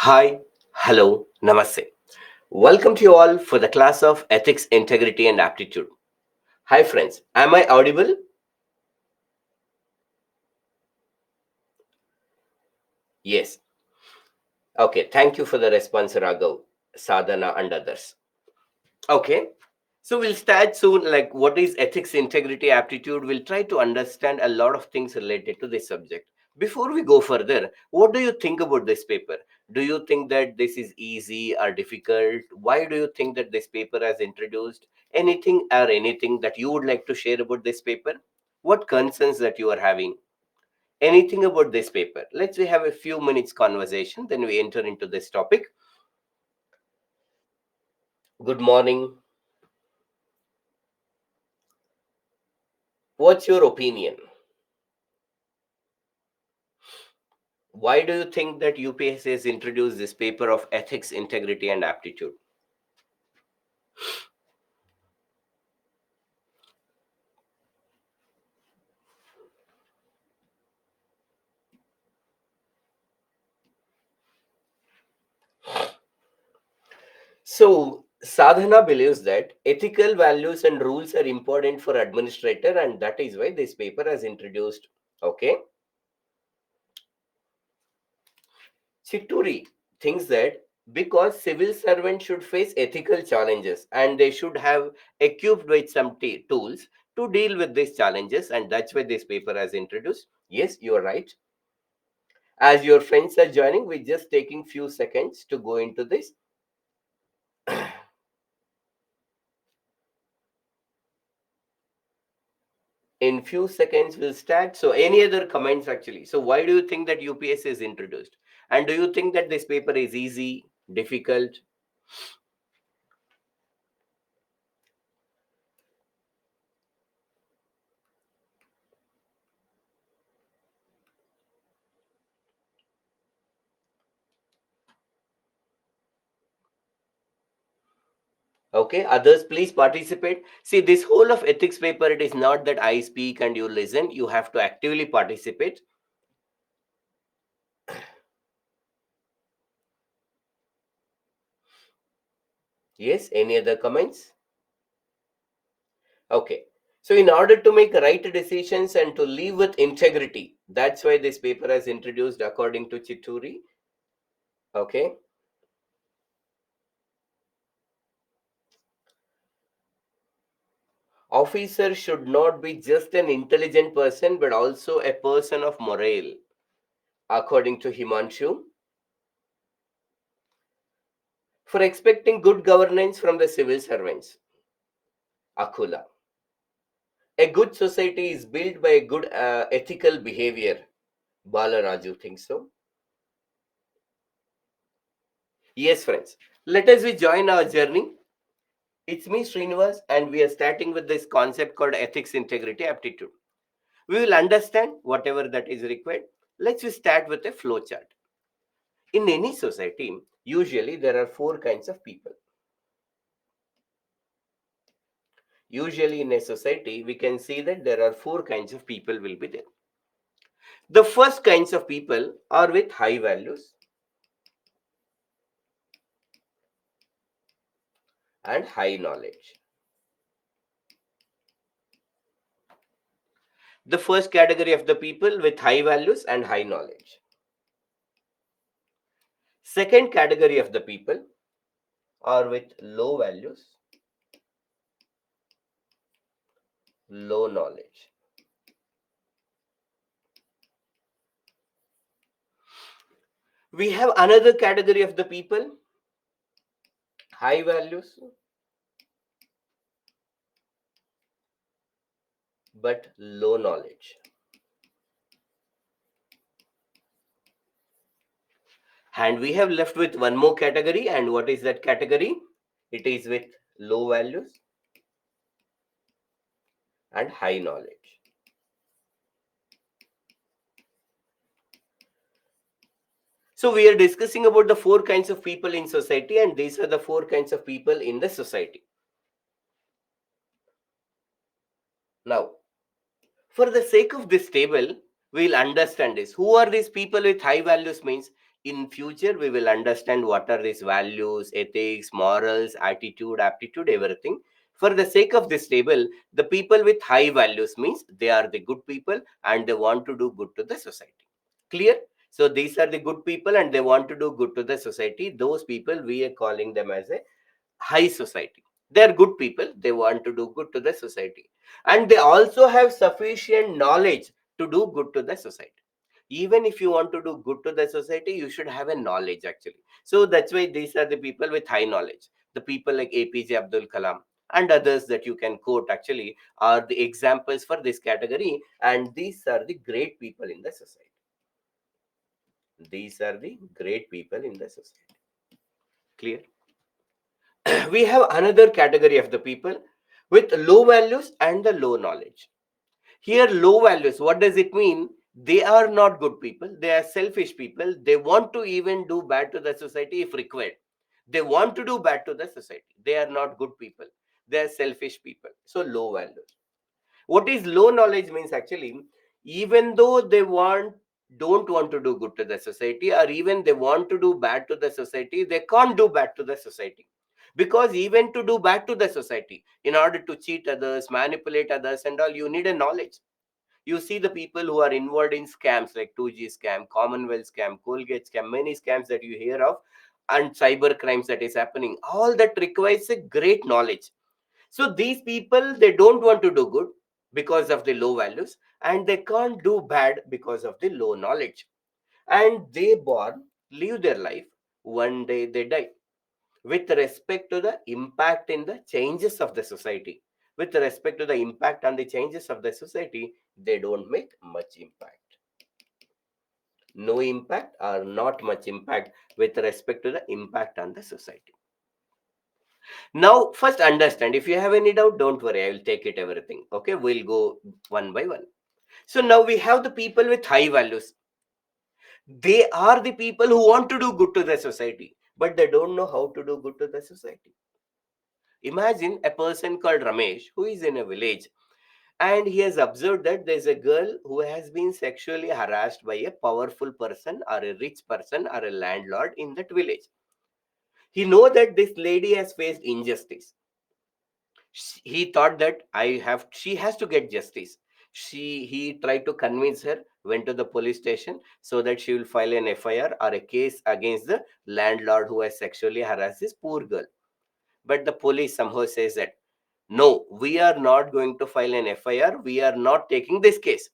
Hi, hello, namaste. Welcome to you all for the class of Ethics, Integrity and Aptitude. Hi friends, am I audible? Yes. Okay, thank you for the response, Raghav, Sadhana and others. Okay, so we'll start soon. Like, what is ethics, integrity, aptitude? We'll try to understand a lot of things related to this subject. Before we go further, what do you think about this paper? Do you think that this is easy or difficult? Why do you think that this paper has introduced anything or anything that you would like to share about this paper? What concerns that you are having? Anything about this paper? Let's we have a few minutes conversation, then we enter into this topic. Good morning. What's your opinion? Why do you think that UPSC has introduced this paper of ethics, integrity, and aptitude? So, Sadhana believes that ethical values and rules are important for administrator, and that is why this paper has introduced. Okay. Chituri thinks that because civil servants should face ethical challenges and they should have equipped with some tools to deal with these challenges, and that's why this paper has introduced. Yes, you are right. As your friends are joining, we're just taking few seconds to go into this. In few seconds we'll start. So any other comments actually? So why do you think that UPS is introduced? And do you think that this paper is easy, difficult? Okay, others please participate. See, this whole of ethics paper, it is not that I speak and you listen. You have to actively participate. Yes, any other comments? Okay. So in order to make right decisions and to live with integrity, that's why this paper has introduced according to Chituri. Okay. Officer should not be just an intelligent person but also a person of morale, according to Himanshu. For expecting good governance from the civil servants, Akula. A good society is built by a good ethical behavior. Balaraju thinks so. Yes, friends. Let us we join our journey. It's me, Srinivas, and we are starting with this concept called ethics, integrity, aptitude. We will understand whatever that is required. Let's we start with a flow chart. In any society, usually there are four kinds of people. Usually in a society, we can see that there are four kinds of people will be there. The first kinds of people are with high values and high knowledge. The first category of the people with high values and high knowledge. Second category of the people are with low values, low knowledge. We have another category of the people, high values but low knowledge. And we have left with one more category. And what is that category? It is with low values and high knowledge. So we are discussing about the four kinds of people in society, and these are the four kinds of people in the society. Now, for the sake of this table, we'll understand this. Who are these people with high values means in future we will understand what are these values, ethics, morals, attitude, aptitude, everything. For the sake of this table, the people with high values means they are the good people and they want to do good to the society. Clear? So these are the good people and they want to do good to the society. Those people we are calling them as a high society. They are good people, they want to do good to the society, and they also have sufficient knowledge to do good to the society. Even if you want to do good to the society, you should have a knowledge actually. So that's why these are the people with high knowledge. The people like APJ Abdul Kalam and others that you can quote actually are the examples for this category, and these are the great people in the society. These are the great people in the society. Clear? We have another category of the people with low values and the low knowledge. Here, low values, what does it mean? They are not good people. They are selfish people. They want to even do bad to the society if required. They want to do bad to the society. They are not good people. They are selfish people. So, low values. What is low knowledge means actually, even though they don't want to do good to the society, or even they want to do bad to the society, they can't do bad to the society. Because even to do bad to the society, in order to cheat others, manipulate others and all, you need a knowledge. You see the people who are involved in scams like 2G scam, Commonwealth scam, Colgate scam, many scams that you hear of, and cyber crimes that is happening, all that requires a great knowledge. So these people, they don't want to do good because of the low values, and they can't do bad because of the low knowledge. And they born, live their life, one day they die. With respect to the impact in the changes of the society, with respect to the impact on the changes of the society, they don't make much impact. No impact or not much impact with respect to the impact on the society. Now, first understand, if you have any doubt, don't worry, I will take it everything. Okay, we'll go one by one. So now we have the people with high values. They are the people who want to do good to the society, but they don't know how to do good to the society. Imagine a person called Ramesh who is in a village, and he has observed that there's a girl who has been sexually harassed by a powerful person or a rich person or a landlord in that village. He know that this lady has faced injustice. He thought that she has to get justice. He tried to convince her, went to the police station so that she will file an FIR or a case against the landlord who has sexually harassed this poor girl. But the police somehow says that no, we are not going to file an FIR, we are not taking this case.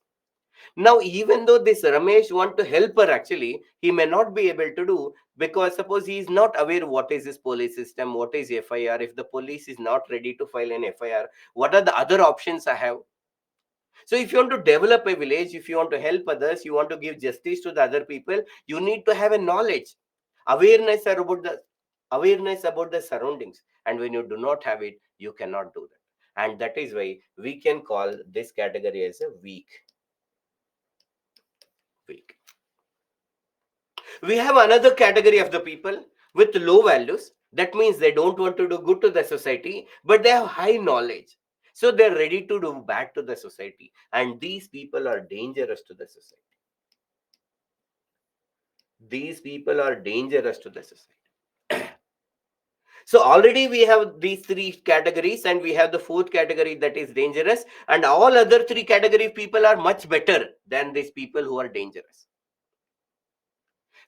Now, even though this Ramesh want to help her, actually, he may not be able to do, because suppose he is not aware what is this police system, what is FIR. If the police is not ready to file an FIR, what are the other options I have? So if you want to develop a village, if you want to help others, you want to give justice to the other people, you need to have a knowledge, awareness about the surroundings. And when you do not have it, you cannot do that. And that is why we can call this category as a weak. We have another category of the people with low values. That means they don't want to do good to the society, but they have high knowledge. So they're ready to do bad to the society. And these people are dangerous to the society. These people are dangerous to the society. So already we have these three categories, and we have the fourth category that is dangerous, and all other three category people are much better than these people who are dangerous.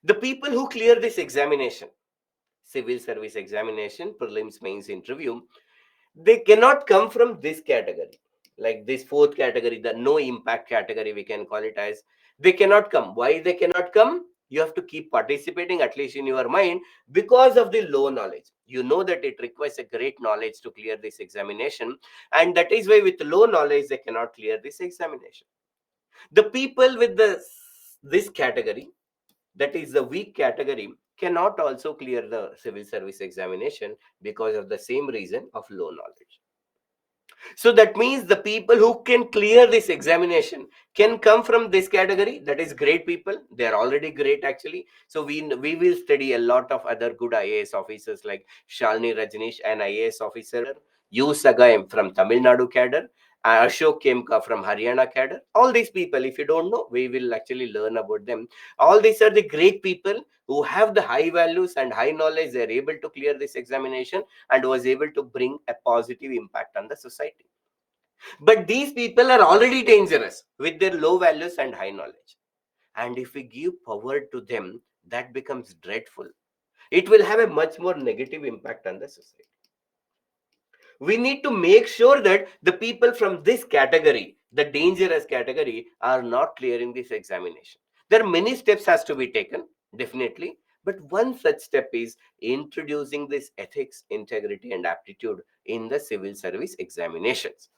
The people who clear this examination, civil service examination, prelims, mains, interview, they cannot come from this category, like this fourth category, the no impact category, we can call it as. They cannot come. Why they cannot come? You have to keep participating, at least in your mind, because of the low knowledge. You know that it requires a great knowledge to clear this examination, and that is why with low knowledge they cannot clear this examination. The people with this category, that is the weak category, cannot also clear the civil service examination because of the same reason of low knowledge. So that means the people who can clear this examination can come from this category. That is great people. They are already great actually. So we will study a lot of other good IAS officers like Shalini Rajneesh, an IAS officer, U Saga from Tamil Nadu cadre, Ashok Kemka from Haryana cadre. All these people, if you don't know, we will actually learn about them. All these are the great people who have the high values and high knowledge. They are able to clear this examination and was able to bring a positive impact on the society. But these people are already dangerous with their low values and high knowledge. And if we give power to them, that becomes dreadful. It will have a much more negative impact on the society. We need to make sure that the people from this category, the dangerous category, are not clearing this examination. There are many steps has to be taken, definitely. But one such step is introducing this ethics, integrity, and aptitude in the civil service examinations.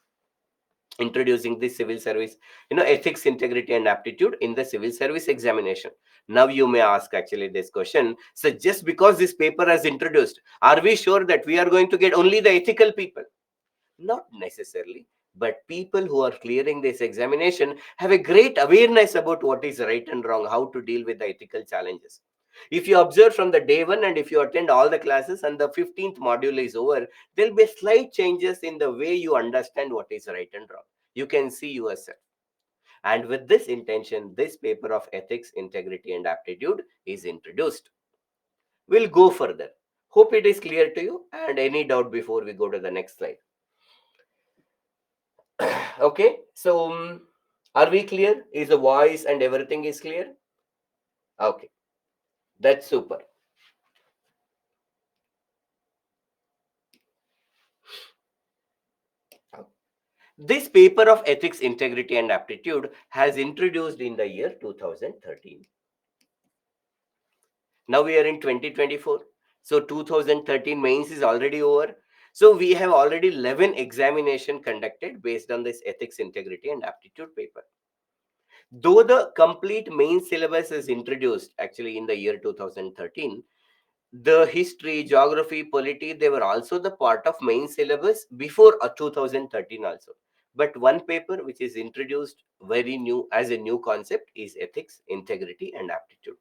Introducing this civil service, ethics, integrity, and aptitude in the civil service examination. Now you may ask actually this question: so just because this paper has introduced, are we sure that we are going to get only the ethical people? Not necessarily, but people who are clearing this examination have a great awareness about what is right and wrong, how to deal with the ethical challenges. If you observe from the day one and if you attend all the classes and the 15th module is over, there'll be slight changes in the way you understand what is right and wrong. You can see yourself. And with this intention, this paper of ethics, integrity, and aptitude is introduced. We'll go further. Hope it is clear to you. And any doubt before we go to the next slide? Okay, so are we clear? Is the voice and everything is clear? Okay, that's super. This paper of ethics, integrity, and aptitude has introduced in the year 2013. Now we are in 2024. So 2013 mains is already over. So we have already 11 examination conducted based on this ethics, integrity, and aptitude paper. Though the complete main syllabus is introduced actually in the year 2013, the history, geography, polity, they were also the part of main syllabus before 2013 also. But one paper which is introduced very new as a new concept is ethics, integrity, and aptitude.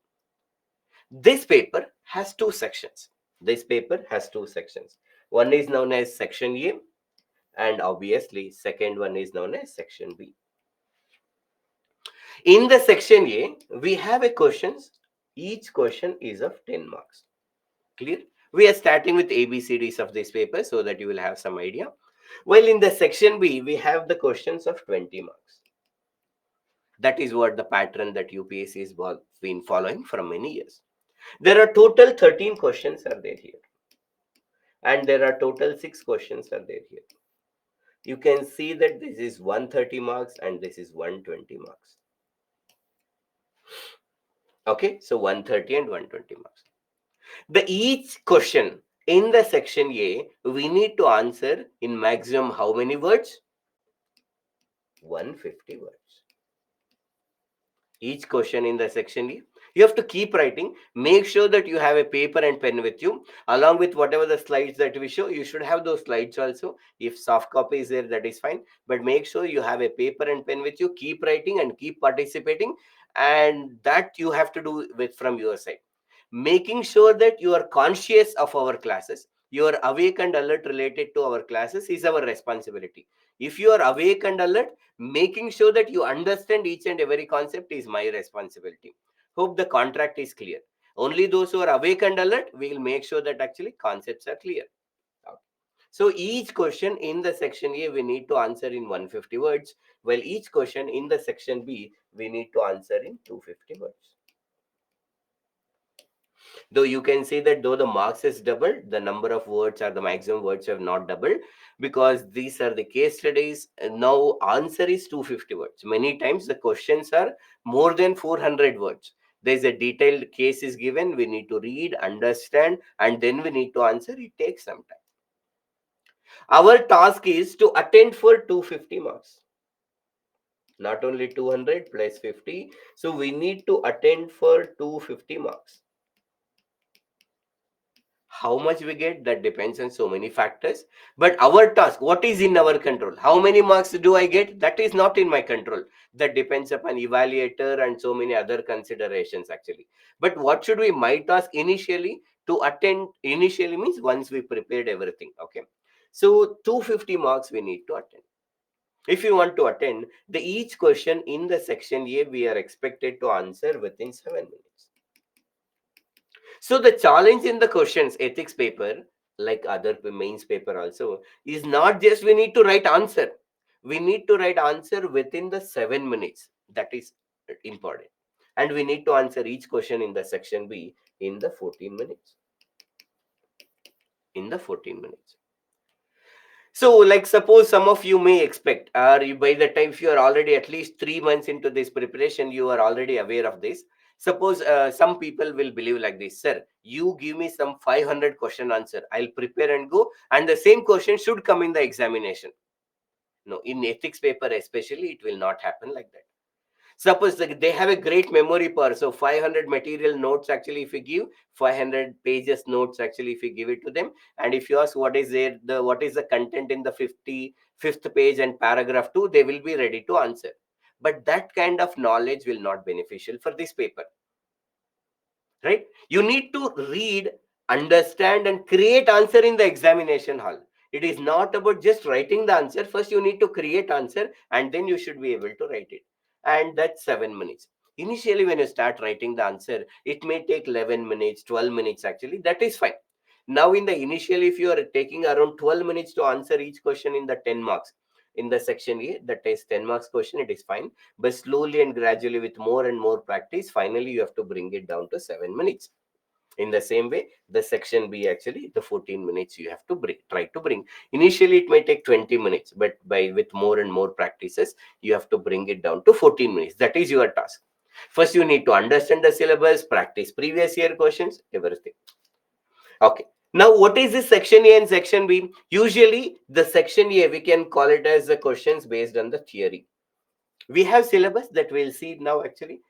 This paper has two sections. This paper has two sections. One is known as section A, and obviously second one is known as section B. In the section A, we have a questions. Each question is of 10 marks. Clear? We are starting with ABCDs of this paper so that you will have some idea. While in the section B, we have the questions of 20 marks. That is what the pattern that UPSC has been following for many years. There are total 13 questions are there here. And there are total 6 questions are there here. You can see that this is 130 marks and this is 120 marks. Okay, so 130 and 120 marks. The each question in the section A, we need to answer in maximum how many words? 150 words. Each question in the section A, you have to keep writing. Make sure that you have a paper and pen with you, along with whatever the slides that we show. You should have those slides also. If soft copy is there, that is fine. But make sure you have a paper and pen with you. Keep writing and keep participating, and that you have to do with from your side. Making sure that you are conscious of our classes, you are awake and alert related to our classes is our responsibility. If you are awake and alert, making sure that you understand each and every concept is my responsibility. Hope the contract is clear. Only those who are awake and alert, we will make sure that actually concepts are clear. So each question in the section A, we need to answer in 150 words, while each question in the section B, we need to answer in 250 words. Though you can see that though the marks is doubled, the number of words or the maximum words have not doubled, because these are the case studies. Now answer is 250 words. Many times the questions are more than 400 words. There's a detailed case is given. We need to read, understand, and then we need to answer. It takes some time. Our task is to attend for 250 marks. Not only 200 plus 50. So we need to attend for 250 marks. How much we get, that depends on so many factors. But our task, what is in our control? How many marks do I get? That is not in my control. That depends upon evaluator and so many other considerations actually. But what should be my task initially? To attend initially means once we prepared everything. Okay, so 250 marks we need to attend. If you want to attend, the each question in the section A, we are expected to answer within 7 minutes. So the challenge in the questions ethics paper, like other mains paper also, is not just we need to write answer. We need to write answer within the 7 minutes. That is important. And we need to answer each question in the section B in the 14 minutes. In the 14 minutes. So, like, suppose some of you may expect, or you, by the time if you are already at least 3 months into this preparation, you are already aware of this. Suppose some people will believe like this, sir, you give me some 500 question answer, I'll prepare and go, and the same question should come in the examination. No, in ethics paper especially, it will not happen like that. Suppose they have a great memory power, so 500 material notes actually, if you give 500 pages notes actually, if you give it to them, and if you ask what is there, what is the content in the 55th page and paragraph 2, they will be ready to answer. But that kind of knowledge will not beneficial for this paper, right? You need to read, understand, and create answer in the examination hall. It is not about just writing the answer. First you need to create answer, and then you should be able to write it. And that's 7 minutes. Initially when you start writing the answer, it may take 11 minutes, 12 minutes actually, that is fine. Now in the initial, if you are taking around 12 minutes to answer each question in the 10 marks in the section A, that is 10 marks question, it is fine. But slowly and gradually, with more and more practice, finally you have to bring it down to 7 minutes. In the same way, the section B actually, the 14 minutes you have to try to bring. Initially it may take 20 minutes, but with more and more practices, you have to bring it down to 14 minutes. That is your task. First you need to understand the syllabus, practice previous year questions, everything. Okay. Now, what is this section A and section B? Usually, the section A, we can call it as the questions based on the theory. We have syllabus that we'll see now actually.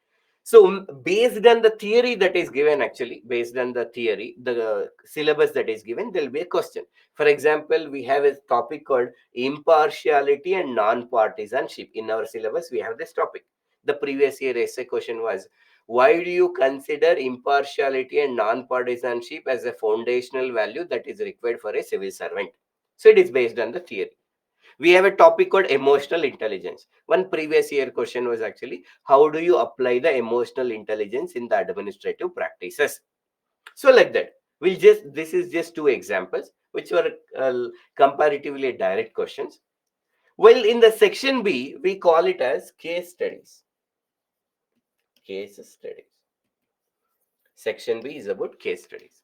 So, based on the theory that is given actually, based on the theory, the syllabus that is given, there'll be a question. For example, we have a topic called impartiality and non-partisanship. In our syllabus, we have this topic. The previous year essay question was, why do you consider impartiality and non-partisanship as a foundational value that is required for a civil servant? So it is based on the theory. We have a topic called emotional intelligence. One previous year question was actually, how do you apply the emotional intelligence in the administrative practices? So like that, this is just two examples which were comparatively direct questions. Well, in the section B, we call it as case studies. Case studies. Section B is about case studies.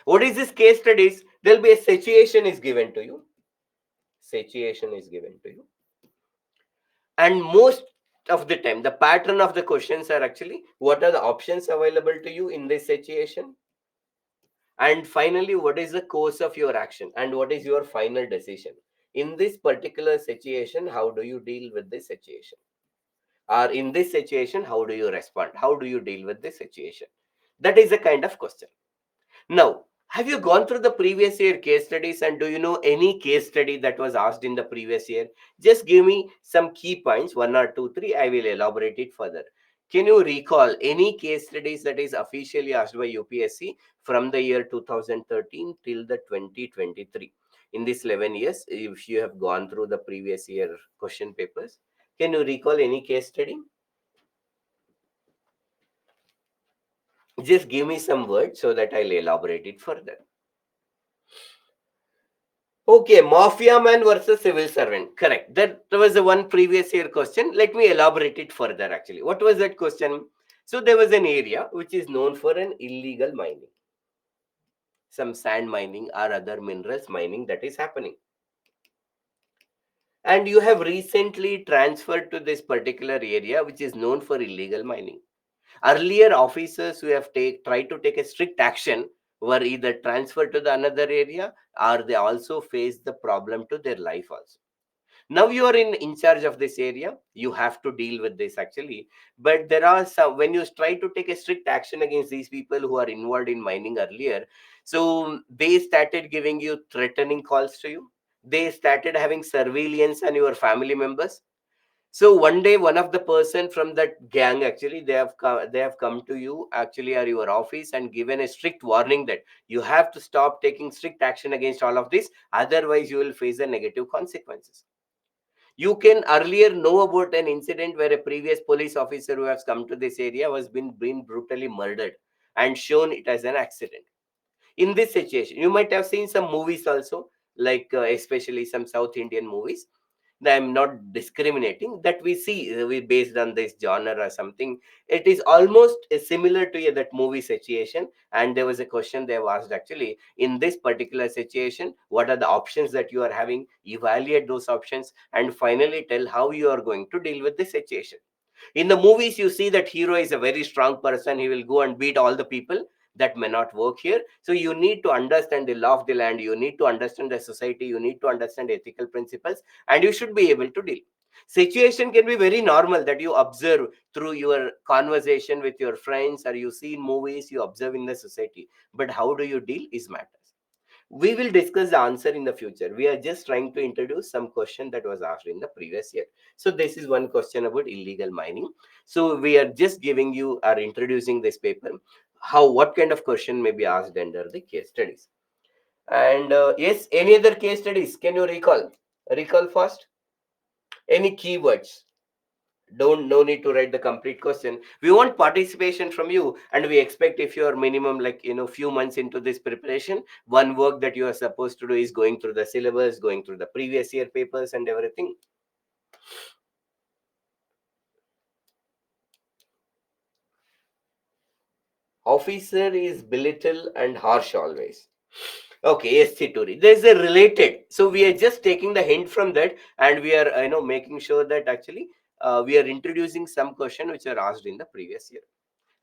What is this case studies? There'll be a situation is given to you. Situation is given to you. And most of the time, the pattern of the questions are actually, what are the options available to you in this situation? And finally, what is the course of your action? And what is your final decision? In this particular situation, how do you deal with this situation? Or in this situation, how do you respond? How do you deal with this situation? That is a kind of question. Now, have you gone through the previous year case studies, and do you know any case study that was asked in the previous year? Just give me some key points, one or two, three. I will elaborate it further. Can you recall any case studies that is officially asked by UPSC from the year 2013 till the 2023? In these 11 years, if you have gone through the previous year question papers, can you recall any case study? Just give me some words so that I'll elaborate it further. Okay, mafia man versus civil servant. Correct. That was the one previous year question. Let me elaborate it further actually. What was that question? So there was an area which is known for an illegal mining. Some sand mining or other minerals mining that is happening. And you have recently transferred to this particular area which is known for illegal mining. Earlier officers who have tried to take a strict action were either transferred to the another area, or they also faced the problem to their life also. Now you are in charge of this area, you have to deal with this actually. But there are some, when you try to take a strict action against these people who are involved in mining earlier, so they started giving you threatening calls to you, they started having surveillance on your family members. So one day, one of the person from that gang actually, they have come to you actually, or your office, and given a strict warning that you have to stop taking strict action against all of this, otherwise you will face the negative consequences. You can earlier know about an incident where a previous police officer who has come to this area was been brutally murdered and shown it as an accident. In this situation, you might have seen some movies also, like especially some South Indian movies. I'm not discriminating, that we see we based on this genre or something. It is almost similar to that movie situation. And there was a question they have asked actually, in this particular situation, what are the options that you are having? Evaluate those options and finally tell how you are going to deal with the situation. In the movies, you see that hero is a very strong person. He will go and beat all the people. That may not work here. So you need to understand the law of the land. You need to understand the society. You need to understand ethical principles, and you should be able to deal. Situation can be very normal that you observe through your conversation with your friends, or you see in movies, you observe in the society. But how do you deal is matters. We will discuss the answer in the future. We are just trying to introduce some question that was asked in the previous year. So this is one question about illegal mining. So we are just giving you or introducing this paper, how what kind of question may be asked under the case studies. And yes, any other case studies can you recall first? Any keywords? Don't, no need to write the complete question. We want participation from you, and we expect if you are minimum like few months into this preparation, one work that you are supposed to do is going through the syllabus, going through the previous year papers and everything. Officer is belittle and harsh always. Okay, yes, Chituri. There's a related. So we are just taking the hint from that, and we are making sure that actually we are introducing some question which are asked in the previous year.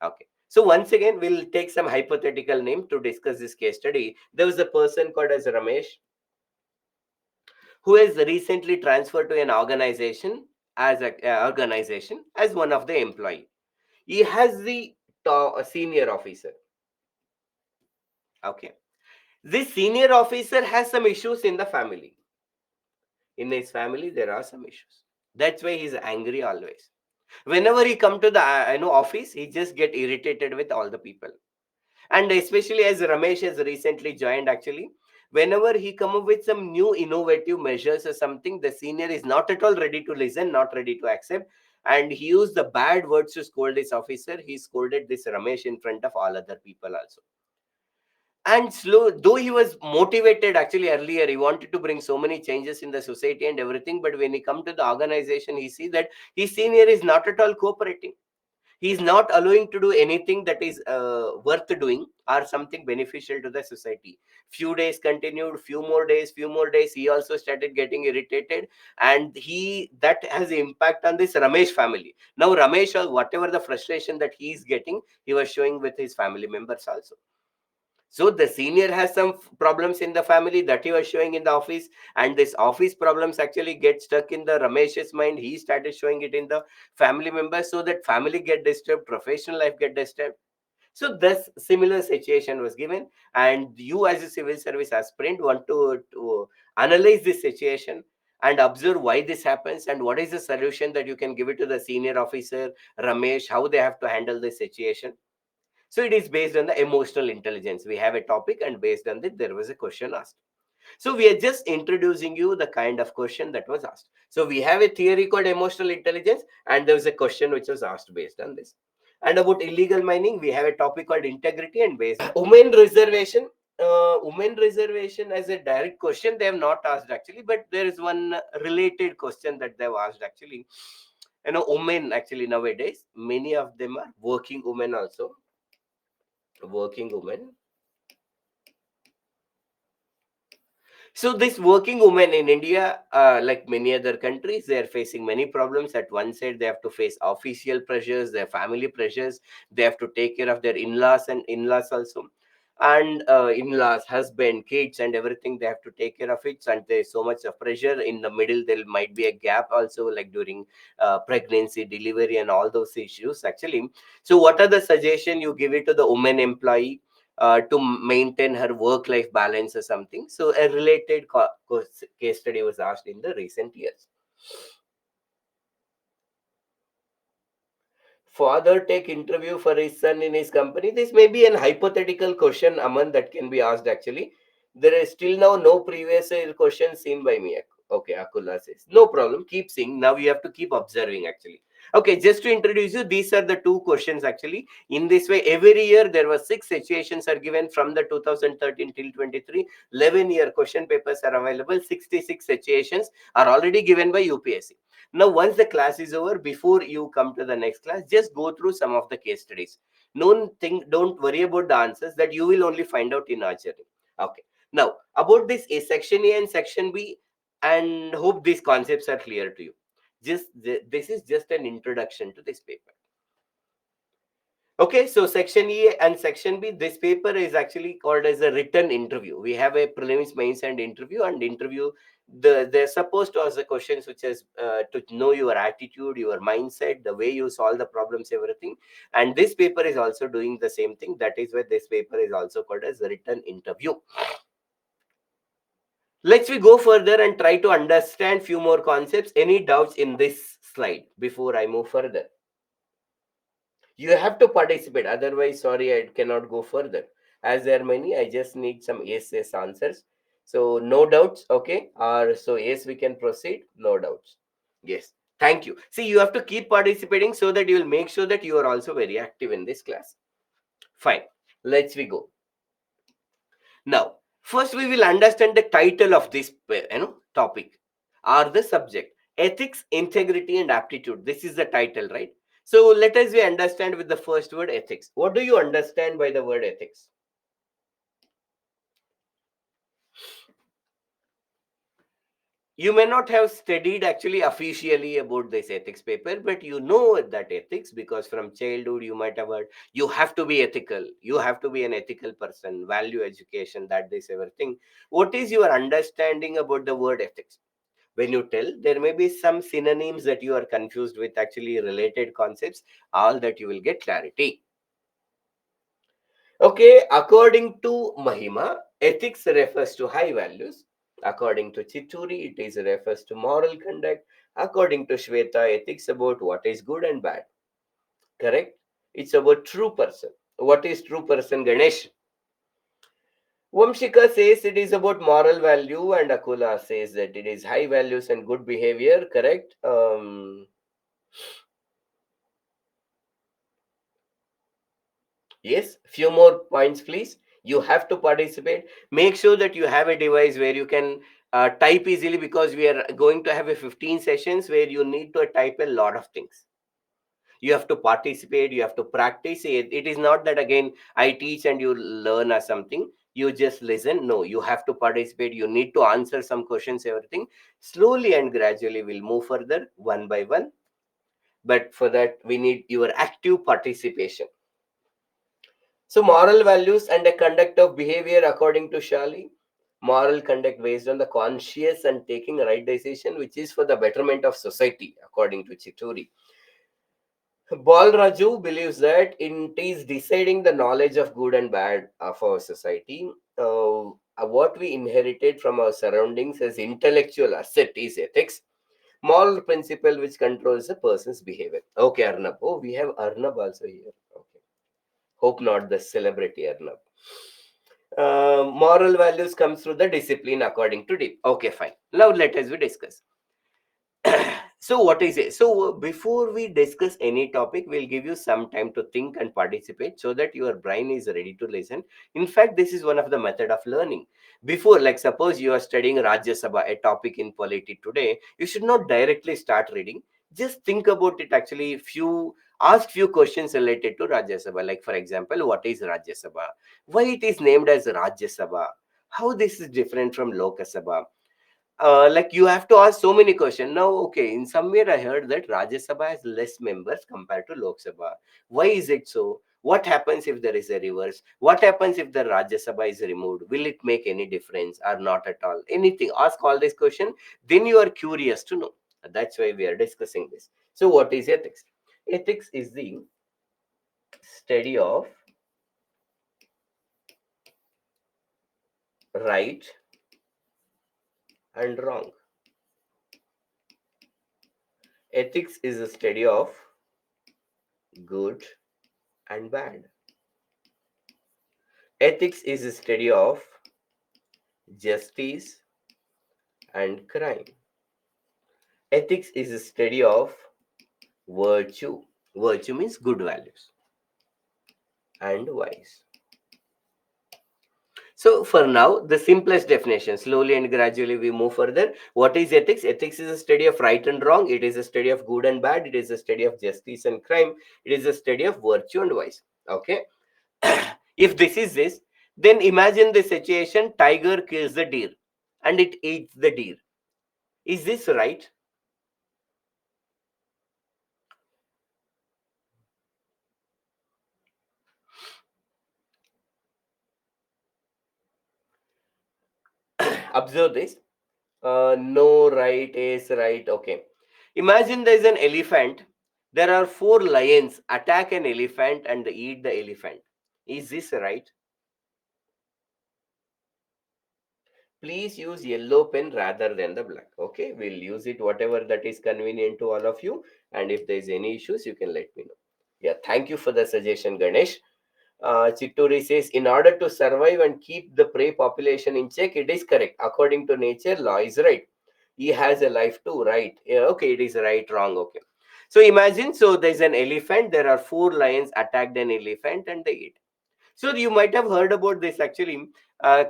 Okay. So once again, we'll take some hypothetical name to discuss this case study. There was a person called as Ramesh who has recently transferred to an organization as one of the employee. He has the senior officer. Okay. This senior officer has some issues in the family. In his family, there are some issues. That's why he's angry always. Whenever he come to the office, he just get irritated with all the people. And especially as Ramesh has recently joined, actually, whenever he come up with some new innovative measures or something, the senior is not at all ready to listen, not ready to accept. And he used the bad words to scold this officer. He scolded this Ramesh in front of all other people also. And slow, though he was motivated actually earlier, he wanted to bring so many changes in the society and everything. But when he come to the organization, he see that his senior is not at all cooperating. He is not allowing to do anything that is worth doing or something beneficial to the society. Few days continued, few more days, he also started getting irritated, and he that has impact on this Ramesh family. Now Ramesh, or whatever the frustration that he is getting, he was showing with his family members also. So the senior has some problems in the family that he was showing in the office, and this office problems actually get stuck in the Ramesh's mind. He started showing it in the family members, so that family get disturbed, professional life get disturbed. So this similar situation was given, and you as a civil service aspirant want to analyze this situation and observe why this happens and what is the solution that you can give it to the senior officer Ramesh, how they have to handle this situation. So it is based on the emotional intelligence. We have a topic, and based on that, there was a question asked. So we are just introducing you the kind of question that was asked. So we have a theory called emotional intelligence, and there was a question which was asked based on this. And about illegal mining, we have a topic called integrity and based women reservation. Women reservation as a direct question they have not asked actually, but there is one related question that they have asked actually. Women actually nowadays, many of them are working women also, working women. So this working women in India, like many other countries, they are facing many problems. At one side, they have to face official pressures, their family pressures. They have to take care of their in-laws and in-laws also. And in-laws, husband, kids, and everything, they have to take care of it. And there's so much of pressure. In the middle, there might be a gap also, like during pregnancy, delivery, and all those issues actually. So what are the suggestion you give it to the woman employee to maintain her work-life balance or something? So a related case study was asked in the recent years. Father take interview for his son in his company. This may be an hypothetical question, Aman, that can be asked actually. There is still now no previous question seen by me. Okay, Akula says. No problem. Keep seeing. Now you have to keep observing actually. Okay, just to introduce you, these are the two questions actually. In this way, every year there were 6 situations are given from the 2013 till 23. 11-year question papers are available. 66 situations are already given by UPSC. Now, once the class is over, before you come to the next class, just go through some of the case studies. Don't worry about the answers that you will only find out in our journey. Okay. Now, about this section A and section B, and hope these concepts are clear to you. This is just an introduction to this paper. Okay, so section E and section B, this paper is actually called as a written interview. We have a prelims, mains, and interview. They're supposed to ask the questions which is to know your attitude, your mindset, the way you solve the problems, everything. And this paper is also doing the same thing. That is why this paper is also called as a written interview. Let's we go further and try to understand few more concepts. Any doubts in this slide before I move further? You have to participate, otherwise sorry, I cannot go further. As there are many, I just need some yes answers. So no doubts, okay? Or so yes, we can proceed. No doubts. Yes, thank you. See, you have to keep participating so that you will make sure that you are also very active in this class. Fine, let's we go. Now, first we will understand the title of this topic or the subject. Ethics, integrity, and aptitude. This is the title, right? So let us we understand with the first word, ethics. What do you understand by the word ethics? You may not have studied actually officially about this ethics paper, but you know that ethics because from childhood you might have heard you have to be ethical, you have to be an ethical person, value education, that this everything. What is your understanding about the word ethics? When you tell, there may be some synonyms that you are confused with actually related concepts, all that you will get clarity. Okay, according to Mahima, ethics refers to high values. According to Chituri, it is refers to moral conduct. According to Shweta, ethics about what is good and bad. Correct? It's about true person. What is true person, Ganesh? Vamshika says it is about moral value, and Akula says that it is high values and good behavior. Correct? Yes, few more points, please. You have to participate. Make sure that you have a device where you can type easily because we are going to have a 15 sessions where you need to type a lot of things. You have to participate, you have to practice. It is not that again I teach and you learn or something. You just listen. No, you have to participate. You need to answer some questions, everything. Slowly and gradually we'll move further one by one. But for that, we need your active participation. So moral values and a conduct of behavior according to Shali. Moral conduct based on the conscious and taking a right decision, which is for the betterment of society, according to Chituri. Bal Raju believes that it is deciding the knowledge of good and bad of our society. What we inherited from our surroundings as intellectual asset is ethics. Moral principle which controls a person's behavior. Okay, Arnab. Oh, we have Arnab also here. Okay. Hope not the celebrity Arnab. Moral values comes through the discipline according to Deep. Okay, fine. Now let us we discuss. So what is it? So before we discuss any topic, we'll give you some time to think and participate so that your brain is ready to listen. In fact, this is one of the method of learning. Before, like suppose you are studying Rajya Sabha, a topic in polity today, you should not directly start reading. Just think about it. Actually, ask few questions related to Rajya Sabha. Like for example, what is Rajya Sabha? Why it is named as Rajya Sabha? How this is different from Lok Sabha? Like you have to ask so many questions. Now, okay, in somewhere I heard that Rajya Sabha has less members compared to Lok Sabha. Why is it so? What happens if there is a reverse? What happens if the Rajya Sabha is removed? Will it make any difference or not at all? Anything. Ask all these questions. Then you are curious to know. That's why we are discussing this. So, what is ethics? Ethics is the study of right and wrong. Ethics is a study of good and bad. Ethics is a study of justice and crime. Ethics is a study of virtue. Virtue means good values and vice. So for now, the simplest definition, slowly and gradually we move further. What is ethics? Ethics is a study of right and wrong. It is a study of good and bad. It is a study of justice and crime. It is a study of virtue and vice. Okay. If this is this, then imagine the situation: tiger kills the deer and it eats the deer. Is this right? Observe this. No, right is right. Okay. Imagine there's an elephant. There are four lions attack an elephant and they eat the elephant. Is this right? Please use yellow pen rather than the black. Okay. We'll use it whatever that is convenient to all of you. And if there's any issues, you can let me know. Yeah. Thank you for the suggestion, Ganesh. Chitturi says, in order to survive and keep the prey population in check, it is correct. According to nature, law is right. He has a life too, right? Yeah, okay, it is right, wrong, okay. So imagine, so there's an elephant, there are four lions attacked an elephant and they eat. So you might have heard about this actually,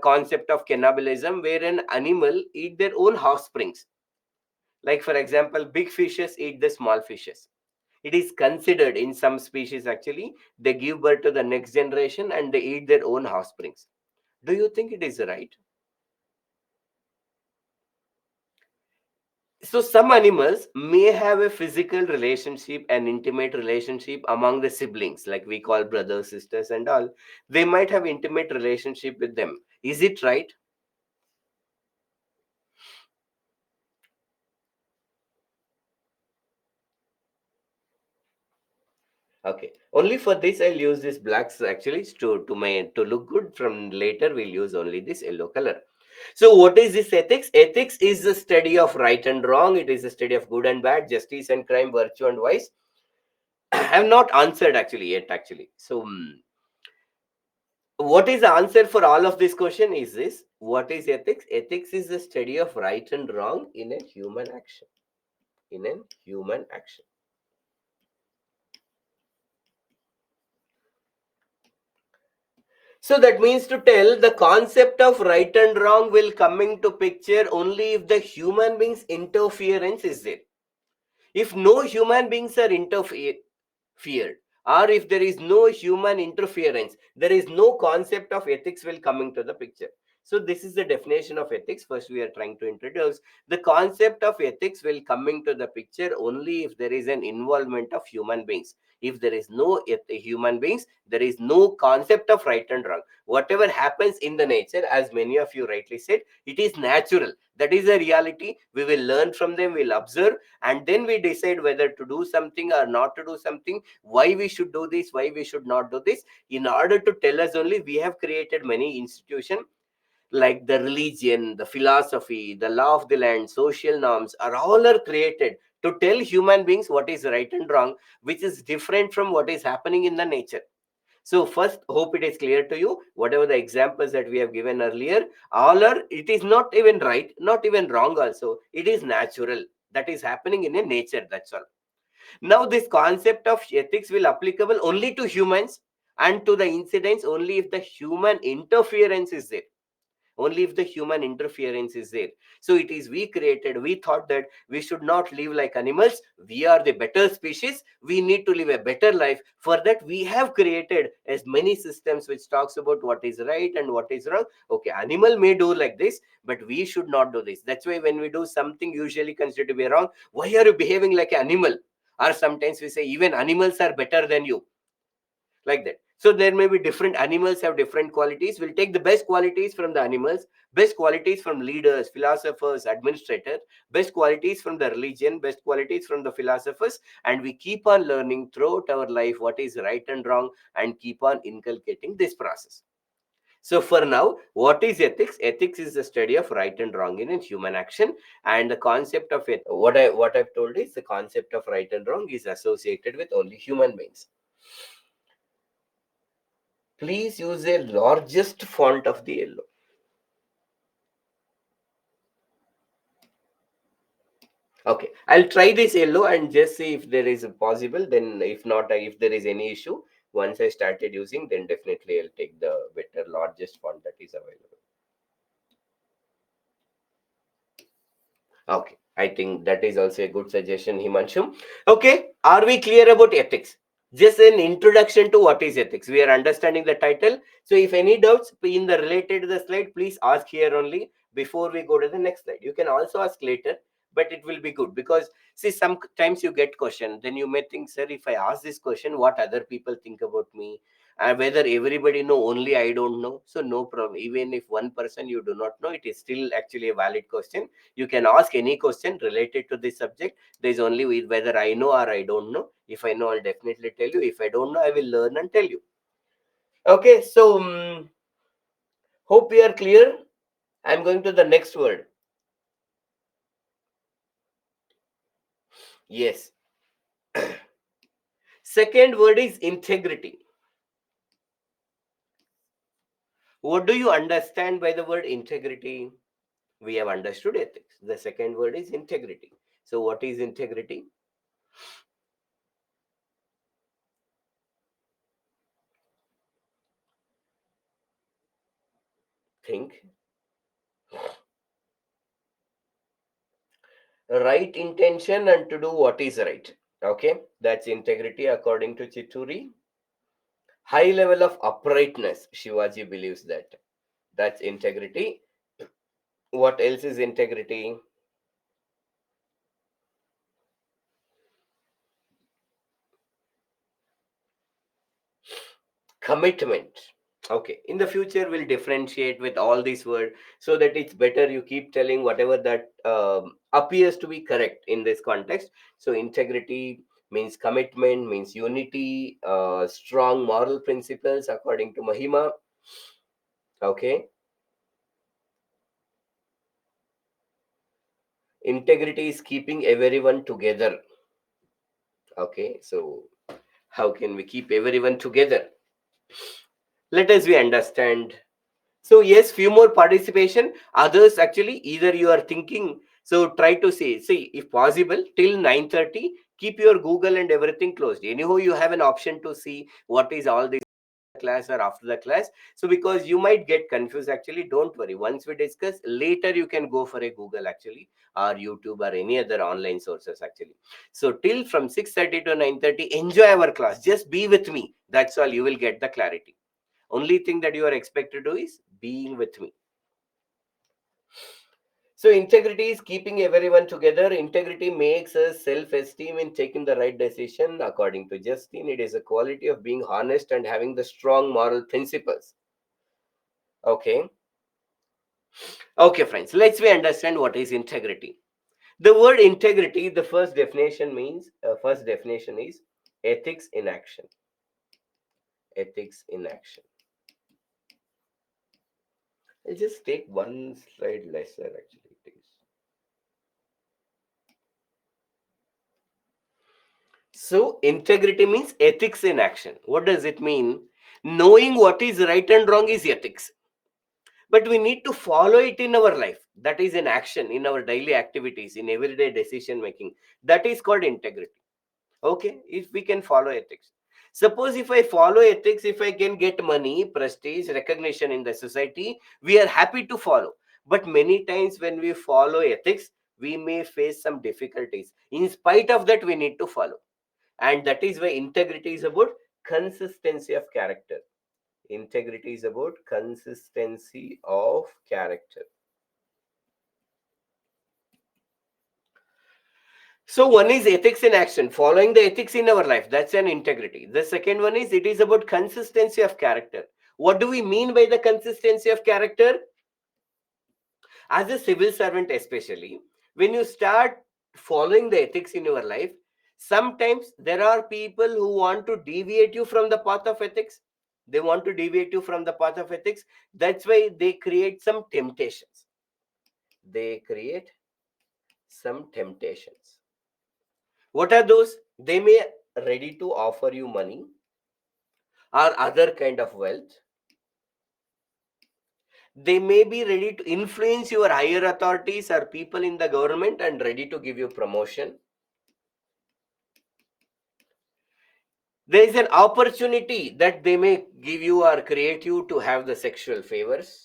concept of cannibalism, where an animal eat their own offsprings. Like for example, big fishes eat the small fishes. It is considered in some species actually, they give birth to the next generation and they eat their own offsprings. Do you think it is right? So some animals may have a physical relationship, an intimate relationship among the siblings, like we call brothers, sisters and all. They might have intimate relationship with them. Is it right? Okay. Only for this I'll use this blacks actually to look good. From later we'll use only this yellow color. So what is this ethics? Ethics is the study of right and wrong. It is a study of good and bad, justice and crime, virtue and vice. I have not answered actually yet actually. So what is the answer for all of this question is this: what is ethics? Ethics is the study of right and wrong in a human action. In a human action. So that means to tell the concept of right and wrong will come into picture only if the human beings interference is there. If no human beings are feared, or if there is no human interference, there is no concept of ethics will come into the picture. So this is the definition of ethics. First we are trying to introduce the concept of ethics will come into the picture only if there is an involvement of human beings. If there is no human beings, there is no concept of right and wrong. Whatever happens in the nature, as many of you rightly said, it is natural. That is a reality. We will learn from them, we'll observe, and then we decide whether to do something or not to do something, why we should do this, why we should not do this. In order to tell us only, we have created many institutions like the religion, the philosophy, the law of the land, social norms are all are created to tell human beings what is right and wrong, which is different from what is happening in the nature. So first, hope it is clear to you. Whatever the examples that we have given earlier, all are, it is not even right, not even wrong also. It is natural. That is happening in a nature, that's all. Now, this concept of ethics will applicable only to humans and to the incidents only if the human interference is there. Only if the human interference is there. So it is we created, we thought that we should not live like animals, we are the better species, we need to live a better life. For that we have created as many systems which talks about what is right and what is wrong. Okay, animal may do like this, but we should not do this. That's why when we do something usually considered to be wrong, why are you behaving like an animal? Or sometimes we say even animals are better than you, like that. So there may be different animals have different qualities. We'll take the best qualities from the animals, best qualities from leaders, philosophers, administrators, best qualities from the religion, best qualities from the philosophers, and we keep on learning throughout our life what is right and wrong and keep on inculcating this process. So for now, what is ethics? Ethics is the study of right and wrong in human action, and the concept of it, what I've told is the concept of right and wrong is associated with only human beings. Please use a largest font of the yellow. Okay, I'll try this yellow and just see if there is a possible. Then, if not, if there is any issue, once I started using, then definitely I'll take the better, largest font that is available. Okay, I think that is also a good suggestion, Himanshu. Okay, are we clear about ethics? Just an introduction to what is ethics. We are understanding the title. So, if any doubts in the related to the slide, please ask here only before we go to the next slide. You can also ask later, but it will be good because see, sometimes you get question, then you may think, sir, if I ask this question, what other people think about me? And whether everybody know, only I don't know. So no problem. Even if one person you do not know, it is still actually a valid question. You can ask any question related to this subject. There is only with whether I know or I don't know. If I know, I'll definitely tell you. If I don't know, I will learn and tell you. Okay, so hope we are clear. I'm going to the next word. Yes. Second word is integrity. What do you understand by the word integrity? We have understood ethics. The second word is integrity. So, what is integrity? Think. Right intention and to do what is right. Okay, that's integrity according to Chituri. High level of uprightness. Shivaji believes that. That's integrity. What else is integrity? Commitment. Okay, in the future we'll differentiate with all these words so that it's better you keep telling whatever that appears to be correct in this context. So integrity means commitment, means unity, strong moral principles according to Mahima. Okay, integrity is keeping everyone together. Okay, so how can we keep everyone together? Let us we understand. So yes, few more participation. Others actually either you are thinking. So try to see if possible till 9:30. Keep your Google and everything closed. Anyhow, you have an option to see what is all this class or after the class. So because you might get confused, actually, don't worry. Once we discuss later, you can go for a Google actually or YouTube or any other online sources actually. So till from 6:30 to 9:30, enjoy our class. Just be with me. That's all. You will get the clarity. Only thing that you are expected to do is being with me. So integrity is keeping everyone together. Integrity makes us self-esteem in taking the right decision. According to Justin, it is a quality of being honest and having the strong moral principles. Okay. Okay, friends. Let's we understand what is integrity. The word integrity, the first definition is ethics in action. Ethics in action. I'll just take one slide lesser actually. It is. So, integrity means ethics in action. What does it mean? Knowing what is right and wrong is ethics. But we need to follow it in our life. That is in action, in our daily activities, in everyday decision making. That is called integrity. Okay, if we can follow ethics. Suppose if I follow ethics, if I can get money, prestige, recognition in the society, we are happy to follow. But many times when we follow ethics, we may face some difficulties. In spite of that, we need to follow. And that is why integrity is about consistency of character. Integrity is about consistency of character. So one is ethics in action, following the ethics in our life. That's an integrity. The second one is it is about consistency of character. What do we mean by the consistency of character? As a civil servant, especially when you start following the ethics in your life, sometimes there are people who want to deviate you from the path of ethics. They want to deviate you from the path of ethics. That's why they create some temptations. They create some temptations. What are those? They may ready to offer you money or other kind of wealth. They may be ready to influence your higher authorities or people in the government and ready to give you promotion. There is an opportunity that they may give you or create you to have the sexual favors.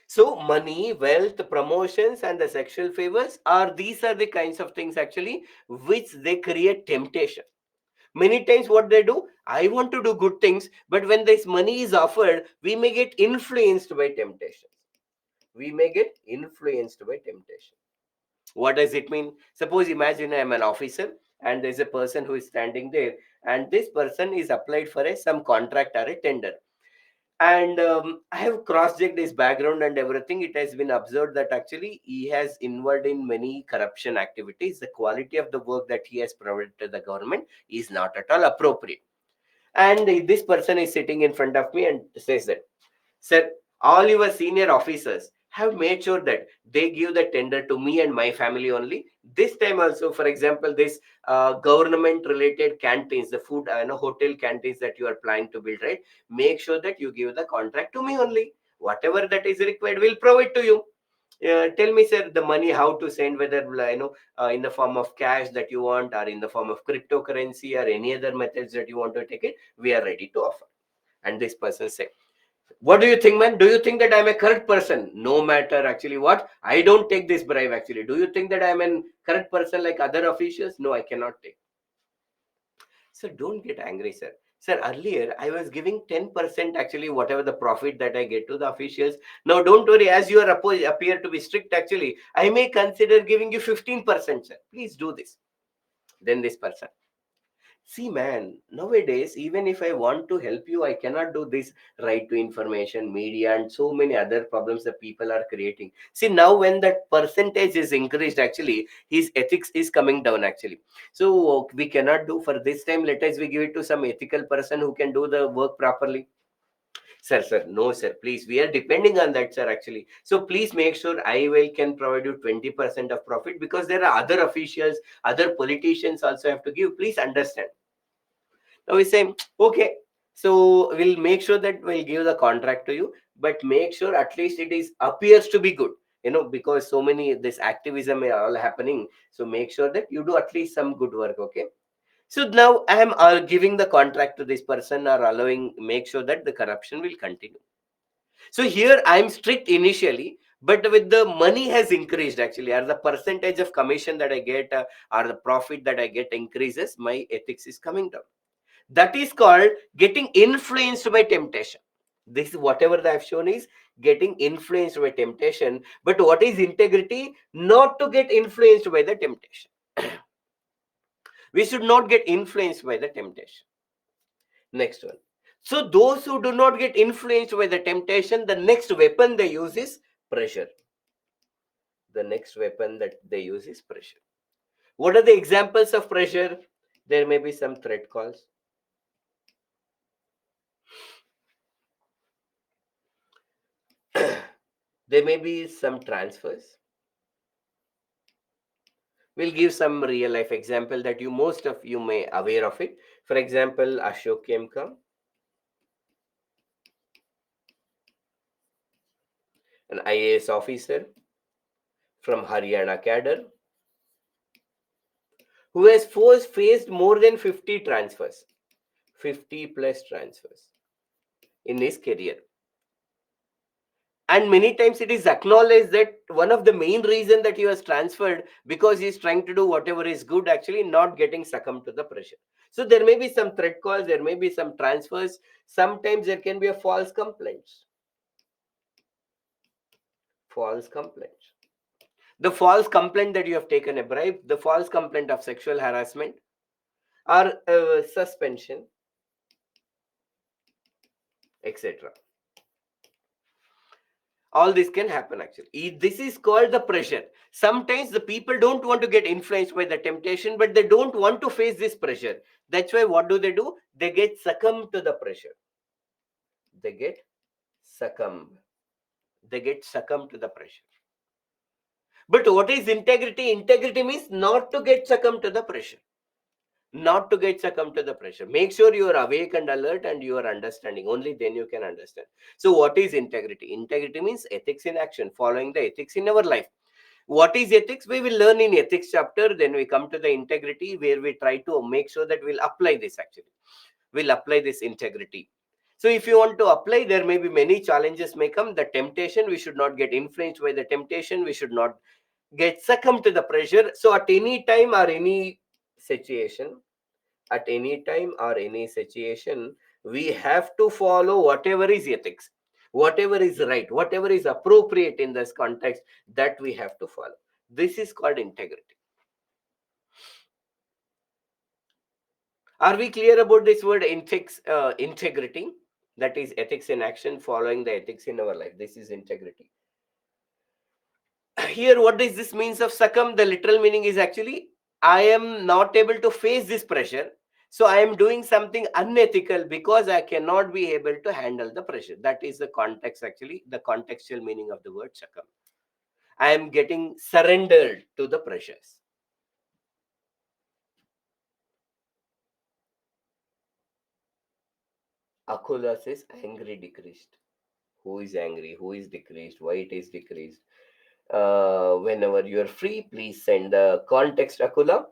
So money, wealth, promotions, and the sexual favors these are the kinds of things actually which they create temptation. Many times what they do, I want to do good things, but when this money is offered, we may get influenced by temptation. We may get influenced by temptation. What does it mean? Suppose, imagine I'm an officer and there's a person who is standing there, and this person is applied for some contract or a tender. And I have cross-checked his background and everything. It has been observed that actually he has involved in many corruption activities. The quality of the work that he has provided to the government is not at all appropriate. And this person is sitting in front of me and says that, sir, all your senior officers have made sure that they give the tender to me and my family only. This time also, for example, this government related canteens, the food, hotel canteens that you are planning to build, right? Make sure that you give the contract to me only. Whatever that is required, we'll provide to you. Tell me, sir, the money how to send, whether in the form of cash that you want, or in the form of cryptocurrency, or any other methods that you want to take it. We are ready to offer. And this person said, what do you think, man? Do you think that I'm a correct person? No matter actually what, I don't take this bribe actually. Do you think that I'm a correct person like other officials? No, I cannot take. So don't get angry, sir. Sir, earlier I was giving 10% actually, whatever the profit that I get to the officials. Now don't worry, as you are appear to be strict actually, I may consider giving you 15%, sir. Please do this. Then this person, see, man, nowadays, even if I want to help you, I cannot do this. Right to information, media, and so many other problems that people are creating. See, now when that percentage is increased, actually, his ethics is coming down, actually. So we cannot do for this time. Let us we give it to some ethical person who can do the work properly. Sir, no, sir, please. We are depending on that, sir, actually. So please make sure I will can provide you 20% of profit, because there are other officials, other politicians also have to give. Please understand. Now we say, okay, so we'll make sure that we'll give the contract to you, but make sure at least it is appears to be good, because so many this activism are all happening. So make sure that you do at least some good work, okay? So now I am giving the contract to this person, or allowing, make sure that the corruption will continue. So here I am strict initially, but with the money has increased actually, or the percentage of commission that I get, or the profit that I get increases, my ethics is coming down. That is called getting influenced by temptation. This is whatever I have shown is getting influenced by temptation. But what is integrity? Not to get influenced by the temptation. We should not get influenced by the temptation. Next one. So those who do not get influenced by the temptation, the next weapon they use is pressure. The next weapon that they use is pressure. What are the examples of pressure? There may be some threat calls. There may be some transfers. We'll give some real life example that you most of you may aware of it. For example, Ashok Kemka, an IAS officer from Haryana cadre, who has faced more than 50 transfers, 50 plus transfers in his career. And many times it is acknowledged that one of the main reason that he was transferred, because he is trying to do whatever is good, actually not getting succumbed to the pressure. So there may be some threat calls, there may be some transfers. Sometimes there can be a false complaints. False complaint. The false complaint that you have taken a bribe, the false complaint of sexual harassment, or suspension, etc. All this can happen actually. This is called the pressure. Sometimes the people don't want to get influenced by the temptation, but they don't want to face this pressure. That's why what do? They get succumbed to the pressure. They get succumbed. They get succumbed to the pressure. But what is integrity? Integrity means not to get succumbed to the pressure. not to get succumb to the pressure. Make sure you are awake and alert and you are understanding. Only then you can understand. So what is integrity? Integrity means ethics in action, following the ethics in our life. What is ethics? We will learn in ethics chapter. Then we come to the integrity, where we try to make sure that we'll apply this. Actually, we'll apply this integrity. So if you want to apply, there may be many challenges may come. The temptation, we should not get influenced by the temptation. We should not get succumb to the pressure. So at any time or any situation, we have to follow whatever is ethics, whatever is right, whatever is appropriate in this context, that we have to follow. This is called integrity. Are we clear about this word ethics? Integrity, that is ethics in action, following the ethics in our life. This is integrity. Here, what does this means of succumb? The literal meaning is actually, I am not able to face this pressure, so I am doing something unethical because I cannot be able to handle the pressure. That is the context, actually, the contextual meaning of the word succumb. I am getting surrendered to the pressures. Akula says angry decreased. Who is angry? Who is decreased? Why it is decreased? Whenever you are free, please send the context, Akula.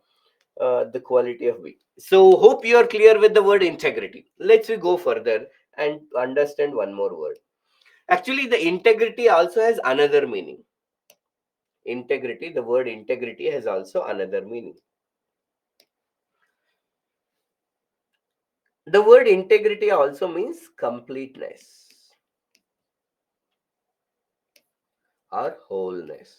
The quality of being. So hope you are clear with the word integrity. Let's we go further and understand one more word. Actually, the integrity also has another meaning. Integrity, the word integrity has also another meaning. The word integrity also means completeness or wholeness.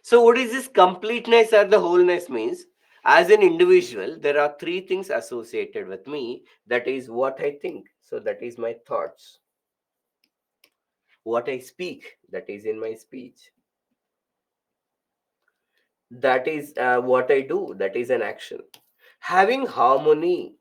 So what is this completeness or the wholeness means? As an individual, there are three things associated with me. That is what I think. So that is my thoughts. What I speak, that is in my speech. That is what I do, that is an action. Having harmony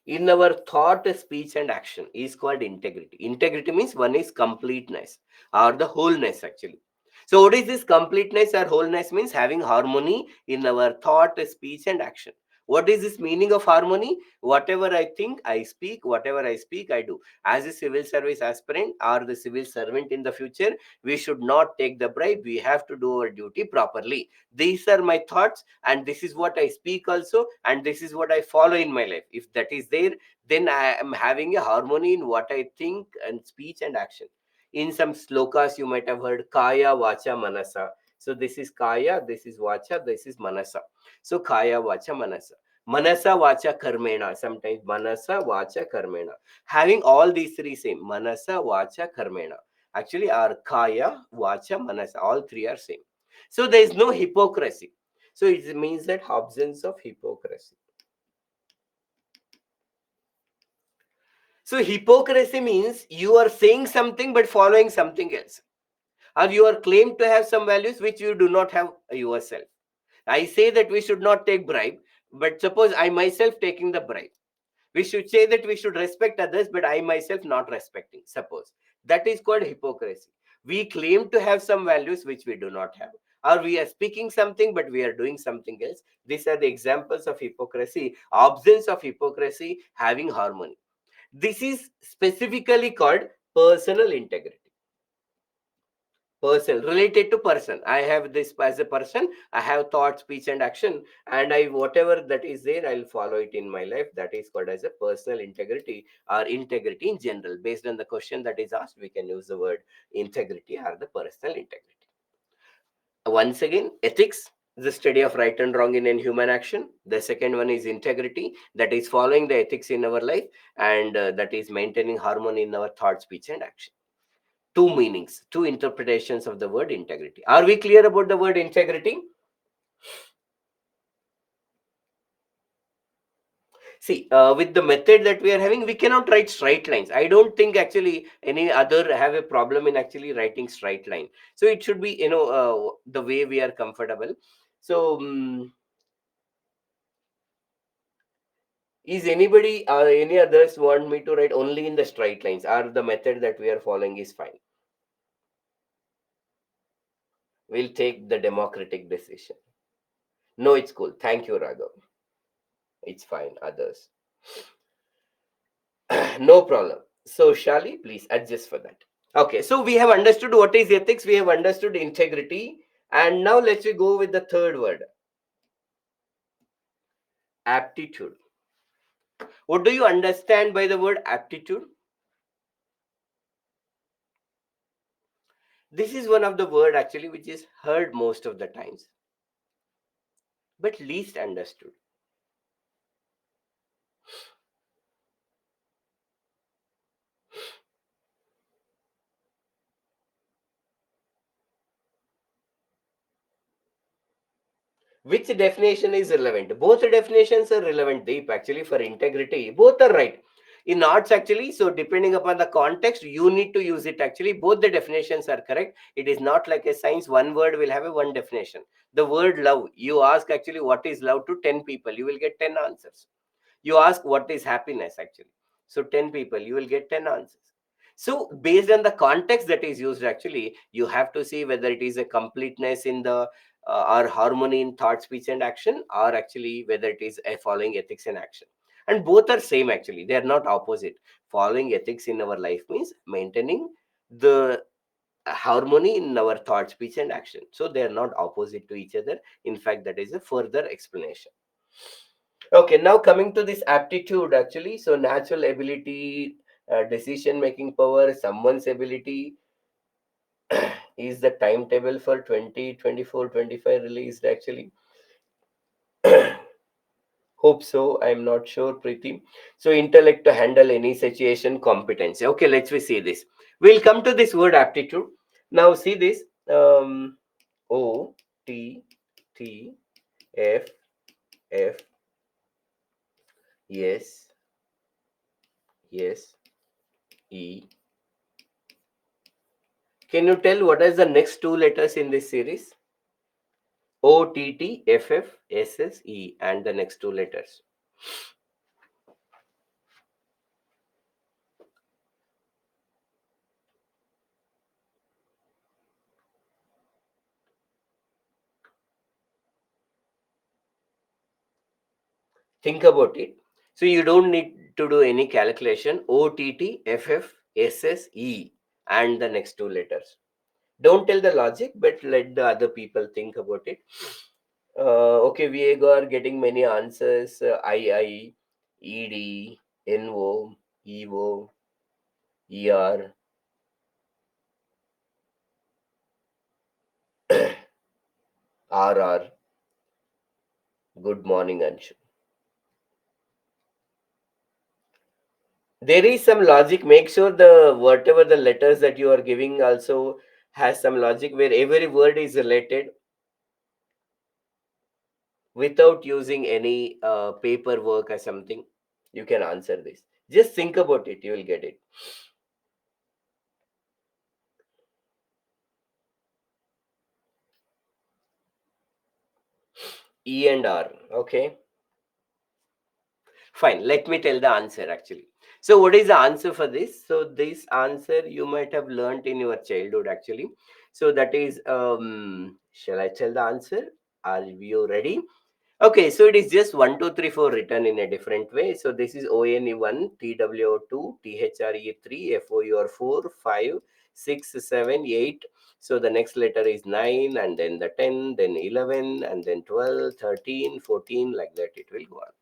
in our thought, speech, and action is called integrity. Integrity means one is completeness or the wholeness, actually. So what is this completeness or wholeness means? Having harmony in our thought, speech, and action. What is this meaning of harmony? Whatever I think, I speak. Whatever I speak, I do. As a civil service aspirant or the civil servant in the future, we should not take the bribe. We have to do our duty properly. These are my thoughts, and this is what I speak also, and this is what I follow in my life. If that is there, then I am having a harmony in what I think and speech and action. In some slokas, you might have heard kaya, vacha, manasa. So this is kaya, this is vacha, this is manasa. So kaya, vacha, manasa. Manasa, vacha, karmena. Sometimes manasa, vacha, karmena. Having all these three same. Manasa, vacha, karmena. Actually, are kaya, vacha, manasa. All three are same. So there is no hypocrisy. So it means that absence of hypocrisy. So hypocrisy means you are saying something but following something else. Or you are claimed to have some values which you do not have yourself. I say that we should not take bribe, but suppose I myself taking the bribe. We should say that we should respect others, but I myself not respecting. Suppose that is called hypocrisy. We claim to have some values which we do not have, or we are speaking something but we are doing something else. These are the examples of hypocrisy. Absence of hypocrisy, having harmony. This is specifically called personal integrity. Person, related to person. I have this as a person. I have thought, speech, and action, and I whatever that is there, I'll follow it in my life. That is called as a personal integrity or integrity in general. Based on the question that is asked, we can use the word integrity or the personal integrity. Once again, ethics, the study of right and wrong in human action. The second one is integrity, that is following the ethics in our life, and that is maintaining harmony in our thought, speech, and action. Two meanings, two interpretations of the word integrity. Are we clear about the word integrity? See, with the method that we are having, we cannot write straight lines. I don't think actually any other have a problem in actually writing straight line. So it should be, the way we are comfortable. So Is anybody or any others want me to write only in the straight lines, or the method that we are following is fine? We'll take the democratic decision. No, it's cool. Thank you, Raghav. It's fine. Others. No problem. So, Shali, please adjust for that. Okay, so we have understood what is ethics, we have understood integrity, and now let's we go with the third word, aptitude. What do you understand by the word aptitude? This is one of the word actually which is heard most of the times, but least understood. Which definition is relevant? Both definitions are relevant, Deep, actually, for integrity. Both are right. In arts, actually, so depending upon the context, you need to use it. Actually, both the definitions are correct. It is not like a science, one word will have a one definition. The word love, you ask actually what is love to 10 people, you will get 10 answers. You ask what is happiness actually, so 10 people, you will get 10 answers. So based on the context that is used, actually you have to see whether it is a completeness in the or harmony in thought, speech and action, or actually whether it is a following ethics in action. And both are same, actually they are not opposite. Following ethics in our life means maintaining the harmony in our thought, speech and action, so they are not opposite to each other. In fact, that is a further explanation. Okay, now coming to this aptitude, actually, so natural ability, decision making power, someone's ability, is the timetable for 2024-25 released actually? Hope so. I'm not sure, Preeti. So intellect to handle any situation, competency. Okay, let's we see this. We'll come to this word aptitude. Now see this. O T T F F, yes, yes, E. Can you tell what is the next two letters in this series? O T T F F S S E, and the next two letters. Think about it. So you don't need to do any calculation. O T T F F S S E, and the next two letters. Don't tell the logic, but let the other people think about it. Okay, we are getting many answers. I, E D, N O, E O, E R, R R. Good morning, Anshu. There is some logic. Make sure the whatever the letters that you are giving also has some logic where every word is related without using any paperwork or something. You can answer this. Just think about it. You will get it. E and R. Okay. Fine. Let me tell the answer actually. So, what is the answer for this? So, this answer you might have learnt in your childhood actually. So, that is, shall I tell the answer? Are you ready? Okay, so it is just 1, 2, 3, 4 written in a different way. So, this is ONE1, TWO2, THRE3, FOUR4, 5, 6, 7, 8. So, the next letter is 9, and then the 10, then 11, and then 12, 13, 14, like that it will go on.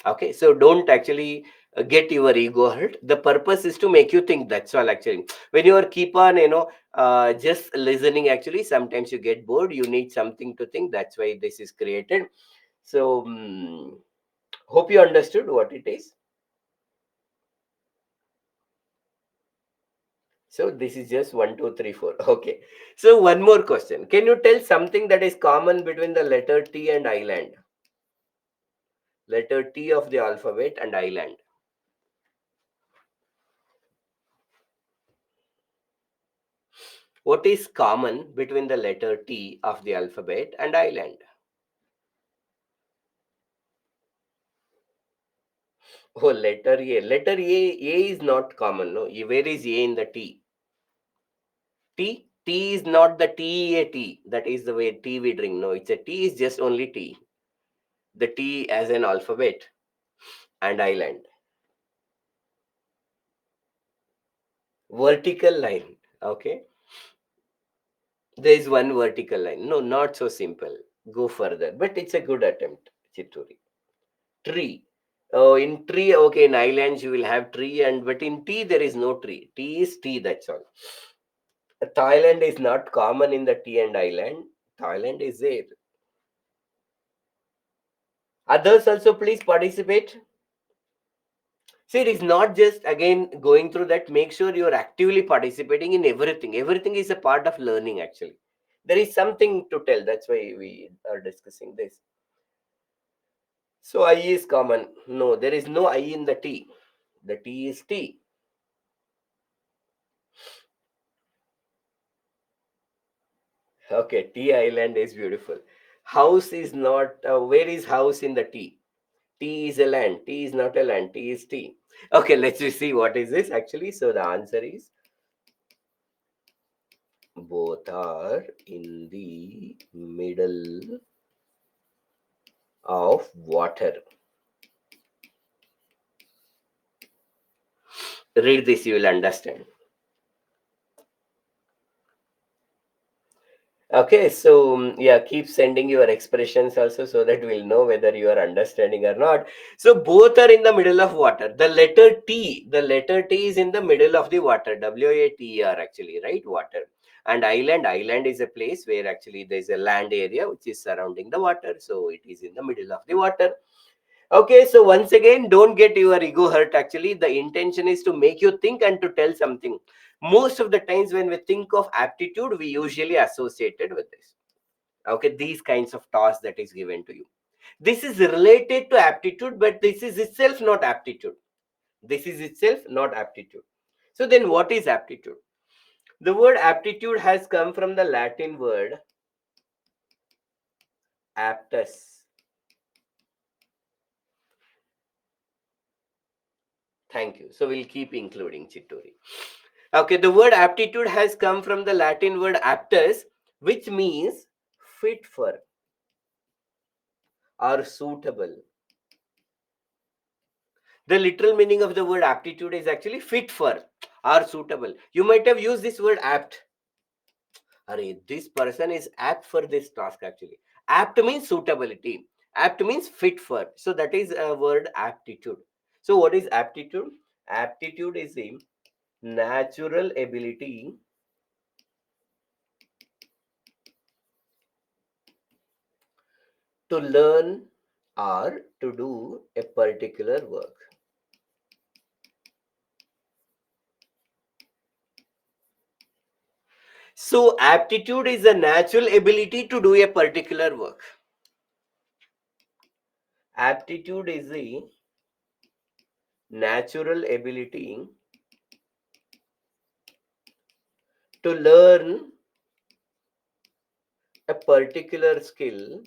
Okay, so don't actually get your ego hurt. The purpose is to make you think, that's all actually. When you are keep on just listening, actually sometimes you get bored, you need something to think. That's why this is created. So hope you understood what it is. So this is just 1, 2, 3, 4. Okay, so one more question. Can you tell something that is common between the letter T and island? Letter T of the alphabet and island. What is common between the letter T of the alphabet and island? Oh, letter A. Letter A is not common. No, where is A in the T? T? T is not the T. That is the way tea we drink. No, it's a T is just only T. The T as an alphabet and island. Vertical line. Okay. There is one vertical line. No, not so simple. Go further. But it's a good attempt, Chituri. Tree. Oh, in tree, okay, in islands you will have tree, and but in tea there is no tree. Tea is tea, that's all. Thailand is not common in the tea and island. Thailand is there. Others also please participate. See, it is not just again going through that. Make sure you are actively participating in everything. Everything is a part of learning actually. There is something to tell. That's why we are discussing this. So I is common. No, there is no I in the tea. The tea is tea. Okay, tea island is beautiful. House is not. Where is house in the tea? Tea is a land. Tea is not a land. Tea is tea. Okay, let's just see what is this actually. So the answer is both are in the middle of water. Read this, you will understand. Okay, so yeah, keep sending your expressions also so that we'll know whether you are understanding or not. So both are in the middle of water. The letter T is in the middle of the water. WATER actually, right? Water. And island is a place where actually there's a land area which is surrounding the water. So it is in the middle of the water. Okay, so once again, don't get your ego hurt. Actually, the intention is to make you think and to tell something. Most of the times when we think of aptitude, we usually associated with this. Okay, these kinds of tasks that is given to you. This is related to aptitude, but this is itself not aptitude. This is itself not aptitude. So then what is aptitude? The word aptitude has come from the Latin word aptus. Thank you. So we'll keep including Chitturi. Okay, the word aptitude has come from the Latin word aptus, which means fit for or suitable. The literal meaning of the word aptitude is actually fit for or suitable. You might have used this word apt. Array, this person is apt for this task actually. Apt means suitability. Apt means fit for. So that is a word aptitude. So what is aptitude? Aptitude is the natural ability to learn or to do a particular work. So aptitude is a natural ability to do a particular work. Aptitude is the natural ability to learn a particular skill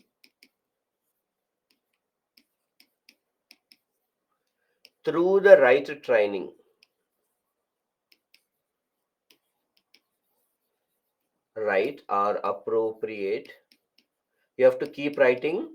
through the right training, right or appropriate. You have to keep writing.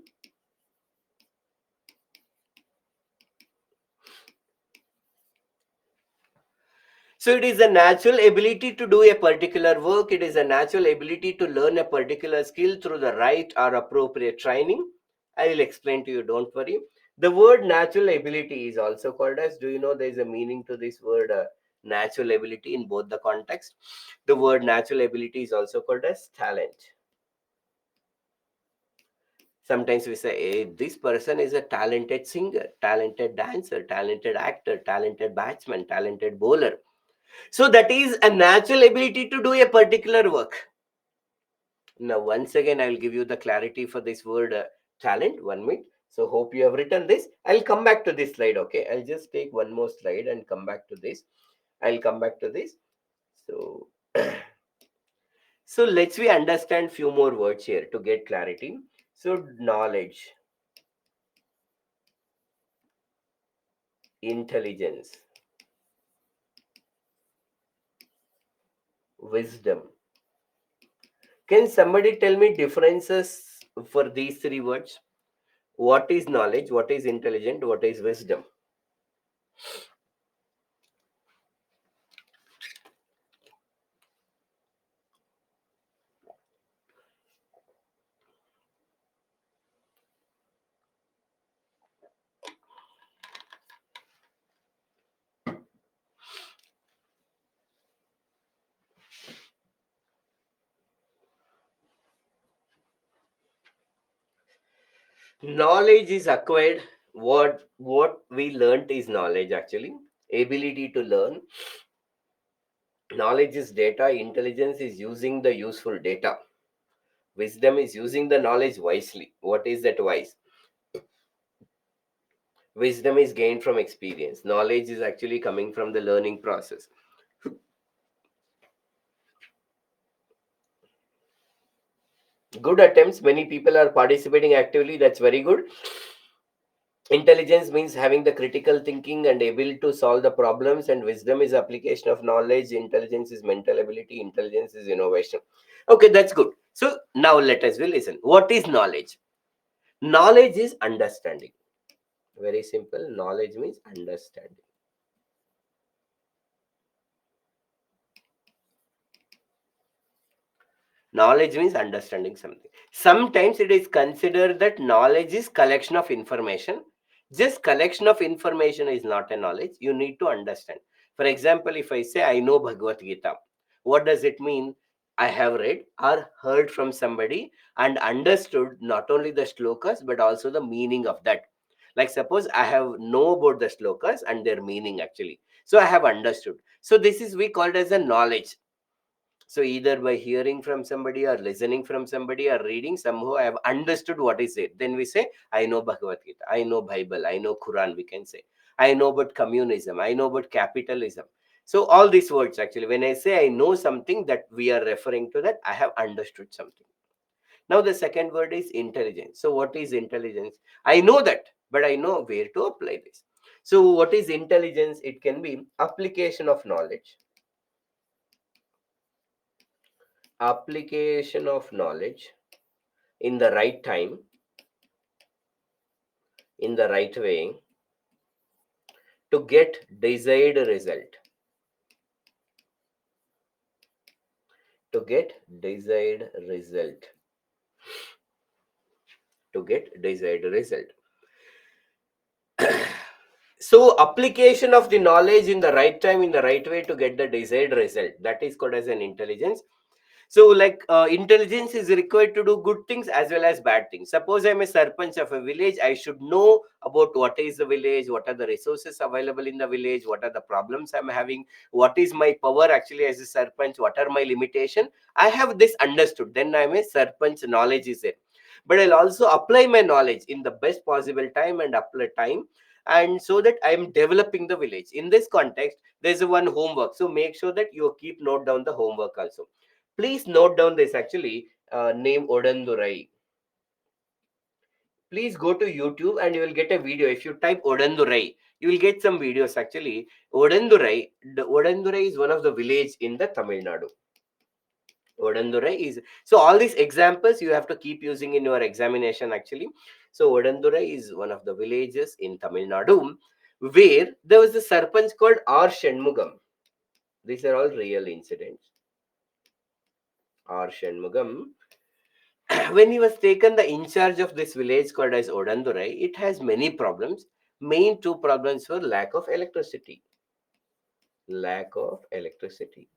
So it is a natural ability to do a particular work. It is a natural ability to learn a particular skill through the right or appropriate training. I will explain to you, don't worry. The word natural ability is also called as, do you know there is a meaning to this word natural ability in both the context? The word natural ability is also called as talent. Sometimes we say, hey, this person is a talented singer, talented dancer, talented actor, talented batsman, talented bowler. So that is a natural ability to do a particular work. Now, once again, I will give you the clarity for this word talent. 1 minute. So hope you have written this. I'll come back to this slide. Okay. I'll just take one more slide and come back to this. I'll come back to this. So, so let's we understand few more words here to get clarity. So knowledge intelligence, wisdom. Can somebody tell me differences for these three words? What is knowledge? What is intelligent? What is wisdom? Knowledge is acquired. What we learnt is knowledge actually. Ability to learn. Knowledge is data. Intelligence is using the useful data. Wisdom is using the knowledge wisely. What is that wise? Wisdom is gained from experience. Knowledge is actually coming from the learning process. Good attempts. Many people are participating actively. That's very good. Intelligence means having the critical thinking and able to solve the problems, and wisdom is application of knowledge. Intelligence is mental ability. Intelligence is innovation. Okay, that's good. So now let us will listen. What is knowledge? Knowledge is understanding. Very simple. Knowledge means understanding. Knowledge means understanding something. Sometimes it is considered that knowledge is collection of information. Just collection of information is not a knowledge. You need to understand. For example, if I say I know Bhagavad Gita, what does it mean? I have read or heard from somebody and understood not only the shlokas but also the meaning of that. Like suppose I have know about the shlokas and their meaning actually. So I have understood. So this is we called as a knowledge. So either by hearing from somebody or listening from somebody or reading, somehow I have understood what is it. Then we say, I know Bhagavad Gita, I know Bible, I know Quran, we can say. I know about communism, I know about capitalism. So all these words actually, when I say I know something that we are referring to that, I have understood something. Now the second word is intelligence. So what is intelligence? I know that, but I know where to apply this. So what is intelligence? It can be application of knowledge. Application of knowledge in the right time, in the right way, to get desired result. To get desired result. To get desired result. So application of the knowledge in the right time, in the right way to get the desired result. That is called as an intelligence. So, like intelligence is required to do good things as well as bad things. Suppose I'm a sarpanch of a village, I should know about what is the village, what are the resources available in the village, what are the problems I'm having, what is my power actually as a sarpanch, what are my limitation. I have this understood. Then I'm a sarpanch. Knowledge is there. But I'll also apply my knowledge in the best possible time and apply time, and so that I'm developing the village. In this context, there's a one homework. So make sure that you keep note down the homework also. Please note down this actually, name Odandurai. Please go to YouTube and you will get a video. If you type Odandurai, you will get some videos actually. Odandurai is one of the village in the Tamil Nadu. Odandurai is, so all these examples you have to keep using in your examination actually. So Odandurai is one of the villages in Tamil Nadu where there was a sarpanch called R. Shenmugam. These are all real incidents. R. Shenmugam, when he was taken the in charge of this village called as Odandurai, it has many problems. Main two problems were lack of electricity. Lack of electricity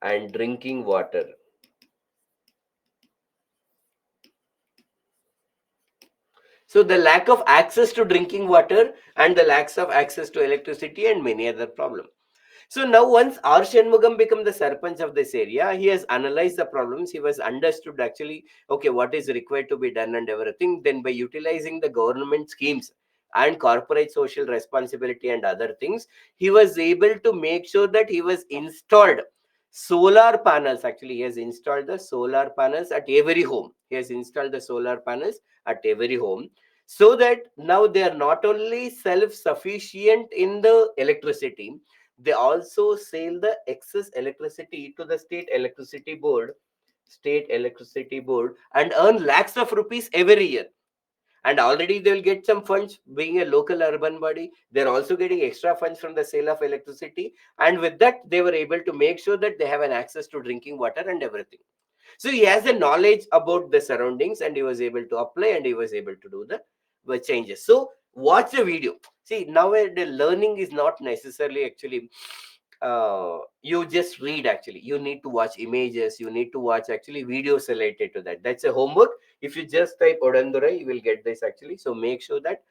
and drinking water. So the lack of access to drinking water and the lack of access to electricity and many other problems. So now once R. Shanmugam became the Sarpanch of this area, he has analyzed the problems. He was understood actually, okay, what is required to be done and everything. Then by utilizing the government schemes and corporate social responsibility and other things, he was able to make sure that he was installed solar panels. Actually, he has installed the solar panels at every home. He has installed the solar panels at every home. so that now they are not only self sufficient in the electricity, they also sell the excess electricity to the state electricity board and earn lakhs of rupees every year. And already they will get some funds, being a local urban body they're also getting extra funds from the sale of electricity, and with that they were able to make sure that they have an access to drinking water and everything. So he has a knowledge about the surroundings, and he was able to apply, and he was able to do the changes. So watch the video. See, now the learning is not necessarily actually you just read. Actually, you need to watch images, you need to watch actually videos related to that. That's a homework. If you just type Odandurai, you will get this actually. So make sure that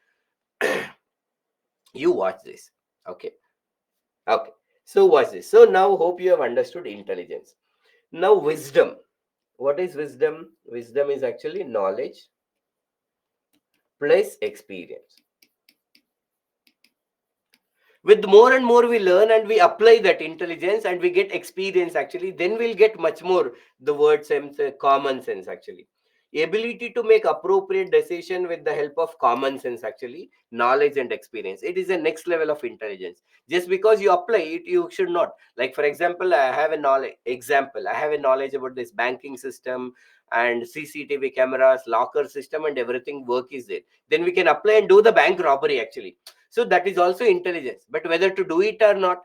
you watch this. Okay. Okay. So watch this. So now hope you have understood intelligence. Now wisdom. What is wisdom? Wisdom is actually knowledge plus experience. With more and more we learn and we apply that intelligence and we get experience actually, then we'll get much more the word sense, common sense actually. Ability to make appropriate decision with the help of common sense actually, knowledge and experience. It is a next level of intelligence. Just because you apply it, you should not. Like for example, I have a knowledge about this banking system and CCTV cameras, locker system, and everything work is there. Then we can apply and do the bank robbery actually. So that is also intelligence. But whether to do it or not,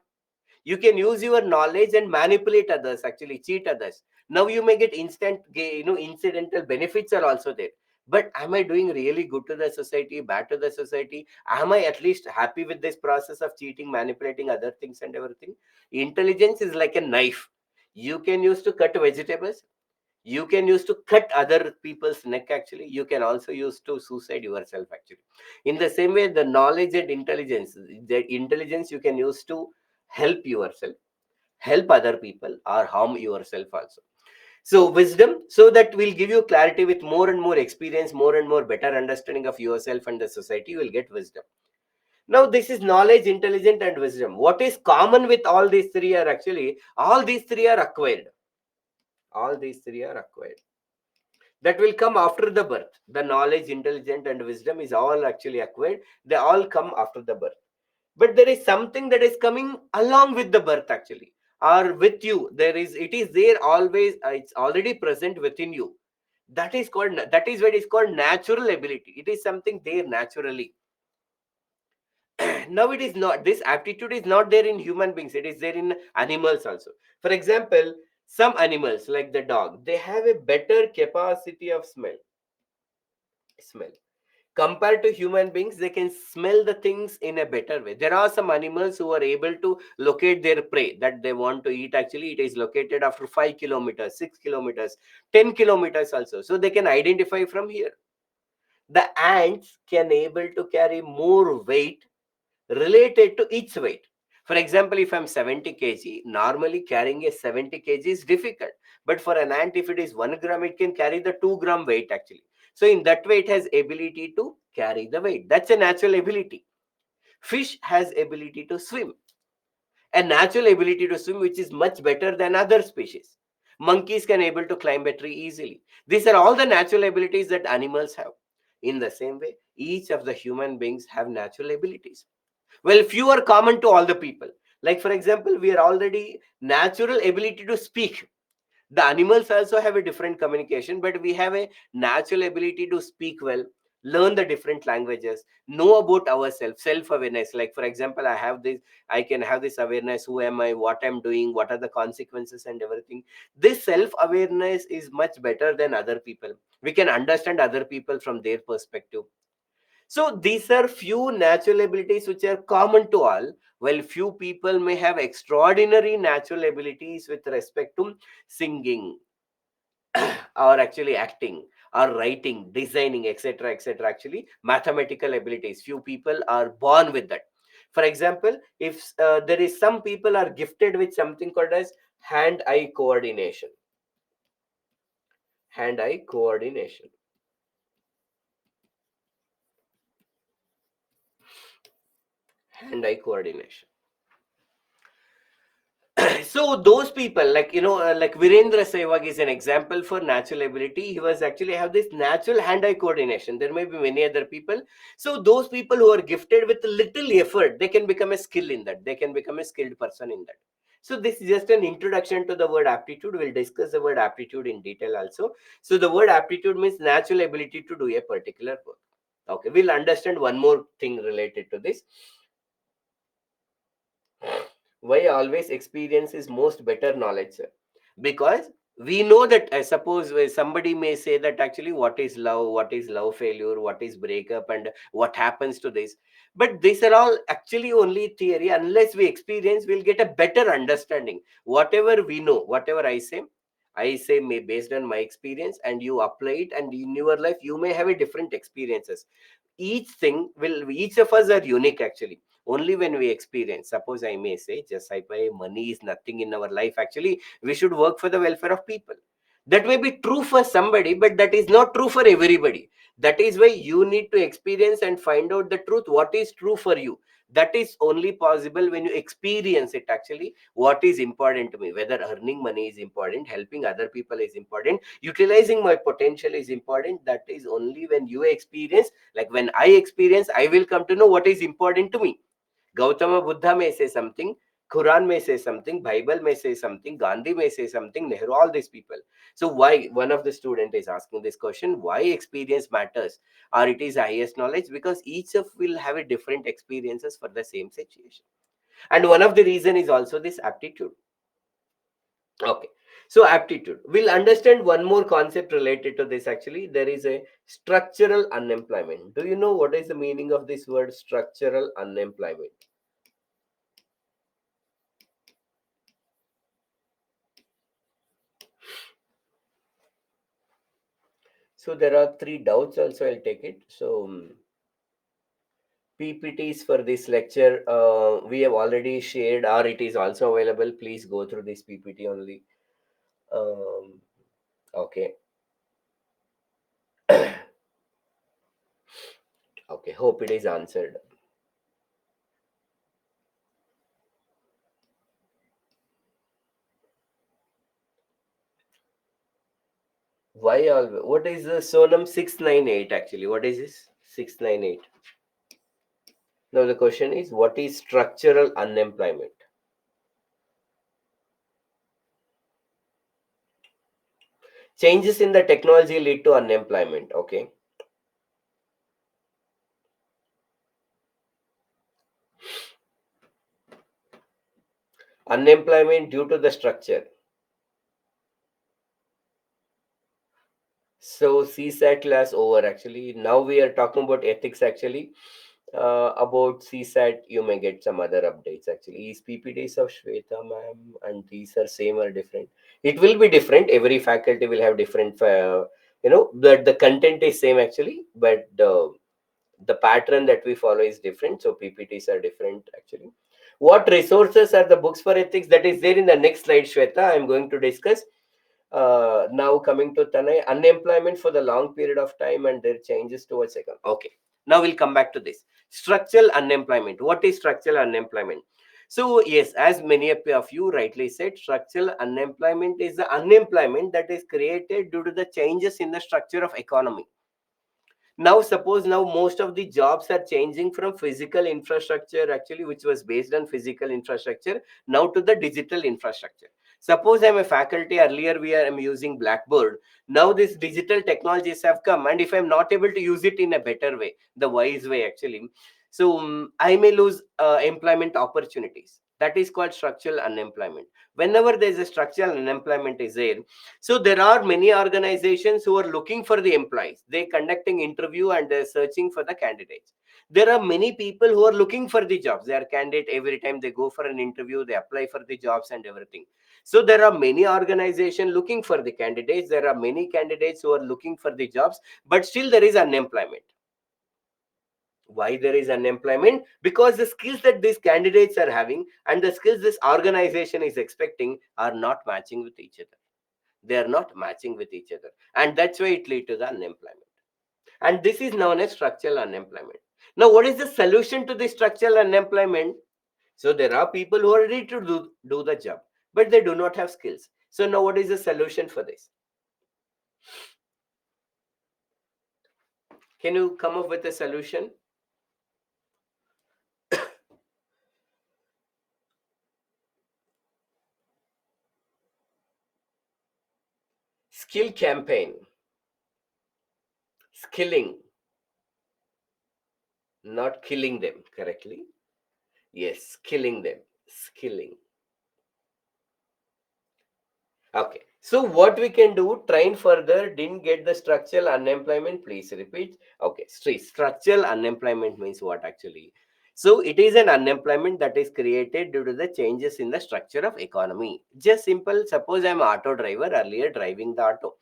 you can use your knowledge and manipulate others, actually cheat others. Now you may get incidental benefits are also there. But am I doing really good to the society, bad to the society? Am I at least happy with this process of cheating, manipulating other things and everything? Intelligence is like a knife. You can use to cut vegetables, you can use to cut other people's neck actually, you can also use to suicide yourself actually. In the same way, the knowledge and intelligence, the intelligence you can use to help yourself, help other people, or harm yourself also. So wisdom, so that will give you clarity. With more and more experience, more and more better understanding of yourself and the society, you will get wisdom. Now this is knowledge, intelligence, and wisdom. What is common with all these three are actually, all these three are acquired. All these three are acquired. That will come after the birth. The knowledge, intelligence, and wisdom is all actually acquired. They all come after the birth. But there is something that is coming along with the birth actually, or with you. There is, it is there always. It's already present within you. That is called, that is what is called natural ability. It is something there naturally. Now it is not, this aptitude is not there in human beings, it is there in animals also. For example, some animals like the dog, they have a better capacity of smell compared to human beings. They can smell the things in a better way. There are some animals who are able to locate their prey that they want to eat. Actually, it is located after 5 kilometers, 6 kilometers, 10 kilometers also, so they can identify from here. The ants can able to carry more weight related to its weight. For example, if I'm 70 kg, normally carrying a 70 kg is difficult. But for an ant, if it is 1 gram, it can carry the 2 gram weight actually. So in that way, it has ability to carry the weight. That's a natural ability. Fish has ability to swim, a natural ability to swim, which is much better than other species. Monkeys can able to climb a tree easily. These are all the natural abilities that animals have. In the same way, each of the human beings have natural abilities. Well, few are common to all the people. Like for example, we are already natural ability to speak. The animals also have a different communication, but we have a natural ability to speak well, learn the different languages, know about ourselves, self-awareness. Like for example, I can have this awareness, who am I, what I'm doing, what are the consequences and everything. This self-awareness is much better than other people. We can understand other people from their perspective. So these are few natural abilities which are common to all, while few people may have extraordinary natural abilities with respect to singing, or actually acting, or writing, designing, etc., etc. Actually, mathematical abilities. Few people are born with that. For example, if there is some people are gifted with something called as hand-eye coordination. Hand-eye coordination. Hand-eye coordination. So those people, like like Virendra Sehwag is an example for natural ability. He was actually have this natural hand-eye coordination. There may be many other people. So those people who are gifted with little effort, they can become a skill in that. They can become a skilled person in that. So this is just an introduction to the word aptitude. We'll discuss the word aptitude in detail also. So the word aptitude means natural ability to do a particular work. Okay, we'll understand one more thing related to this. Why always experience is most better knowledge, sir? Because we know that, I suppose somebody may say that actually what is love failure, what is breakup, and what happens to this. But these are all actually only theory. Unless we experience, we'll get a better understanding. Whatever we know, whatever I say may based on my experience, and you apply it, and in your life you may have a different experiences. Each of us are unique actually. Only when we experience, suppose I may say, just like why money is nothing in our life, actually we should work for the welfare of people. That may be true for somebody, but that is not true for everybody. That is why you need to experience and find out the truth, what is true for you. That is only possible when you experience it actually. What is important to me, whether earning money is important, helping other people is important, utilizing my potential is important. That is only when you experience. Like when I experience, I will come to know what is important to me. Gautama Buddha may say something, Quran may say something, Bible may say something, Gandhi may say something, Nehru, all these people. So why one of the student is asking this question, why experience matters, or it is highest knowledge? Because each of will have a different experiences for the same situation. And one of the reason is also this aptitude. Okay. So aptitude. We'll understand one more concept related to this actually. There is a structural unemployment. Do you know what is the meaning of this word structural unemployment? So there are three doubts also, I'll take it. So PPTs for this lecture, we have already shared, or it is also available. Please go through this PPT only. Um, okay. Okay, hope it is answered. Why all? What is the Sonam 698 actually? What is this? 698. Now the question is, what is structural unemployment? Changes in the technology lead to unemployment. Okay. Unemployment due to the structure. So CSAT class over actually. Now we are talking about ethics actually. About CSAT, you may get some other updates actually. Is PPTs of Shweta ma'am and these are same or different? It will be different. Every faculty will have different, but the content is same actually, but the pattern that we follow is different. So PPTs are different actually. What resources are the books for ethics? That is there in the next slide, Shweta. I'm going to discuss. Now coming to Tanay, unemployment for the long period of time and their changes towards second. Okay. Now we'll come back to this. Structural unemployment. What is structural unemployment? So yes, as many of you rightly said, structural unemployment is the unemployment that is created due to the changes in the structure of economy. Now suppose now most of the jobs are changing from physical infrastructure actually, which was based on physical infrastructure, now to the digital infrastructure. Suppose I'm a faculty, earlier I'm using Blackboard. Now these digital technologies have come, and if I'm not able to use it in a better way, the wise way actually, so I may lose employment opportunities. That is called structural unemployment. Whenever there's a structural unemployment is there, so there are many organizations who are looking for the employees. They're conducting interview and they're searching for the candidates. There are many people who are looking for the jobs. They are candidate every time they go for an interview, they apply for the jobs and everything. So there are many organizations looking for the candidates. There are many candidates who are looking for the jobs, but still there is unemployment. Why there is unemployment? Because the skills that these candidates are having and the skills this organization is expecting are not matching with each other. They are not matching with each other, and that's why it leads to the unemployment. And this is known as structural unemployment. Now what is the solution to this structural unemployment? So there are people who are ready to do the job, but they do not have skills. So now what is the solution for this? Can you come up with a solution? Skill campaign, skilling, not killing them correctly. Yes, skilling them, skilling. Okay. So what we can do, train further, didn't get the structural unemployment, please repeat. Okay, structural unemployment means what actually? So it is an unemployment that is created due to the changes in the structure of economy. Just simple, suppose I'm auto driver, earlier driving the auto.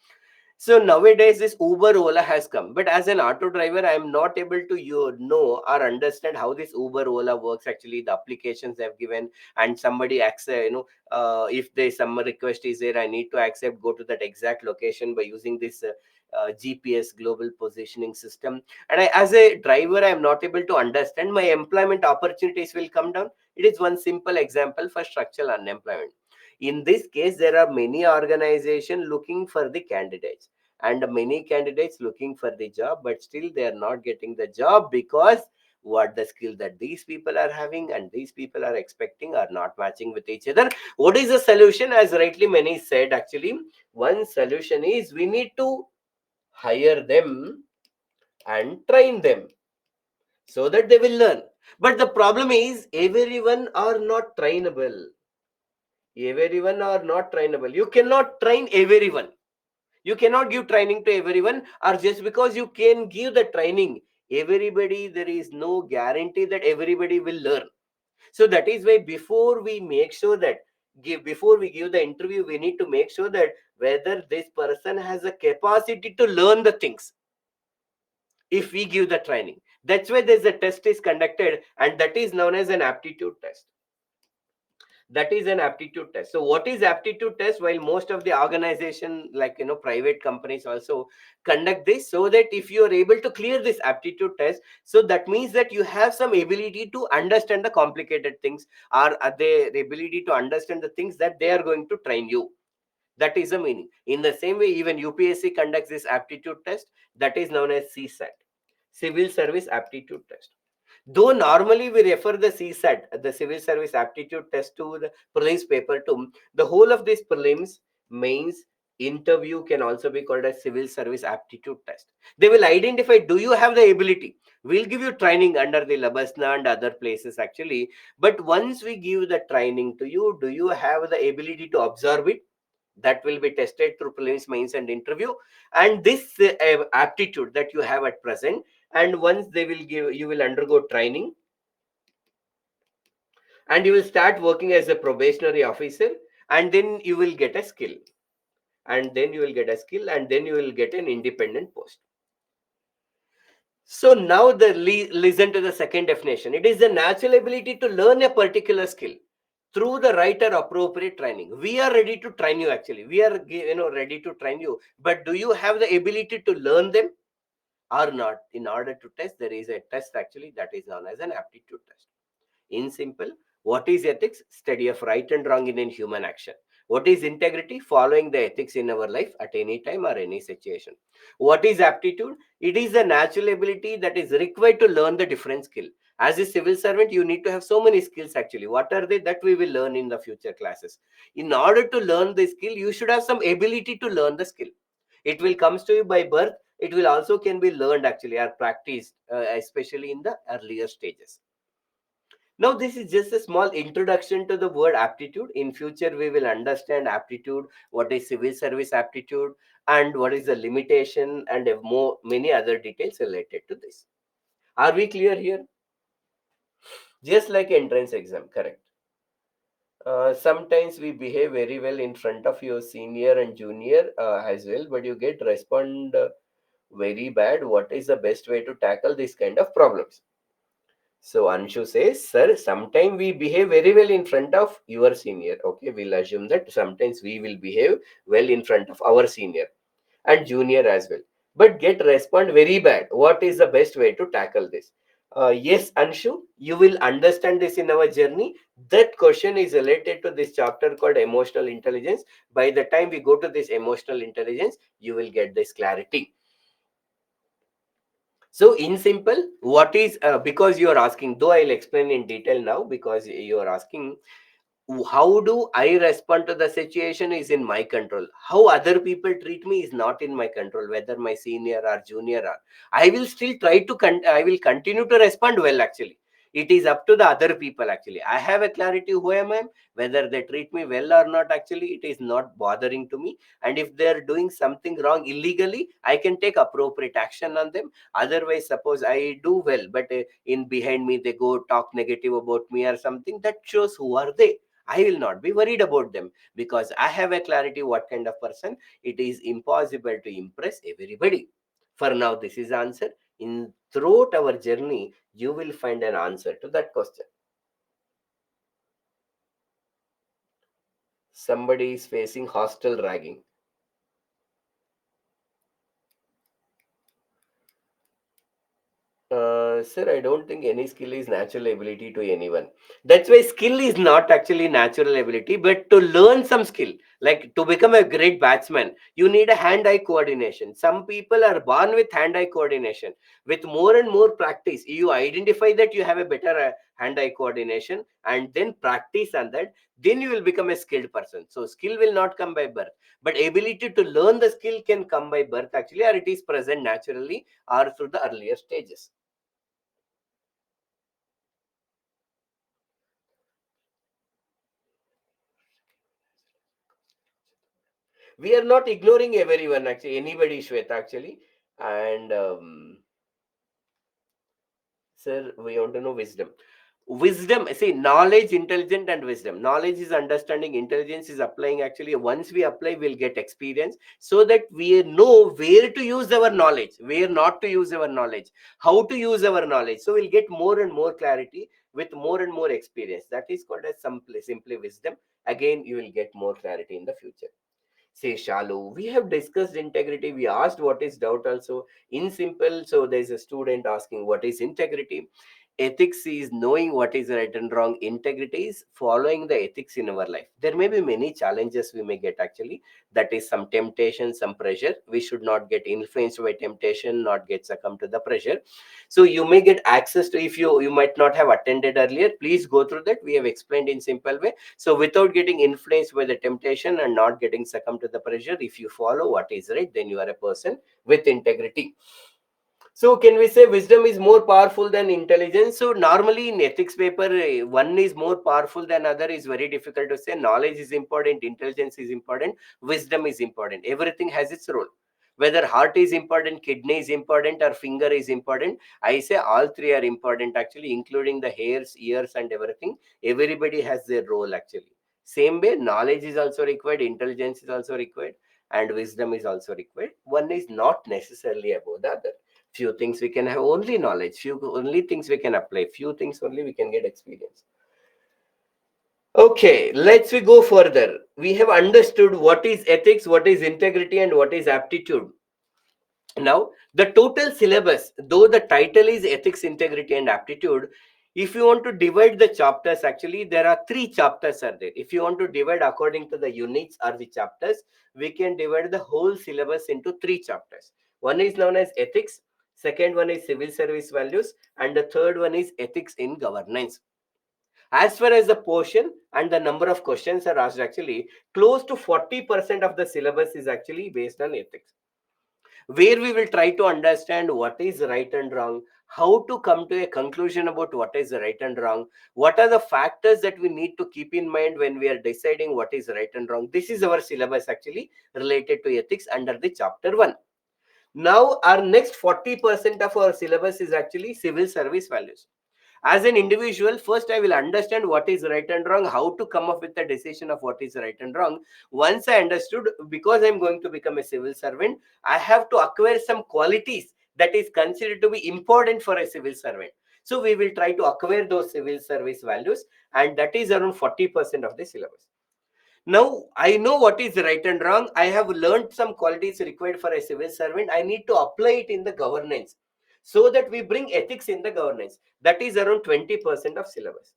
So nowadays this Uber Ola has come, but as an auto driver, I am not able to know or understand how this Uber Ola works. Actually, the applications they've given, and somebody accept, if there's some request is there, I need to accept, go to that exact location by using this GPS global positioning system. And as a driver, I am not able to understand. My employment opportunities will come down. It is one simple example for structural unemployment. In this case, there are many organizations looking for the candidates and many candidates looking for the job, but still they are not getting the job because what the skill that these people are having and these people are expecting are not matching with each other. What is the solution? As rightly many said, actually, one solution is we need to hire them and train them so that they will learn. But the problem is everyone are not trainable. Everyone are not trainable. You cannot train everyone. You cannot give training to everyone, or just because you can give the training everybody, there is no guarantee that everybody will learn. So that is why before we make sure that before we give the interview, we need to make sure that whether this person has a capacity to learn the things if we give the training. That's why there's a test is conducted, and that is known as an aptitude test. That is an aptitude test. So what is aptitude test? While most of the organization, like private companies also conduct this, so that if you are able to clear this aptitude test, so that means that you have some ability to understand the complicated things, or the ability to understand the things that they are going to train you. That is the meaning. In the same way, even UPSC conducts this aptitude test, that is known as CSAT, Civil Service Aptitude Test. Though normally we refer the CSAT, the Civil Service Aptitude Test, to the prelims paper 2, the whole of this prelims, mains, interview can also be called as Civil Service Aptitude Test. They will identify, do you have the ability? We'll give you training under the Labasna and other places actually. But once we give the training to you, do you have the ability to absorb it? That will be tested through prelims, mains, and interview. And this aptitude that you have at present, and once they will give, you will undergo training, and you will start working as a probationary officer, and then you will get a skill, and then you will get a skill, and then you will get an independent post. So now listen to the second definition. It is the natural ability to learn a particular skill through the right or appropriate training. We are ready to train you. Actually, we are ready to train you, but do you have the ability to learn them or not? In order to test, there is a test actually that is known as an aptitude test. In simple, what is ethics? Study of right and wrong in human action. What is integrity? Following the ethics in our life at any time or any situation. What is aptitude? It is the natural ability that is required to learn the different skill. As a civil servant, you need to have so many skills actually. What are they? That we will learn in the future classes. In order to learn the skill, you should have some ability to learn the skill. It will comes to you by birth. It will also can be learned actually or practiced, especially in the earlier stages. Now, this is just a small introduction to the word aptitude. In future, we will understand aptitude, what is civil service aptitude, and what is the limitation, and many other details related to this. Are we clear here? Just like entrance exam, correct. Sometimes we behave very well in front of your senior and junior as well, but you get respond very bad. What is the best way to tackle this kind of problems? So Anshu says, sir, sometimes we behave very well in front of your senior. Okay, we'll assume that sometimes we will behave well in front of our senior and junior as well, but get respond very bad. What is the best way to tackle this? Yes, Anshu, you will understand this in our journey. That question is related to this chapter called emotional intelligence. By the time we go to this emotional intelligence, you will get this clarity. So, in simple, what is because you are asking, though I'll explain in detail now because you are asking how do I respond to the situation is in my control. How other people treat me is not in my control, whether my senior or junior are. I will still try to, I will continue to respond well actually. It is up to the other people actually. I have a clarity who am I, whether they treat me well or not actually, it is not bothering to me. And if they are doing something wrong illegally, I can take appropriate action on them. Otherwise, suppose I do well, but in behind me they go talk negative about me or something, that shows who are they. I will not be worried about them because I have a clarity what kind of person. It is impossible to impress everybody. For now, this is answer. In throughout our journey, you will find an answer to that question. Somebody is facing hostile ragging. Sir, I don't think any skill is natural ability to anyone. That's why skill is not actually natural ability, but to learn some skill, like to become a great batsman, you need a hand-eye coordination. Some people are born with hand-eye coordination. With more and more practice, you identify that you have a better hand-eye coordination, and then practice on that. Then you will become a skilled person. So skill will not come by birth, but ability to learn the skill can come by birth actually, or it is present naturally, or through the earlier stages. We are not ignoring everyone actually, anybody, Shweta actually. And sir, we want to know wisdom. Wisdom, see, knowledge, intelligence, and wisdom. Knowledge is understanding, intelligence is applying. Actually, once we apply, we'll get experience so that we know where to use our knowledge, where not to use our knowledge, how to use our knowledge. So we'll get more and more clarity with more and more experience. That is called as simply wisdom. Again, you will get more clarity in the future. Say shallow, we have discussed integrity, we asked what is doubt also. In simple, so there's a student asking what is integrity. Ethics is knowing what is right and wrong. Integrity is following the ethics in our life. There may be many challenges we may get actually. That is some temptation, some pressure. We should not get influenced by temptation, not get succumb to the pressure. So you may get access to, if you might not have attended earlier, please go through that. We have explained in simple way. So without getting influenced by the temptation and not getting succumb to the pressure, if you follow what is right, then you are a person with integrity. So can we say wisdom is more powerful than intelligence? So normally in ethics paper, one is more powerful than other is very difficult to say. Knowledge is important, intelligence is important, wisdom is important. Everything has its role. Whether heart is important, kidney is important, or finger is important, I say all three are important actually, including the hairs, ears, and everything. Everybody has their role actually. Same way, knowledge is also required, intelligence is also required, and wisdom is also required. One is not necessarily above the other. Few things we can have only knowledge, few only things we can apply, few things only we can get experience. Okay, let's we go further. We have understood what is ethics, what is integrity, and what is aptitude. Now the total syllabus, though the title is ethics, integrity, and aptitude, if you want to divide the chapters, actually there are three chapters are there. If you want to divide according to the units or the chapters, we can divide the whole syllabus into three chapters. One is known as ethics, second one is civil service values, and the third one is ethics in governance. As far as the portion and the number of questions are asked, actually close to 40% of the syllabus is actually based on ethics, where we will try to understand what is right and wrong, how to come to a conclusion about what is right and wrong, what are the factors that we need to keep in mind when we are deciding what is right and wrong. This is our syllabus actually related to ethics under the chapter 1. Now our next 40% of our syllabus is actually civil service values. As an individual, first I will understand what is right and wrong, how to come up with the decision of what is right and wrong. Once I understood, because I'm going to become a civil servant, I have to acquire some qualities that is considered to be important for a civil servant. So we will try to acquire those civil service values, and that is around 40% of the syllabus. Now I know what is right and wrong, I have learned some qualities required for a civil servant, I need to apply it in the governance. so that we bring ethics in the governance. That is around 20% of syllabus.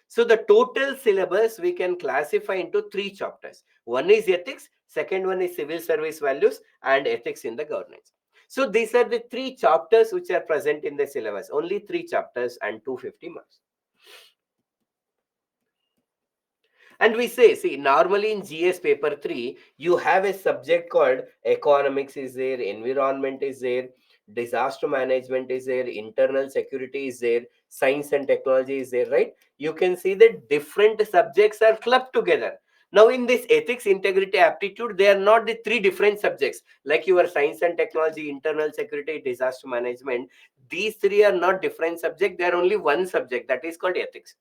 So the total syllabus we can classify into three chapters. One is ethics, second one is civil service values, and ethics in the governance. So these are the three chapters which are present in the syllabus. Only three chapters and 250 marks. And we say, see, normally in GS paper 3, you have a subject called economics is there, environment is there, disaster management is there, internal security is there, science and technology is there, right? You can see that different subjects are clubbed together. Now, in this ethics, integrity, aptitude, they are not the three different subjects like your science and technology, internal security, disaster management. These three are not different subjects, they are only one subject, that is called ethics.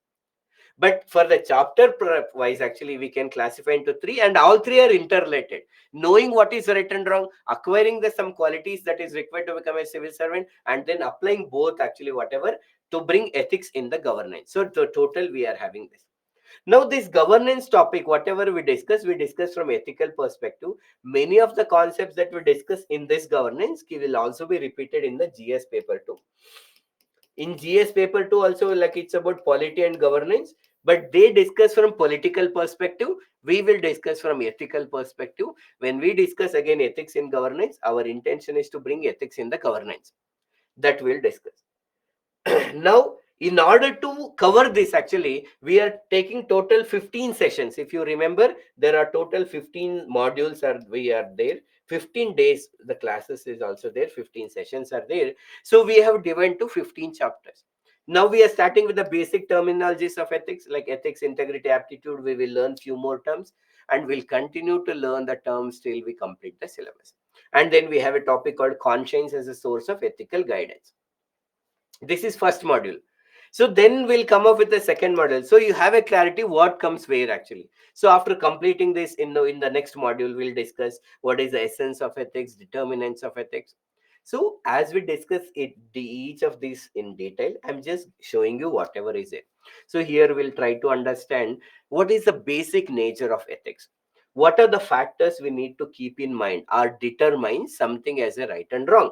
But for the chapter prep wise, actually we can classify into three, and all three are interrelated. Knowing what is right and wrong, acquiring the some qualities that is required to become a civil servant, and then applying both, actually whatever, to bring ethics in the governance. So the total we are having this. Now this governance topic, whatever we discuss from ethical perspective. Many of the concepts that we discuss in this governance will also be repeated in the GS paper 2. In GS paper 2 also, like, it's about polity and governance, but they discuss from political perspective. We will discuss from ethical perspective. When we discuss again ethics in governance, our intention is to bring ethics in the governance. That we'll discuss. Now, in order to cover this, actually we are taking total 15 sessions. If you remember, there are total 15 modules are we are there. 15 days the classes is also there, 15 sessions are there. So we have divided to 15 chapters. Now we are starting with the basic terminologies of ethics, like ethics, integrity, aptitude. We will learn few more terms, and we'll continue to learn the terms till we complete the syllabus. And then we have a topic called conscience as a source of ethical guidance. This is first module. So then we'll come up with the second module, so you have a clarity what comes where, actually. So after completing this, in the next module we'll discuss what is the essence of ethics, determinants of ethics. So as we discuss it, each of these in detail, I'm just showing you whatever is it. So here we'll try to understand what is the basic nature of ethics. What are the factors we need to keep in mind or determine something as a right and wrong?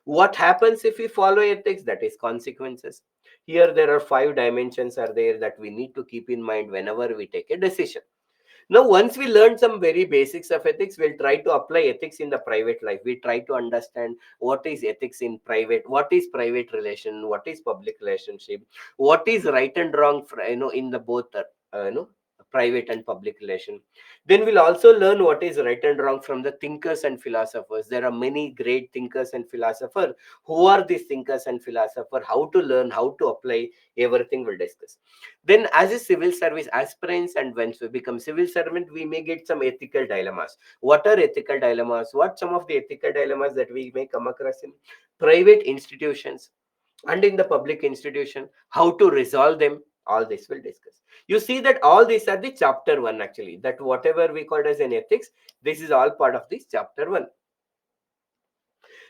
What happens if we follow ethics? That is consequences. Here there are 5 dimensions are there that we need to keep in mind whenever we take a decision. Now, once we learn some very basics of ethics, we'll try to apply ethics in the private life. We try to understand what is ethics in private, what is private relation, what is public relationship, what is right and wrong, in the both, private and public relation. Then we'll also learn what is right and wrong from the thinkers and philosophers. There are many great thinkers and philosophers. Who are these thinkers and philosophers? How to learn, how to apply, everything we'll discuss. Then as a civil service aspirants, and once we become civil servant, we may get some ethical dilemmas. What are ethical dilemmas? What some of the ethical dilemmas that we may come across in private institutions and in the public institution? How to resolve them? All this we'll discuss. You see that all these are the chapter 1, actually, that whatever we called as an ethics, this is all part of this chapter 1.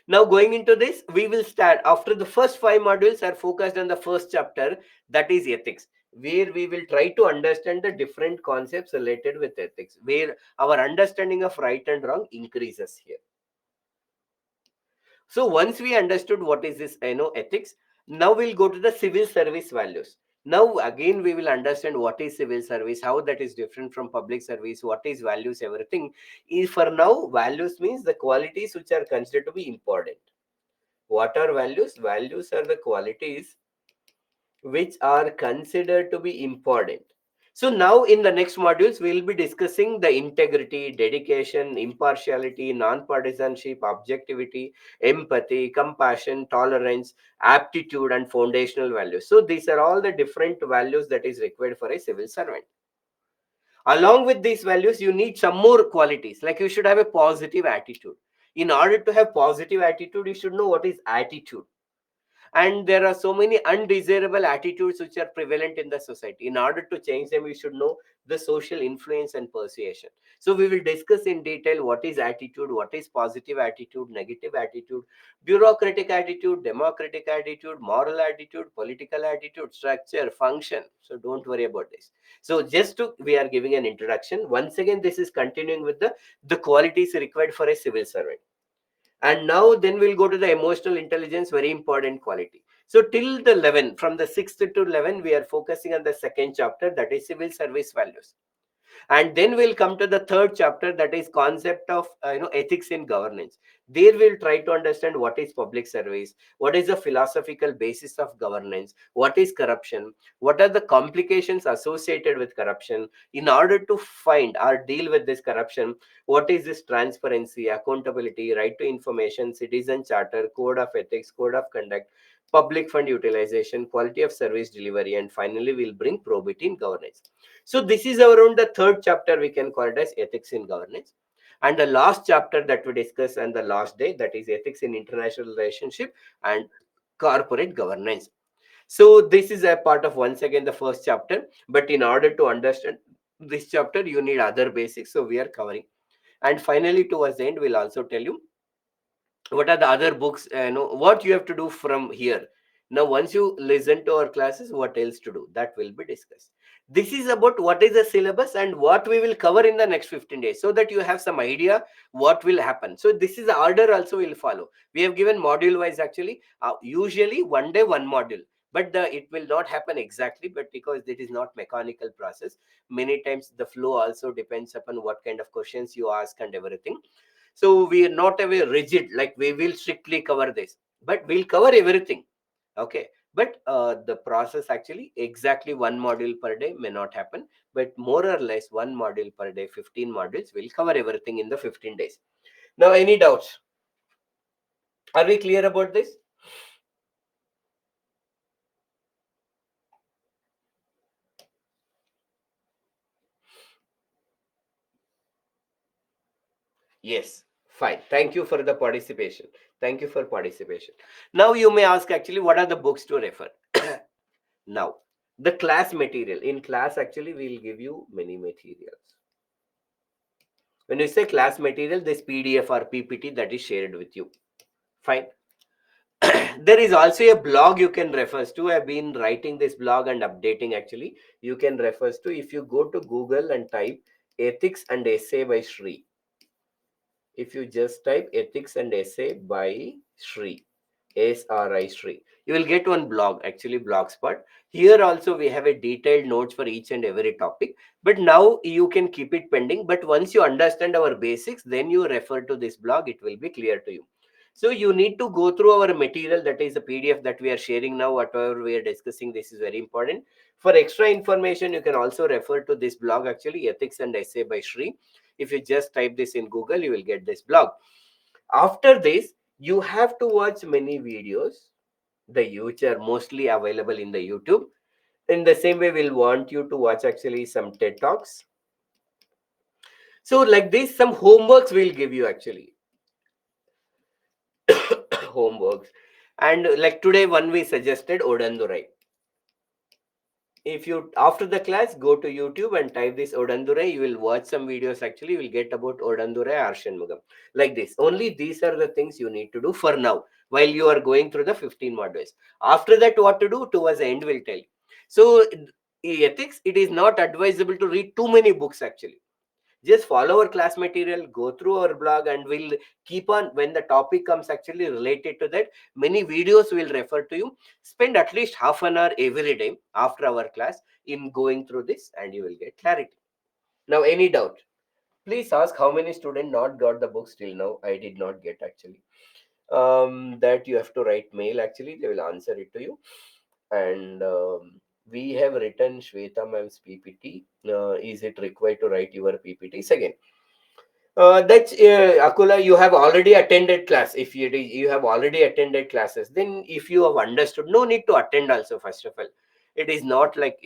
Now going into this, we will start after the first 5 modules are focused on the first chapter, that is ethics, where we will try to understand the different concepts related with ethics, where our understanding of right and wrong increases here. So once we understood what is this, ethics, now we'll go to the civil service values. Now again we will understand what is civil service, how that is different from public service, what is values, everything. Is for now, values means the qualities which are considered to be important. What are values? Values are the qualities which are considered to be important. So now in the next modules, we will be discussing the integrity, dedication, impartiality, non-partisanship, objectivity, empathy, compassion, tolerance, aptitude, and foundational values. So these are all the different values that is required for a civil servant. Along with these values, you need some more qualities, like you should have a positive attitude. In order to have positive attitude, you should know what is attitude. And there are so many undesirable attitudes which are prevalent in the society. In order to change them, we should know the social influence and persuasion. So we will discuss in detail what is attitude, what is positive attitude, negative attitude, bureaucratic attitude, democratic attitude, moral attitude, political attitude, structure, function. So don't worry about this. So just to, we are giving an introduction. Once again, this is continuing with the qualities required for a civil servant. And now then we'll go to the emotional intelligence, very important quality. So till the 11, from the 6th to 11, we are focusing on the second chapter, that is civil service values. And then we'll come to the third chapter, that is concept of ethics in governance. There we'll try to understand what is public service, what is the philosophical basis of governance, what is corruption, what are the complications associated with corruption. In order to find or deal with this corruption, what is this transparency, accountability, right to information, citizen charter, code of ethics, code of conduct, public fund utilization, quality of service delivery, and finally we'll bring probity in governance. So this is around the third chapter, we can call it as ethics in governance. And the last chapter that we discuss and the last day, that is ethics in international relationship and corporate governance. So this is a part of, once again, the first chapter. But in order to understand this chapter, you need other basics. So we are covering. And finally, towards the end, we'll also tell you what are the other books, what you have to do from here. Now once you listen to our classes, what else to do, that will be discussed. This is about what is the syllabus and what we will cover in the next 15 days, so that you have some idea what will happen. So this is the order also will follow. We have given module wise actually, usually one day one module, but it will not happen exactly, but because it is not mechanical process, many times the flow also depends upon what kind of questions you ask and everything. So we are not a way rigid, like we will strictly cover this, but we'll cover everything. Okay. But the process actually exactly one module per day may not happen, but more or less one module per day, 15 modules will cover everything in the 15 days. Now, any doubts? Are we clear about this? Yes. Fine. Thank you for the participation. Thank you for participation. Now you may ask actually what are the books to refer? Now, the class material. In class, actually, we'll give you many materials. When you say class material, this PDF or PPT that is shared with you. Fine. There is also a blog you can refer to. I've been writing this blog and updating actually. You can refer to, if you go to Google and type ethics and essay by Shri. If you just type ethics and essay by Shri, SRI Shri, you will get one blog, actually blogspot. Here also we have a detailed notes for each and every topic, but now you can keep it pending. But once you understand our basics, then you refer to this blog, it will be clear to you. So you need to go through our material, that is the PDF that we are sharing now, whatever we are discussing, this is very important. For extra information, you can also refer to this blog, actually ethics and essay by Shri. If you just type this in Google, you will get this blog. After this, you have to watch many videos, which are mostly available in the YouTube. In the same way, we'll want you to watch actually some TED Talks. So like this, some homeworks we'll give you actually. Homeworks. And like today, one we suggested Odandurai. If you after the class go to YouTube and type this Odandurai, you will watch some videos, actually you will get about Odandurai Arshanmugam. Like this, only these are the things you need to do for now while you are going through the 15 modules. After that, what to do towards the end will tell you. So ethics, it is not advisable to read too many books actually. Just follow our class material, go through our blog, and we'll keep on, when the topic comes actually related to that, many videos will refer to you. Spend at least half an hour every day after our class in going through this, and you will get clarity. Now, any doubt, please ask. How many students not got the books till now? I did not get actually. That you have to write mail, actually they will answer it to you. And we have written Shweta ma'am's PPT. Is it required to write your PPTs again? That's Akula, you have already attended class. If you have already attended classes, then if you have understood, no need to attend also, first of all. It is not like,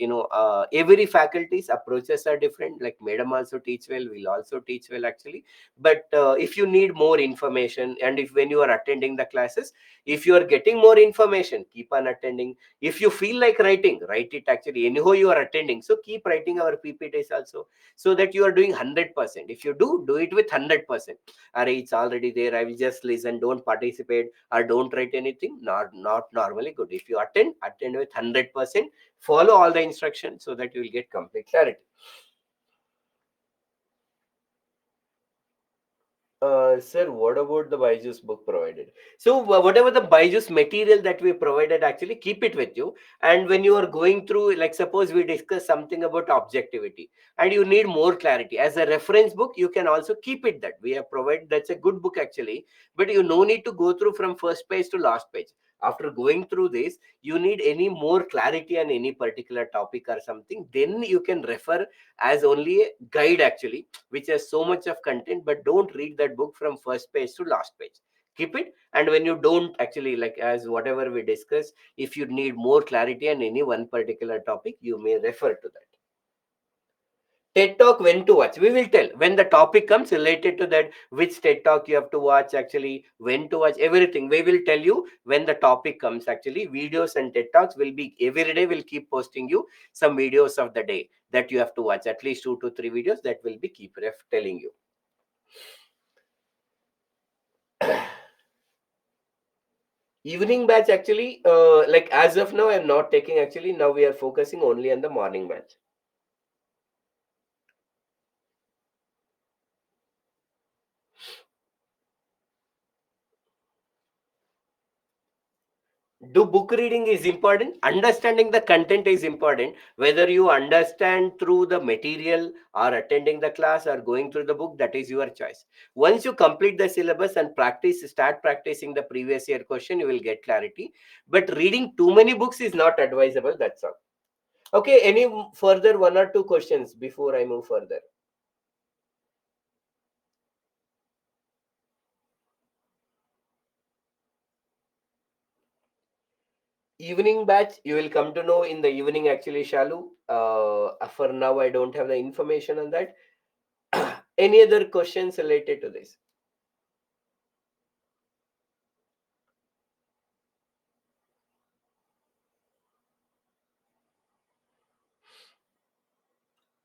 every faculty's approaches are different. Like madam also teach well, will also teach well actually. But if you need more information, and if when you are attending the classes, if you are getting more information, keep on attending. If you feel like writing, write it actually. Anyhow, you are attending. So keep writing our PPTs also, so that you are doing 100%. If you do it with 100%. Array, it's already there, I will just listen, don't participate or don't write anything. Not normally good. If you attend with 100%, follow all the instructions, so that you will get complete clarity. Sir, what about the Byju's book provided? So, whatever the Byju's material that we provided, actually keep it with you. And when you are going through, like suppose we discuss something about objectivity, and you need more clarity, as a reference book, you can also keep it that we have provided. That's a good book actually, but you no need to go through from first page to last page. After going through this, you need any more clarity on any particular topic or something, then you can refer as only a guide actually, which has so much of content, but don't read that book from first page to last page. Keep it. And when you don't actually, like as whatever we discussed, if you need more clarity on any one particular topic, you may refer to that. TED Talk, when to watch, we will tell when the topic comes related to that, which TED Talk you have to watch actually, when to watch, everything. We will tell you when the topic comes actually. Videos and TED Talks will be every day. We'll keep posting you some videos of the day that you have to watch, at least 2 to 3 videos that will be keep telling you. Evening batch actually, like as of now, I'm not taking actually. Now we are focusing only on the morning batch. Do book reading is important, understanding the content is important, whether you understand through the material or attending the class or going through the book, that is your choice. Once you complete the syllabus and start practicing the previous year question, you will get clarity. But reading too many books is not advisable, that's all. Okay, any further 1 or 2 questions before I move further? Evening batch, you will come to know in the evening actually, Shalu. For now I don't have the information on that. Any other questions related to this?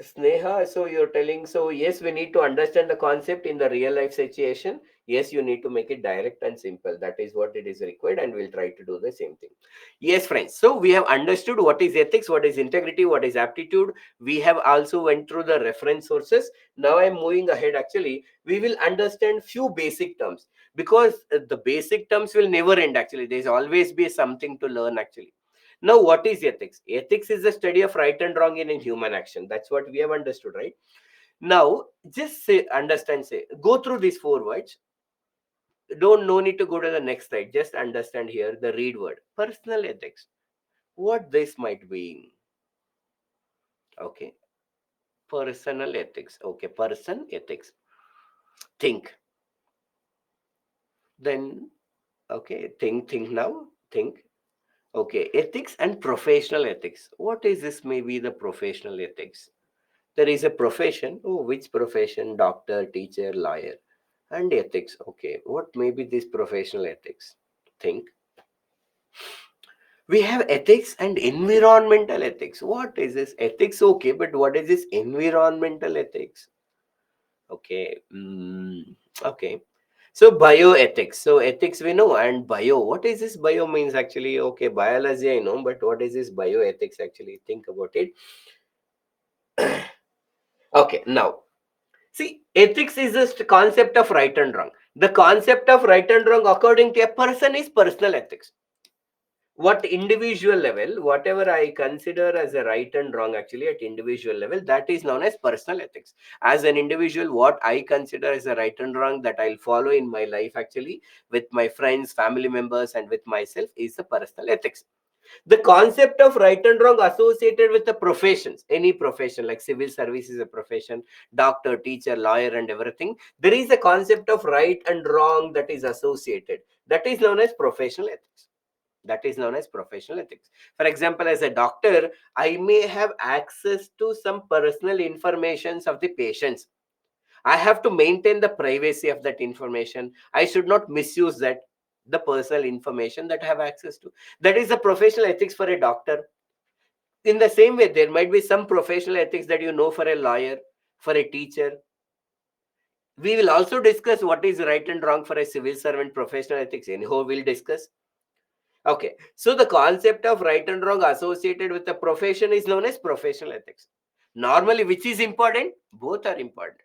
Sneha, so you're telling, so yes, we need to understand the concept in the real life situation. Yes, you need to make it direct and simple. That is what it is required, and we'll try to do the same thing. Yes, friends. So we have understood what is ethics, what is integrity, what is aptitude. We have also went through the reference sources. Now I'm moving ahead. Actually, we will understand few basic terms, because the basic terms will never end. Actually, there's always be something to learn. Actually, now, what is ethics? Ethics is the study of right and wrong in a human action. That's what we have understood, right? Now, just say, understand, say, go through these 4 words. Don't no need to go to the next slide. Just understand here the read word. Personal ethics. What this might be? Okay. Personal ethics. Okay. Person ethics. Think. Then, okay. Think now. Think. Okay. Ethics and professional ethics. What is this? Maybe the professional ethics. There is a profession. Oh, which profession? Doctor, teacher, lawyer. And ethics. Okay, what may be this professional ethics? Think. We have ethics and environmental ethics. What is this? Ethics, okay, but what is this environmental ethics? Okay. Okay. So bioethics. So ethics we know, and bio. What is this bio means actually? Okay, biology I know, but what is this bioethics actually? Think about it. Okay, now see, ethics is just a concept of right and wrong. The concept of right and wrong, according to a person, is personal ethics. What individual level, whatever I consider as a right and wrong, actually at individual level, that is known as personal ethics. As an individual, what I consider as a right and wrong that I'll follow in my life, actually, with my friends, family members, and with myself, is the personal ethics. The concept of right and wrong associated with the professions, any profession like civil service is a profession, doctor, teacher, lawyer, and everything, there is a concept of right and wrong that is associated, that is known as professional ethics. That is known as professional ethics. For example, as a doctor, I may have access to some personal informations of the patients. I have to maintain the privacy of that information. I should not misuse that, the personal information that I have access to. That is the professional ethics for a doctor. In the same way, there might be some professional ethics that you know for a lawyer, for a teacher. We will also discuss what is right and wrong for a civil servant, professional ethics. Anyhow, we'll discuss. Okay, so the concept of right and wrong associated with the profession is known as professional ethics. Normally, which is important? Both are important.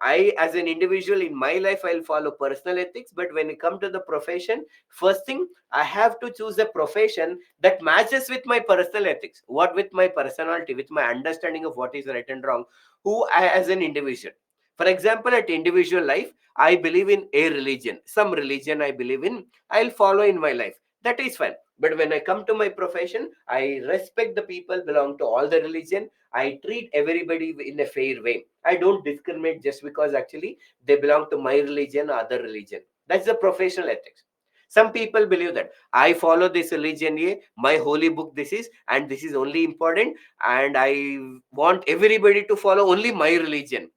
I, as an individual in my life, I'll follow personal ethics. But when it comes to the profession, first thing, I have to choose a profession that matches with my personal ethics, what with my personality, with my understanding of what is right and wrong, who I as an individual. For example, at individual life, I believe in a religion, some religion I believe in, I'll follow in my life. That is fine. But when I come to my profession, I respect the people belong to all the religion. I treat everybody in a fair way. I don't discriminate just because actually they belong to my religion or other religion. That's the professional ethics. Some people believe that I follow this religion here, my holy book this is, and this is only important, and I want everybody to follow only my religion,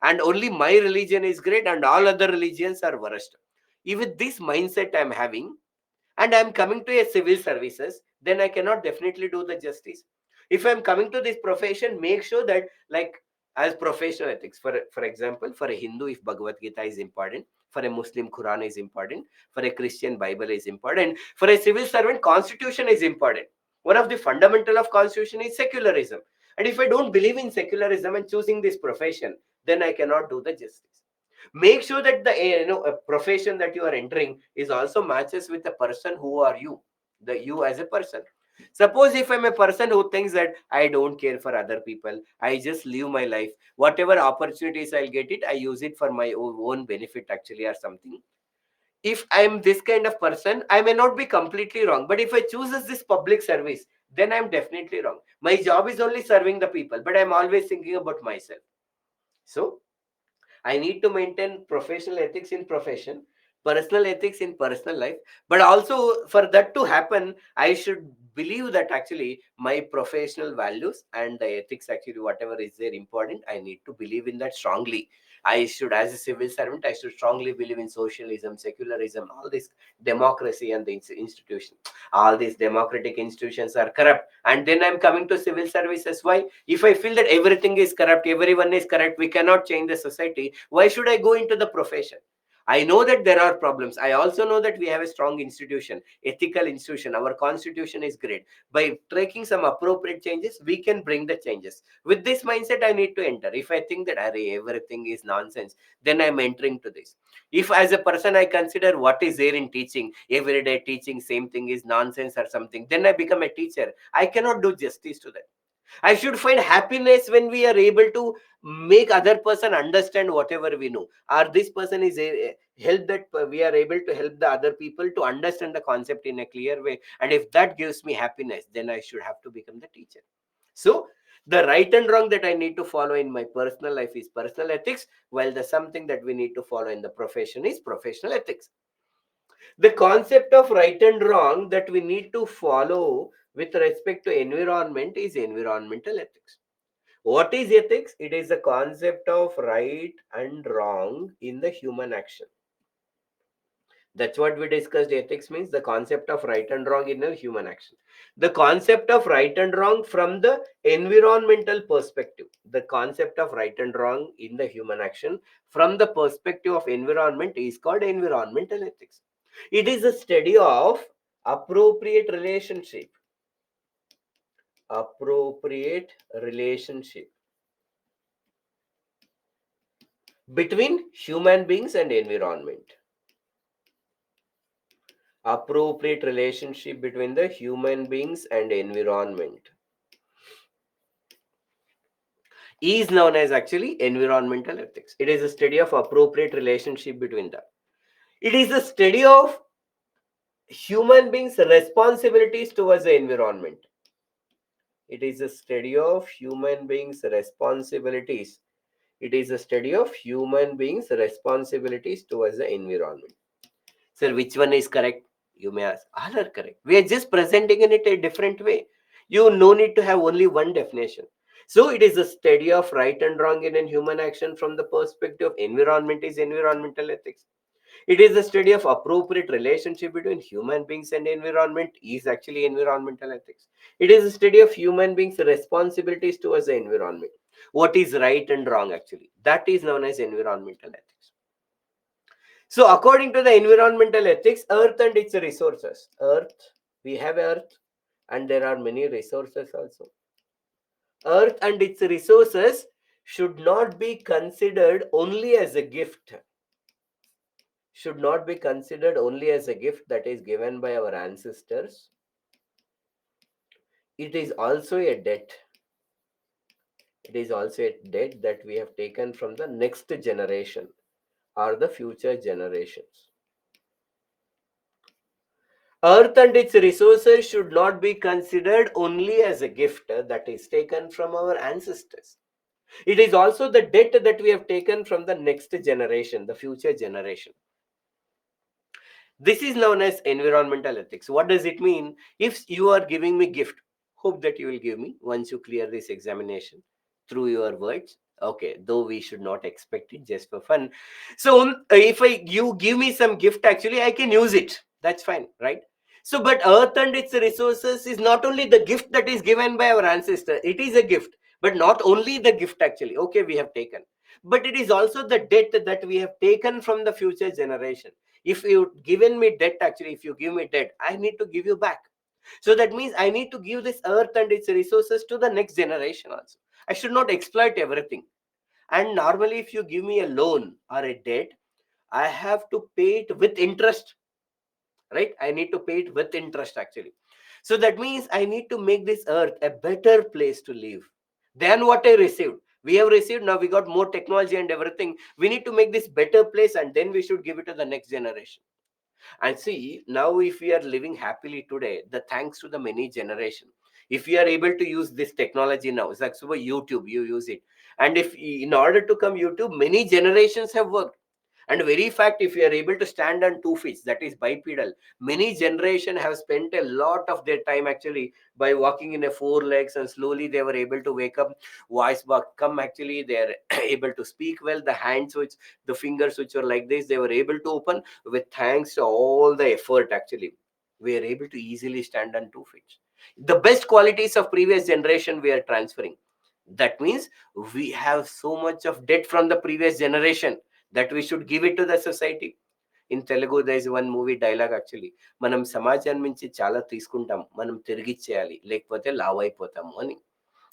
and only my religion is great and all other religions are worst. Even this mindset I'm having, and I'm coming to a civil services, then I cannot definitely do the justice. If I'm coming to this profession, make sure that, like, as professional ethics, for example, for a Hindu, if Bhagavad Gita is important, for a Muslim, Quran is important, for a Christian, Bible is important, for a civil servant, Constitution is important. One of the fundamental of Constitution is secularism. And if I don't believe in secularism and choosing this profession, then I cannot do the justice. Make sure that the a profession that you are entering is also matches with the person who are you, the you as a person. Suppose if I'm a person who thinks that I don't care for other people, I just live my life, whatever opportunities I'll get it, I use it for my own benefit actually or something. If I'm this kind of person, I may not be completely wrong, but if I choose as this public service, then I'm definitely wrong. My job is only serving the people, but I'm always thinking about myself. So I need to maintain professional ethics in profession, personal ethics in personal life. But also, for that to happen, I should believe that actually my professional values and the ethics, actually, whatever is there important, I need to believe in that strongly. I should, as a civil servant, I should strongly believe in socialism, secularism, all this democracy and the institution. All these democratic institutions are corrupt. And then I'm coming to civil services. Why? If I feel that everything is corrupt, everyone is corrupt, we cannot change the society, why should I go into the profession? I know that there are problems. I also know that we have a strong institution, ethical institution. Our constitution is great. By taking some appropriate changes, we can bring the changes. With this mindset, I need to enter. If I think that everything is nonsense, then I'm entering to this. If as a person I consider what is there in teaching, everyday teaching, same thing is nonsense or something, then I become a teacher. I cannot do justice to that. I should find happiness when we are able to make other person understand whatever we know. Or this person is help that we are able to help the other people to understand the concept in a clear way. And if that gives me happiness, then I should have to become the teacher. So the right and wrong that I need to follow in my personal life is personal ethics, while the something that we need to follow in the profession is professional ethics. The concept of right and wrong that we need to follow with respect to environment is environmental ethics. What is ethics? It is the concept of right and wrong in the human action. That's what we discussed. Ethics means the concept of right and wrong in a human action. The concept of right and wrong from the environmental perspective. The concept of right and wrong in the human action from the perspective of environment is called environmental ethics. It is a study of appropriate relationship. Appropriate relationship between human beings and environment. Appropriate relationship between the human beings and environment is known as actually environmental ethics. It is a study of appropriate relationship between them. It is a study of human beings responsibilities towards the environment. It is a study of human beings responsibilities. It is a study of human beings responsibilities towards the environment. Sir, which one is correct? You may ask. All are correct. We are just presenting in it a different way. You no need to have only one definition. So it is a study of right and wrong in human action from the perspective of environment is environmental ethics. It is a study of appropriate relationship between human beings and environment is actually environmental ethics. It is a study of human beings' responsibilities towards the environment. What is right and wrong actually? That is known as environmental ethics. So according to the environmental ethics, earth and its resources. Earth, we have earth and there are many resources also. Earth and its resources should not be considered only as a gift, should not be considered only as a gift that is given by our ancestors. It is also a debt. It is also a debt that we have taken from the next generation or the future generations. Earth and its resources should not be considered only as a gift that is taken from our ancestors. It is also the debt that we have taken from the next generation, the future generation. This is known as environmental ethics. What does it mean? If you are giving me gift, hope that you will give me once you clear this examination through your words. Okay, though we should not expect it, just for fun. So if you give me some gift, actually I can use it. That's fine, right? So, but earth and its resources is not only the gift that is given by our ancestor. It is a gift, but not only the gift actually. Okay, we have taken, but it is also the debt that we have taken from the future generation. If you given me debt, actually if you give me debt, I need to give you back. So that means I need to give this earth and its resources to the next generation also. I should not exploit everything. And normally if you give me a loan or a debt, I have to pay it with interest, right? I need to pay it with interest actually. So that means I need to make this earth a better place to live than what I received. We have received, now we got more technology and everything. We need to make this better place, and then we should give it to the next generation. And see, now if we are living happily today, the thanks to the many generation. If we are able to use this technology now, it's like super YouTube, you use it. And if in order to come YouTube, many generations have worked. And very fact, if you are able to stand on 2 feet, that is bipedal, many generation have spent a lot of their time actually by walking in a 4 legs, and slowly they were able to wake up, voice back come actually, they are able to speak well, the hands which, the fingers which were like this, they were able to open with thanks to all the effort actually. We are able to easily stand on 2 feet. The best qualities of previous generation we are transferring. That means we have so much of debt from the previous generation that we should give it to the society. In Telugu there is one movie dialogue actually, మనం సమాజం నుంచి చాలా తీసుకుంటాం, మనం తిరిగిచ్చేయాలి లేకపోతే లావు అయిపోతాము అని.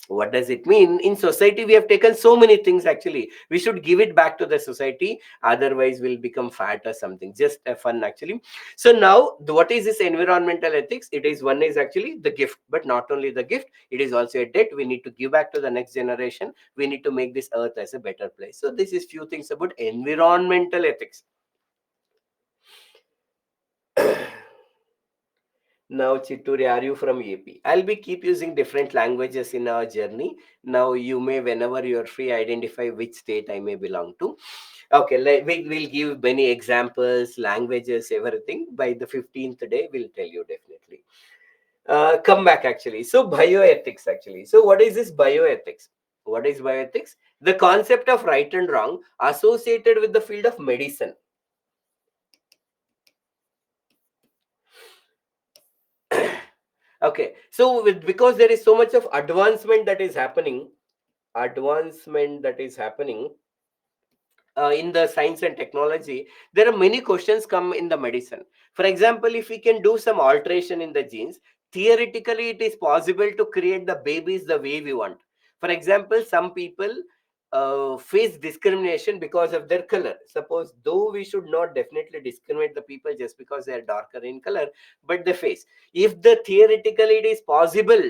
What does it mean? In society we have taken so many things actually, we should give it back to the society, otherwise we'll become fat or something. Just a fun actually. So now what is this environmental ethics? It is, one is actually the gift, but not only the gift, it is also a debt we need to give back to the next generation. We need to make this earth as a better place. So this is few things about environmental ethics. Now, Chitturi, are you from AP? I'll be keep using different languages in our journey. Now, you may, whenever you're free, identify which state I may belong to. Okay, we will give many examples, languages, everything. By the 15th day, we'll tell you definitely. Come back actually. So, bioethics actually. So, what is this bioethics? What is bioethics? The concept of right and wrong associated with the field of medicine. Okay, so because there is so much of advancement that is happening, advancement that is happening in the science and technology, there are many questions come in the medicine. For example, if we can do some alteration in the genes, theoretically it is possible to create the babies the way we want. For example, some people face discrimination because of their color. Suppose, though we should not definitely discriminate the people just because they are darker in color, but they face. If the theoretically it is possible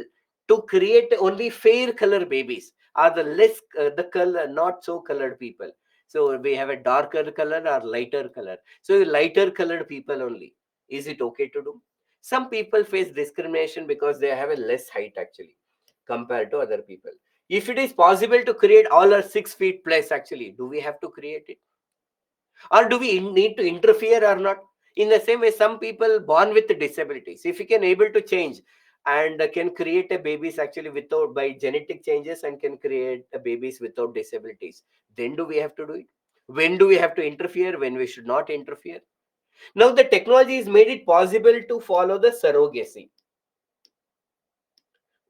to create only fair color babies, or the less the color not so colored people, so we have a darker color or lighter color. So lighter colored people only. Is it okay to do? Some people face discrimination because they have a less height actually compared to other people. If it is possible to create all our 6 feet plus actually, do we have to create it? Or do we need to interfere or not? In the same way, some people born with disabilities, if we can able to change and can create a babies actually without by genetic changes and can create a babies without disabilities, then do we have to do it? When do we have to interfere, when we should not interfere? Now the technology has made it possible to follow the surrogacy.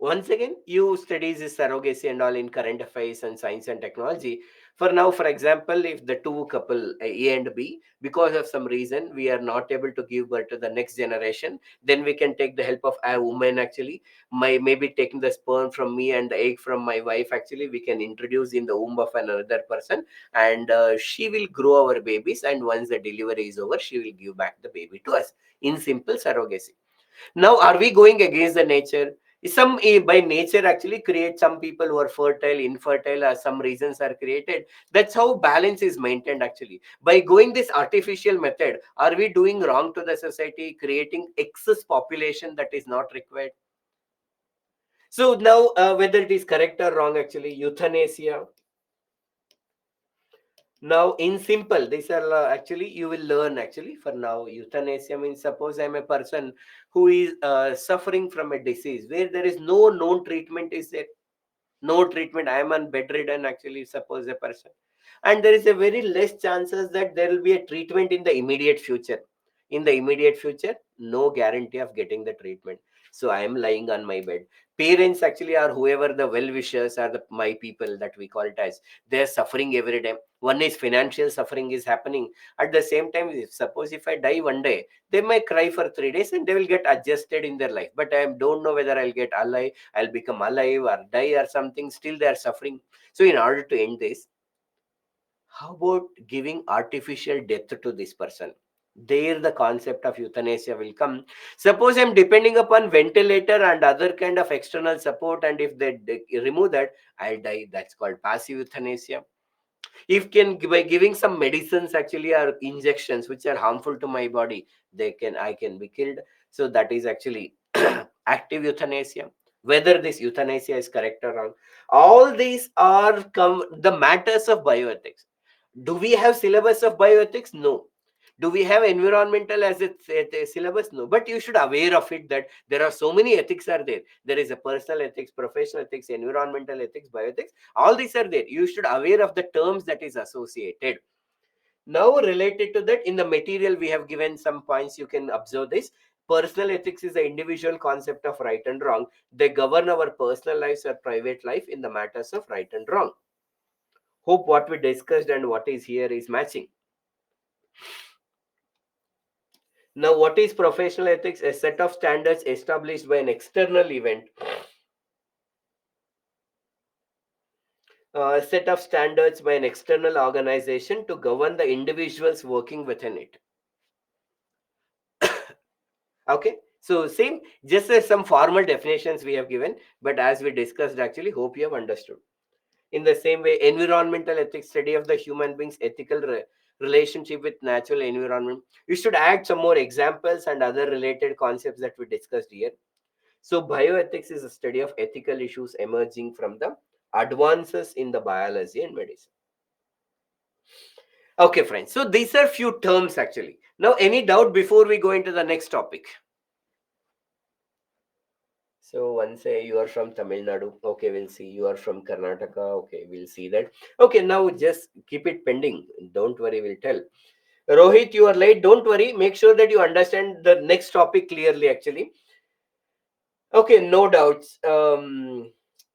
Once again, you studies this surrogacy and all in current affairs and science and technology. For now, for example, if the two couple A and B, because of some reason we are not able to give birth to the next generation, then we can take the help of a woman actually, my maybe taking the sperm from me and the egg from my wife, actually we can introduce in the womb of another person, and she will grow our babies, and once the delivery is over, she will give back the baby to us in simple surrogacy. Now, are we going against the nature? Some by nature actually create some people who are fertile, infertile, or some reasons are created. That's how balance is maintained actually. By going this artificial method, are we doing wrong to the society, creating excess population that is not required? So now, whether it is correct or wrong, actually, euthanasia. Now, in simple, these are actually you will learn actually. For now, euthanasia means suppose I'm a person who is suffering from a disease where there is no known treatment is there, no treatment. I am on bedridden actually. Suppose a person, and there is a very less chances that there will be a treatment in the immediate future. In the immediate future, no guarantee of getting the treatment. So I am lying on my bed. Parents actually are whoever the well wishers are the my people that we call it as. They are suffering every day. One is financial suffering is happening. At the same time, if, suppose if I die one day, they might cry for 3 days and they will get adjusted in their life. But I don't know whether I'll get alive, I'll become alive or die or something. Still, they are suffering. So, in order to end this, how about giving artificial death to this person? There, the concept of euthanasia will come. Suppose I'm depending upon ventilator and other kind of external support, and if they remove that, I'll die. That's called passive euthanasia. If can by giving some medicines actually or injections which are harmful to my body, I can be killed. So that is actually active euthanasia. Whether this euthanasia is correct or wrong, all these are come the matters of bioethics. Do we have syllabus of bioethics? No. Do we have environmental as a syllabus? No. But you should aware of it that there are so many ethics are there. There is a personal ethics, professional ethics, environmental ethics, bioethics. All these are there. You should aware of the terms that is associated. Now, related to that, in the material we have given some points. You can observe this. Personal ethics is the individual concept of right and wrong. They govern our personal lives or private life in the matters of right and wrong. Hope what we discussed and what is here is matching. Now, what is professional ethics? A set of standards established by an external event, a set of standards by an external organization to govern the individuals working within it. Okay, so same, just as some formal definitions we have given, but as we discussed, actually, hope you have understood. In the same way, environmental ethics, study of the human being's ethical relationship with natural environment. You should add some more examples and other related concepts that we discussed here. So, bioethics is a study of ethical issues emerging from the advances in the biology and medicine. Okay, friends. So, these are few terms actually. Now, any doubt before we go into the next topic? So, one say you are from Tamil Nadu. Okay, we'll see. You are from Karnataka. Okay, we'll see that. Okay, now just keep it pending. Don't worry, we'll tell. Rohit, you are late. Don't worry. Make sure that you understand the next topic clearly actually. Okay, no doubts.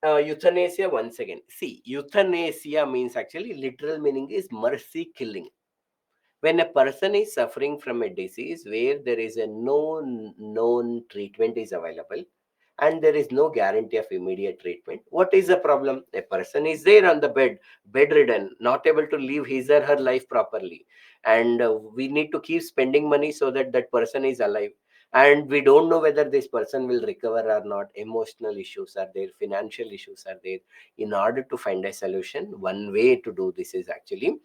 Euthanasia, once again. See, euthanasia means actually literal meaning is mercy killing. When a person is suffering from a disease where there is a known treatment is available and there is no guarantee of immediate treatment, what is the problem? A person is there on the bed, bedridden, not able to live his or her life properly, and we need to keep spending money so that that person is alive, and we don't know whether this person will recover or not. Emotional issues are there, financial issues are there. In order to find a solution, one way to do this is actually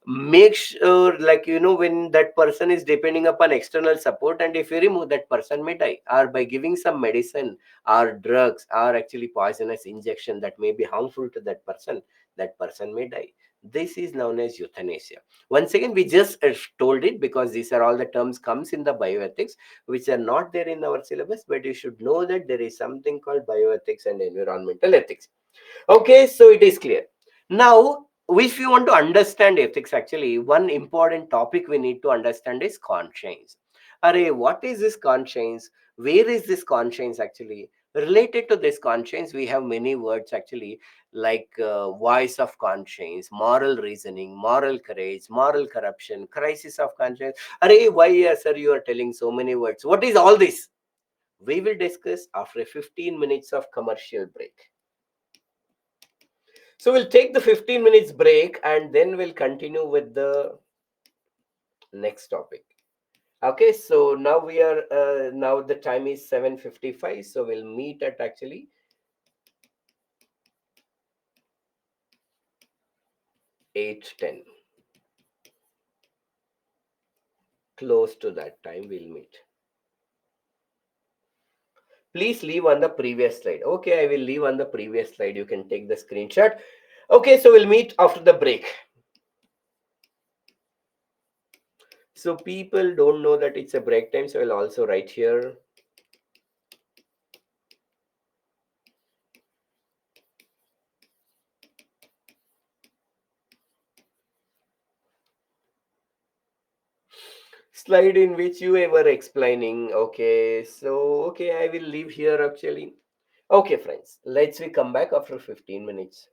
make sure, like, when that person is depending upon external support, and if you remove, that person may die, or by giving some medicine or drugs or actually poisonous injection that may be harmful to that person may die. This is known as euthanasia. Once again, we just told it because these are all the terms comes in the bioethics which are not there in our syllabus, but you should know that there is something called bioethics and environmental ethics. Okay, so it is clear. Now, if you want to understand ethics, actually, one important topic we need to understand is conscience. Array, what is this conscience? Where is this conscience actually? Related to this conscience, we have many words actually, like voice of conscience, moral reasoning, moral courage, moral corruption, crisis of conscience. Arey, why, sir, you are telling so many words? What is all this? We will discuss after 15 minutes of commercial break. So we'll take the 15 minutes break and then we'll continue with the next topic. Okay, so now we are now the time is 7:55, so we'll meet at actually 8:10. Close to that time we'll meet. Please leave on the previous slide. Okay, I will leave on the previous slide. You can take the screenshot. Okay, so we'll meet after the break. So people don't know that it's a break time, so I'll also write here. Slide in which you were explaining. Okay, so okay, I will leave here actually. Okay, friends, let's we come back after 15 minutes.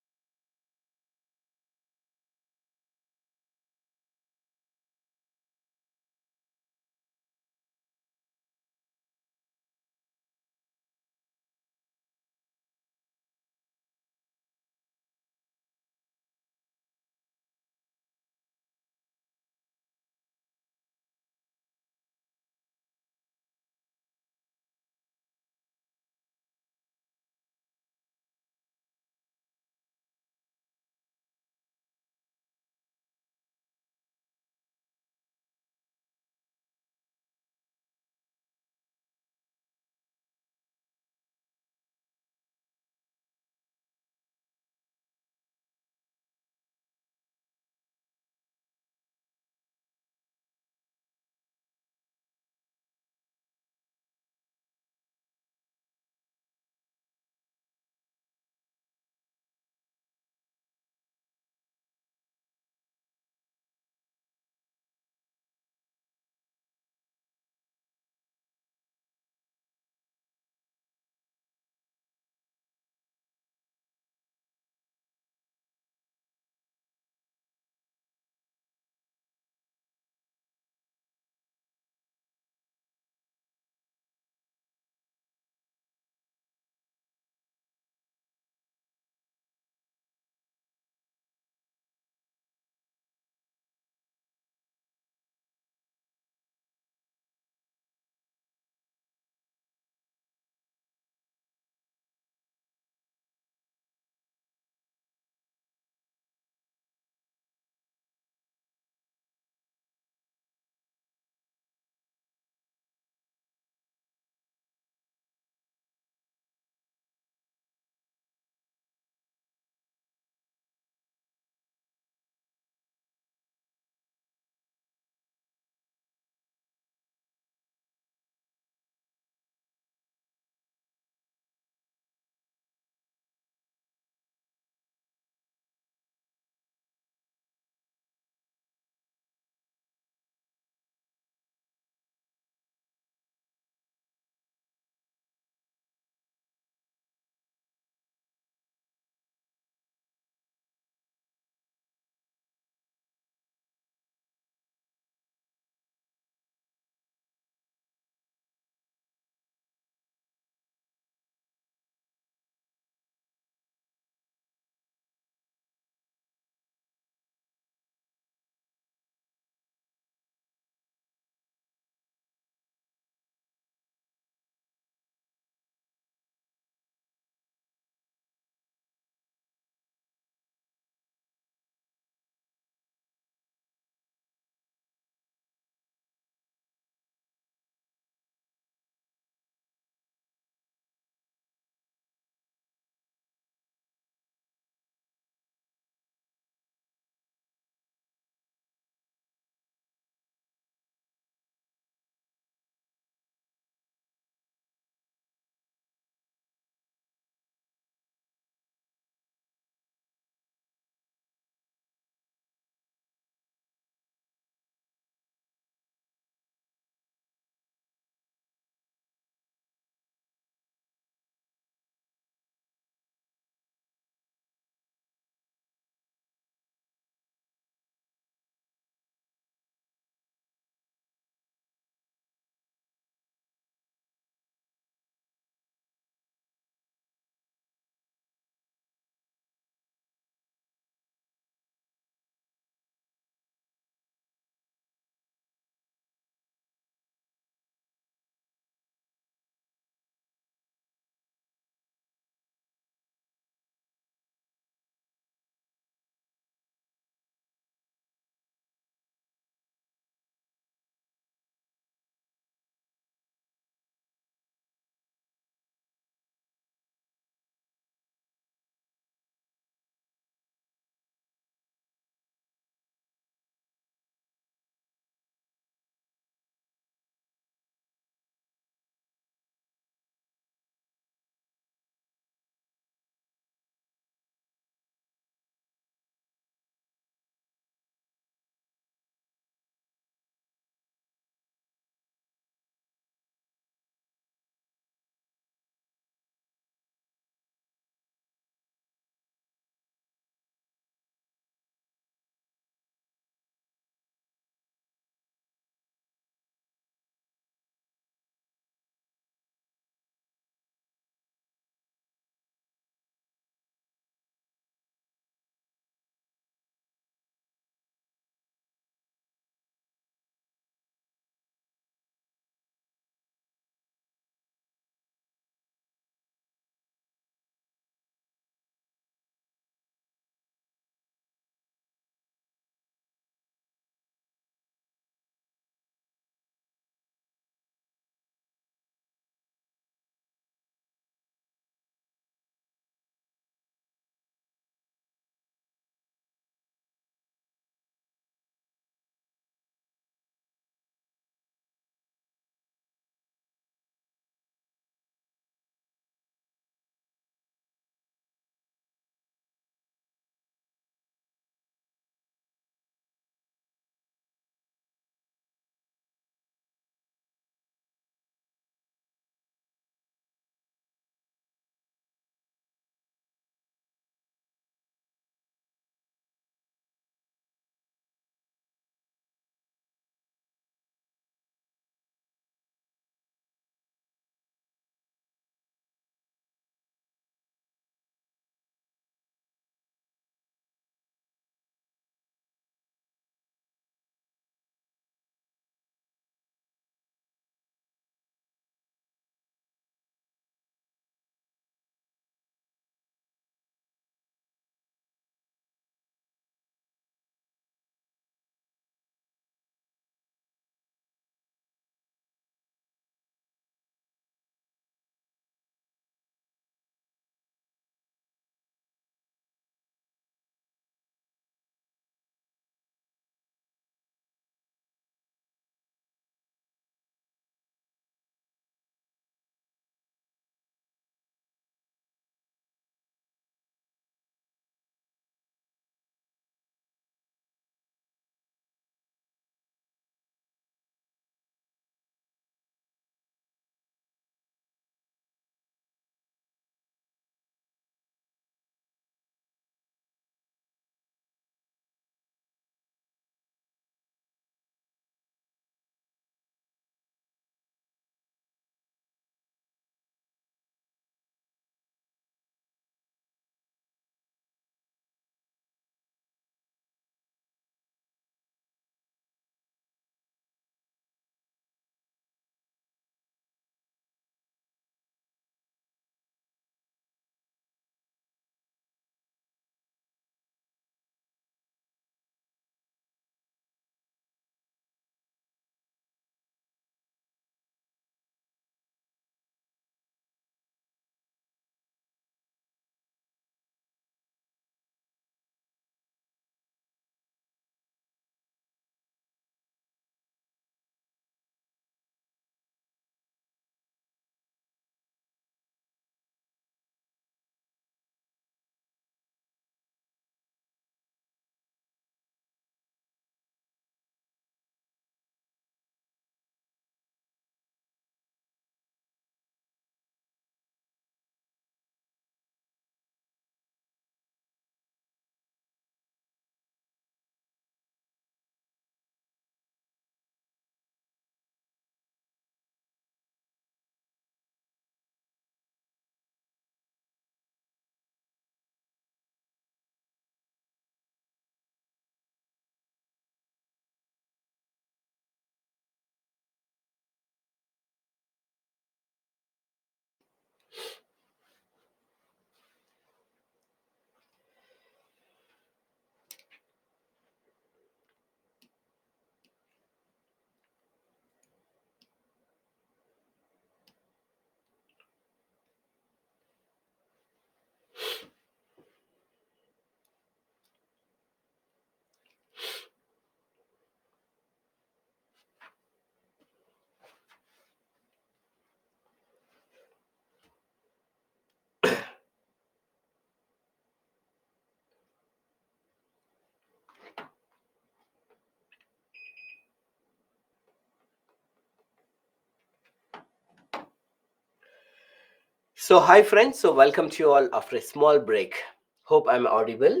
So, hi friends. So, welcome to you all after a small break. Hope I'm audible.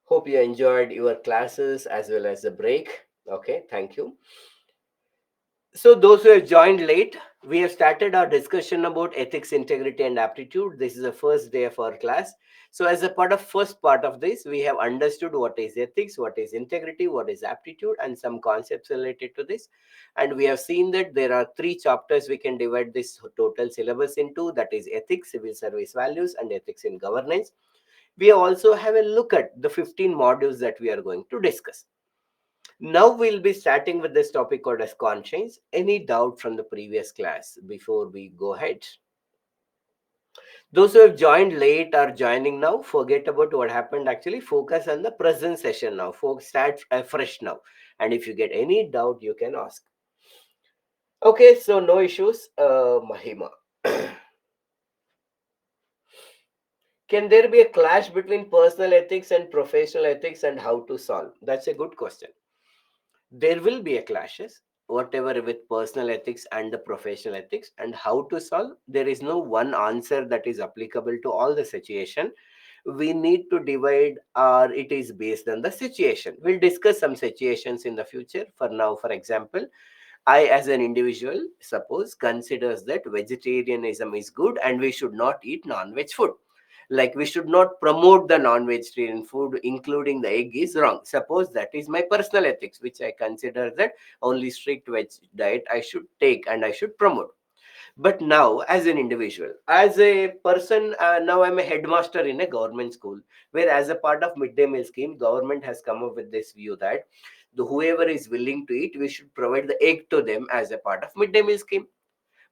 Hope you enjoyed your classes as well as the break. Okay, thank you. So, those who have joined late, we have started our discussion about ethics, integrity, and aptitude. This is the first day of our class. So, as a part of first part of this, we have understood what is ethics, what is integrity, what is aptitude, and some concepts related to this. And we have seen that there are three chapters we can divide this total syllabus into. That is ethics, civil service values, and ethics in governance. We also have a look at the 15 modules that we are going to discuss. Now we'll be starting with this topic called as conscience. Any doubt from the previous class before we go ahead? Those who have joined late are joining now. Forget about what happened. Actually, focus on the present session now. Folks, start fresh now. And if you get any doubt, you can ask. Okay, so no issues. Mahima. Can there be a clash between personal ethics and professional ethics and how to solve? That's a good question. There will be a clashes, whatever with personal ethics and the professional ethics, and how to solve. There is no one answer that is applicable to all the situation. We need to divide, or it is based on the situation. We'll discuss some situations in the future. For now, for example, I as an individual suppose considers that vegetarianism is good and we should not eat non-veg food. Like we should not promote the non-vegetarian food including the egg is wrong. Suppose that is my personal ethics, which I consider that only strict veg diet I should take and I should promote. But now as an individual, as a person, now I'm a headmaster in a government school, where as a part of midday meal scheme, government has come up with this view that whoever is willing to eat, we should provide the egg to them as a part of midday meal scheme.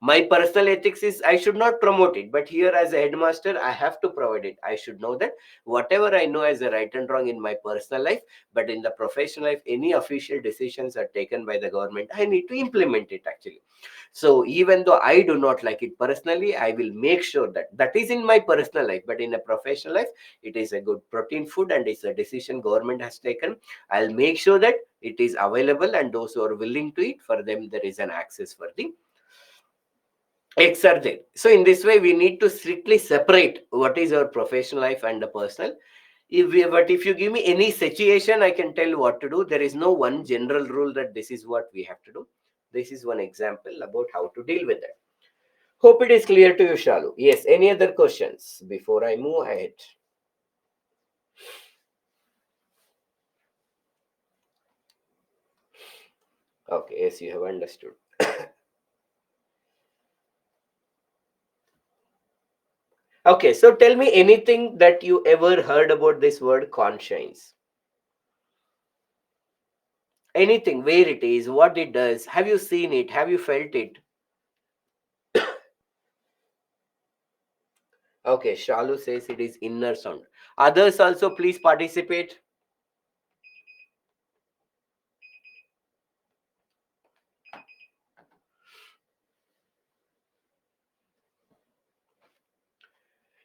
My personal ethics is I should not promote it, but here as a headmaster I have to provide it. I should know that whatever I know as a right and wrong in my personal life, but in the professional life, any official decisions are taken by the government, I need to implement it actually. So even though I do not like it personally, I will make sure that that is in my personal life, but in a professional life, it is a good protein food and it's a decision government has taken. I'll make sure that it is available, and those who are willing to eat, for them there is an access for the eggs are there. So in this way, we need to strictly separate what is our professional life and the personal. But if you give me any situation, I can tell what to do. There is no one general rule that this is what we have to do. This is one example about how to deal with that. Hope it is clear to you, Shalu. Yes, any other questions before I move ahead? Okay, yes, you have understood. Okay, so tell me anything that you ever heard about this word conscience. Anything, where it is, what it does. Have you seen it? Have you felt it? Okay, Shalu says it is inner sound. Others also please participate.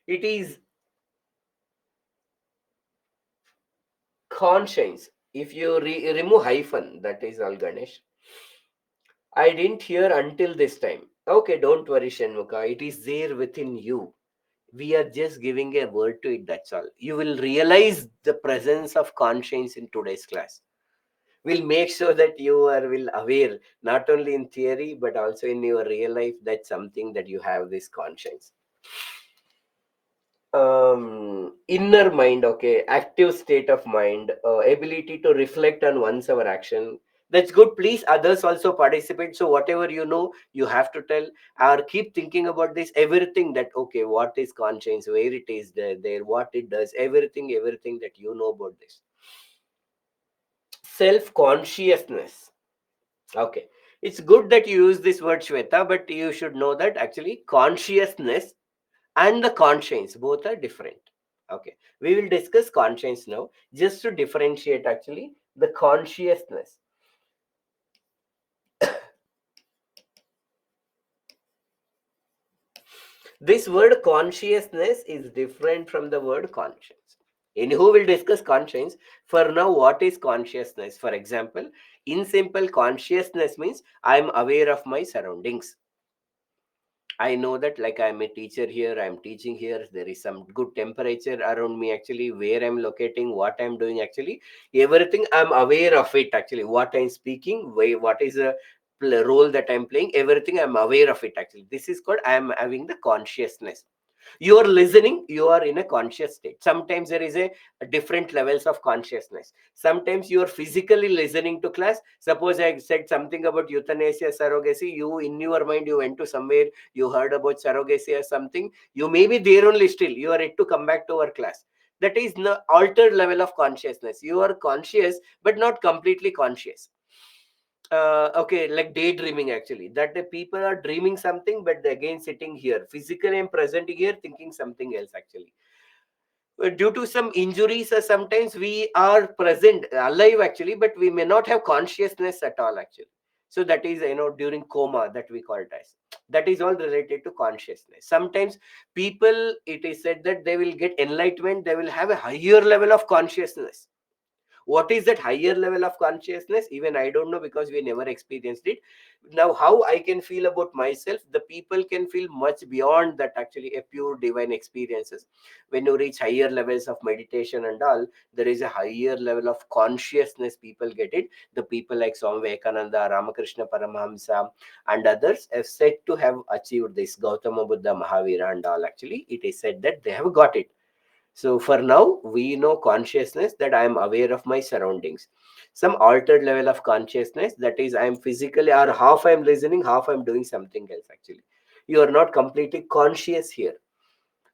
It is conscience. If you remove hyphen, that is all Ganesh. I didn't hear until this time. Okay, don't worry, Shanmuka. It is there within you. We are just giving a word to it, that's all. You will realize the presence of conscience in today's class. We'll make sure that you are will aware, not only in theory, but also in your real life, that's something that you have this conscience. Inner mind, okay, active state of mind, ability to reflect on one's our action. That's good. Please others also participate. So whatever you know, you have to tell, or keep thinking about this everything, that okay, what is conscience, where it is there, what it does, everything that you know about this. Self consciousness. Okay, it's good that you use this word, Shweta, but you should know that actually consciousness and the conscience both are different. Okay, we will discuss conscience now, just to differentiate actually the consciousness. This word consciousness is different from the word conscience. Anyhow, we'll discuss conscience. For now, what is consciousness? For example, in simple, consciousness means I'm aware of my surroundings. I know that, like, I'm a teacher here, I'm teaching here, there is some good temperature around me, actually, where I'm locating, what I'm doing, actually, everything I'm aware of it, actually, what I'm speaking, what is the role that I'm playing, everything I'm aware of it, actually. This is called I'm having the consciousness. You are listening, you are in a conscious state. Sometimes there is a different levels of consciousness. Sometimes you are physically listening to class. Suppose I said something about euthanasia, surrogacy, you in your mind you went to somewhere, you heard about surrogacy or something, you may be there only, still you are yet to come back to our class. That is the altered level of consciousness. You are conscious but not completely conscious. Okay, like daydreaming, actually, that the people are dreaming something, but they again sitting here physically and present here thinking something else, actually. Due to some injuries, sometimes we are present alive, actually, but we may not have consciousness at all, actually. So that is, during coma, that we call it as, that is all related to consciousness. Sometimes people, it is said that they will get enlightenment, they will have a higher level of consciousness. What is that higher level of consciousness? Even I don't know, because we never experienced it. Now, how I can feel about myself, the people can feel much beyond that, actually, a pure divine experiences. When you reach higher levels of meditation and all, there is a higher level of consciousness, people get it. The people like Swami Vivekananda, Ramakrishna Paramahamsa, and others have said to have achieved this, Gautama Buddha, Mahavira and all, actually, it is said that they have got it. So for now, we know consciousness, that I am aware of my surroundings. Some altered level of consciousness, that is, I am physically, or half I am listening, half I am doing something else, actually. You are not completely conscious here.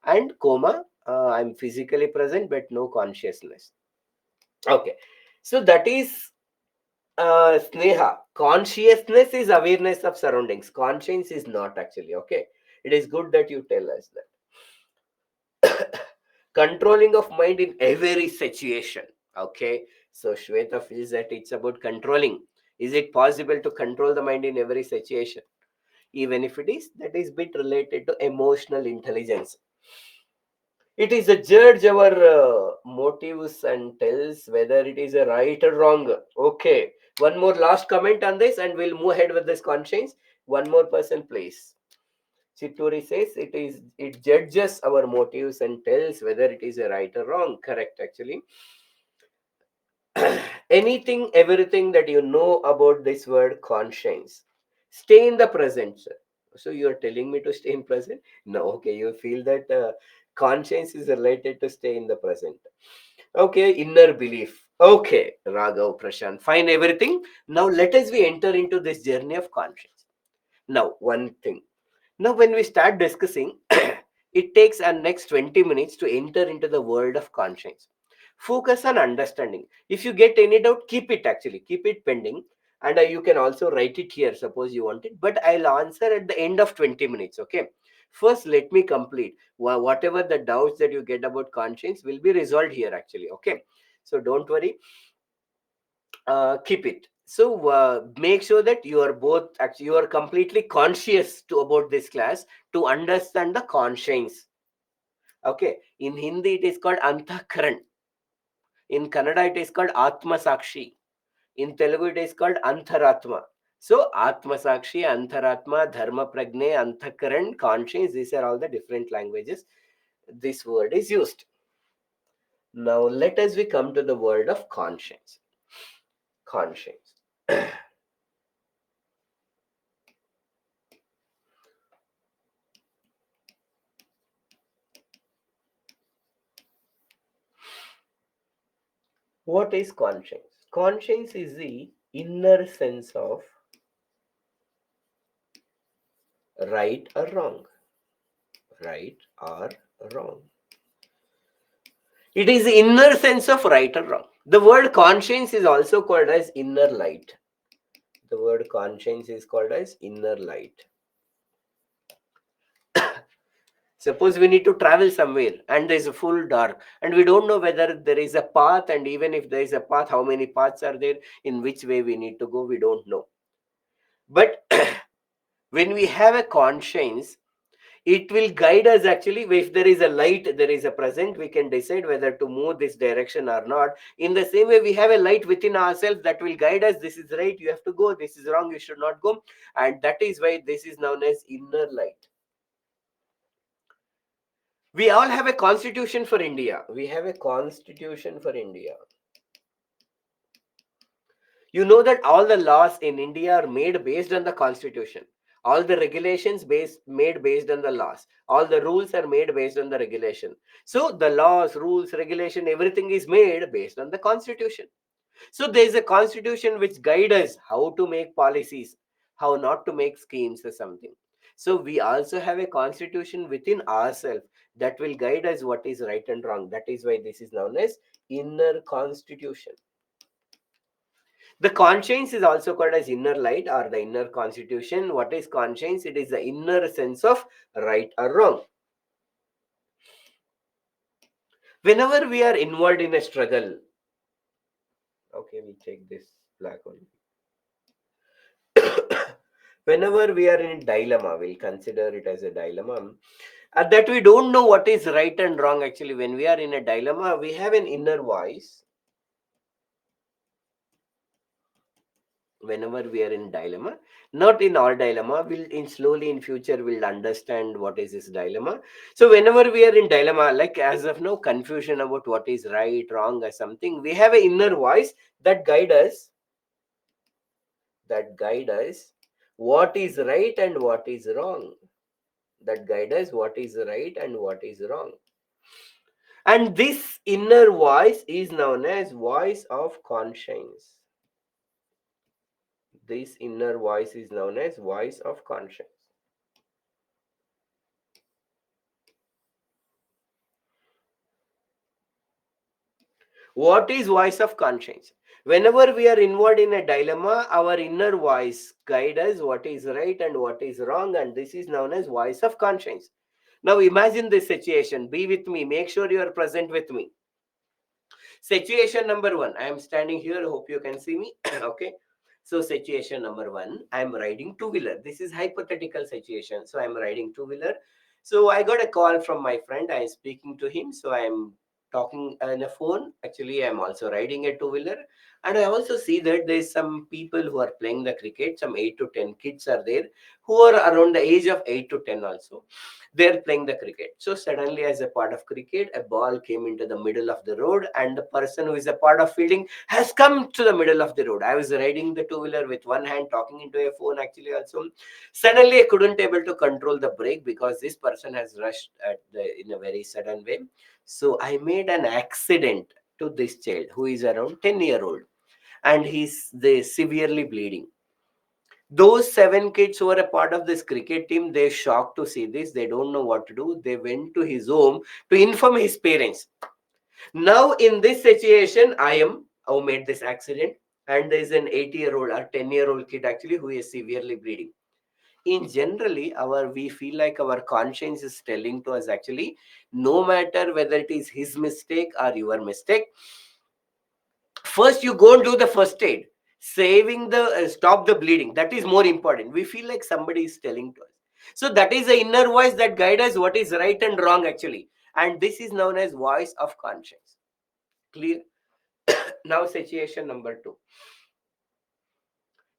And coma, I am physically present but no consciousness. Okay. So that is Sneha. Consciousness is awareness of surroundings. Conscience is not, actually. Okay. It is good that you tell us that. Controlling of mind in every situation. Okay, so Shweta feels that it's about controlling. Is it possible to control the mind in every situation? Even if it is, that is bit related to emotional intelligence. It is a judge our motives and tells whether it is a right or wrong. Okay, one more last comment on this and we'll move ahead with this conscience. One more person, please. Chituri says it judges our motives and tells whether it is a right or wrong. Correct, actually. Anything, everything that you know about this word conscience. Stay in the present, sir. So you are telling me to stay in present? No, okay. You feel that conscience is related to stay in the present. Okay, inner belief. Okay, Raghav, Prashant, fine, everything. Now let us we enter into this journey of conscience. Now, one thing. Now, when we start discussing, it takes our next 20 minutes to enter into the world of conscience. Focus on understanding. If you get any doubt, keep it, actually, keep it pending. And you can also write it here, suppose you want it. But I'll answer at the end of 20 minutes, okay? First, let me complete. Whatever the doubts that you get about conscience will be resolved here, actually, okay? So don't worry, keep it. So make sure that you are both, actually, you are completely conscious to about this class to understand the conscience. Okay, in Hindi it is called Antakaran. In Kannada it is called Atma Sakshi. In Telugu it is called Antaratma. So Atma Sakshi, Antaratma, Dharma Pragne, Antakaran, conscience, these are all the different languages this word is used. Now let us we come to the word of conscience. Conscience. What is conscience? Conscience is the inner sense of right or wrong. Right or wrong. It is the inner sense of right or wrong. The word conscience is also called as inner light. The word conscience is called as inner light. Suppose we need to travel somewhere and there is a full dark and we don't know whether there is a path, and even if there is a path, how many paths are there, in which way we need to go, we don't know. But when we have a conscience, It will guide us actually. If there is a light, there is a present, we can decide whether to move this direction or not. In the same way, we have a light within ourselves that will guide us. This is right, you have to go. This is wrong, you should not go. And that is why this is known as inner light. We all have a constitution for India. We have a constitution for India. You know that all the laws in India are made based on the constitution. All the regulations made based on the laws. All the rules are made based on the regulation. So the laws, rules, regulation, everything is made based on the constitution. So there is a constitution which guides us how to make policies, how not to make schemes or something. So we also have a constitution within ourselves that will guide us what is right and wrong. That is why this is known as inner constitution. The conscience is also called as inner light or the inner constitution. What is conscience? It is the inner sense of right or wrong. Whenever we are involved in a struggle, okay, we take this black only. Whenever we are in a dilemma, we'll consider it as a dilemma. That we don't know what is right and wrong. Actually, when we are in a dilemma, we have an inner voice. Whenever we are in dilemma, not in all dilemma, we'll in slowly in future we'll understand what is this dilemma. So whenever we are in dilemma, like as of now, confusion about what is right, wrong or something, we have an inner voice that guide us what is right and what is wrong. That guide us what is right and what is wrong. And this inner voice is known as voice of conscience. This inner voice is known as voice of conscience. What is voice of conscience? Whenever we are involved in a dilemma, our inner voice guides us what is right and what is wrong, and this is known as voice of conscience. Now imagine this situation. Be with me. Make sure you are present with me. Situation number one. I am standing here. Hope you can see me. Okay. So situation number one. I am riding two-wheeler. This is hypothetical situation. So I am riding two-wheeler. So I got a call from my friend. I am speaking to him. So I am talking on a phone. Actually, I am also riding a two-wheeler. And I also see that there's some people who are playing the cricket. Some 8 to 10 kids are there who are around the age of 8 to 10 also. They're playing the cricket. So suddenly, as a part of cricket, a ball came into the middle of the road, and the person who is a part of fielding has come to the middle of the road. I was riding the two-wheeler with one hand, talking into a phone actually also. Suddenly, I couldn't able to control the brake because this person has rushed in a very sudden way. So I made an accident to this child who is around 10-year-old, and they severely bleeding. Those 7 kids who are a part of this cricket team, they're shocked to see this. They don't know what to do. They went to his home to inform his parents. Now, in this situation, I am who made this accident, and there's an 8-year-old or 10-year-old kid actually who is severely bleeding. In generally, we feel like our conscience is telling to us actually, no matter whether it is his mistake or your mistake, first you go and do the first aid, saving the stop the bleeding. That is more important. We feel like somebody is telling to us. So that is the inner voice that guides us what is right and wrong actually, and this is known as voice of conscience. Clear? Now situation number two.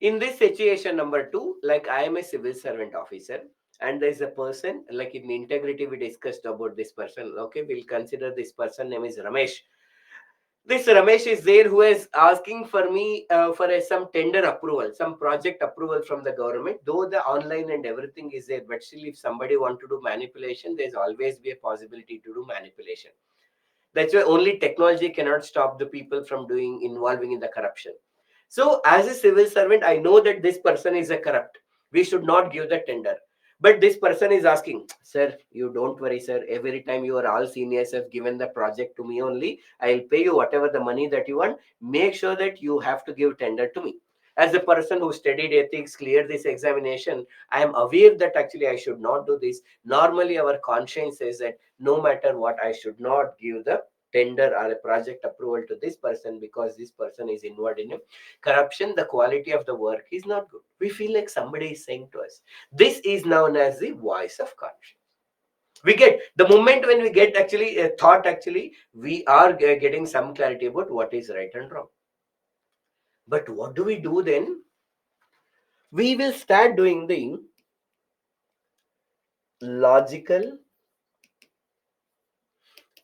In this situation number two, like I am a civil servant officer, and there is a person, like in integrity we discussed about this person. Okay, we'll consider this person name is Ramesh. This Ramesh is there who is asking for me for some tender approval, some project approval from the government. Though the online and everything is there, but still, if somebody want to do manipulation, there's always be a possibility to do manipulation. That's why only technology cannot stop the people from doing involving in the corruption. So, as a civil servant, I know that this person is a corrupt. We should not give the tender. But this person is asking, sir, you don't worry, sir. Every time you are all seniors have given the project to me only, I'll pay you whatever the money that you want. Make sure that you have to give tender to me. As a person who studied ethics, cleared this examination, I am aware that actually I should not do this. Normally, our conscience says that no matter what, I should not give the tender or a project approval to this person because this person is involved in a corruption. The quality of the work is not good. We feel like somebody is saying to us. This is known as the voice of conscience. We get the moment when we get actually a thought, actually we are getting some clarity about what is right and wrong. But what do we do then? We will start doing the logical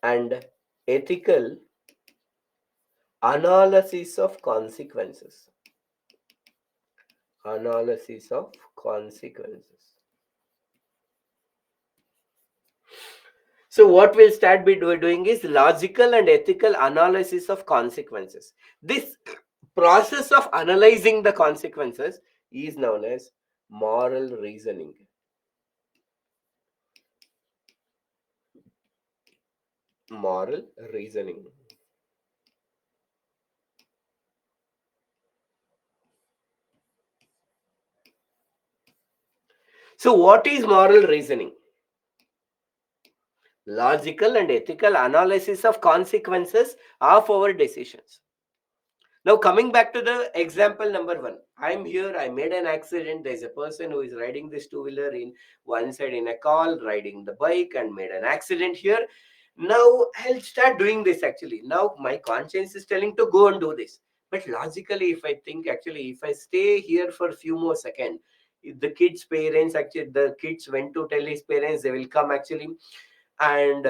and ethical analysis of consequences. Analysis of consequences. So what we'll start be doing is logical and ethical analysis of consequences. This process of analyzing the consequences is known as moral reasoning. Moral reasoning. So what is moral reasoning? Logical and ethical analysis of consequences of our decisions. Now, coming back to the example number one, I'm here, I made an accident. There's a person who is riding this two wheeler in one side in a car, riding the bike, and made an accident here. Now, I'll start doing this actually. Now, my conscience is telling to go and do this. But logically, if I think actually, if I stay here for a few more seconds, if the kids' parents actually, the kids went to tell his parents, they will come actually, and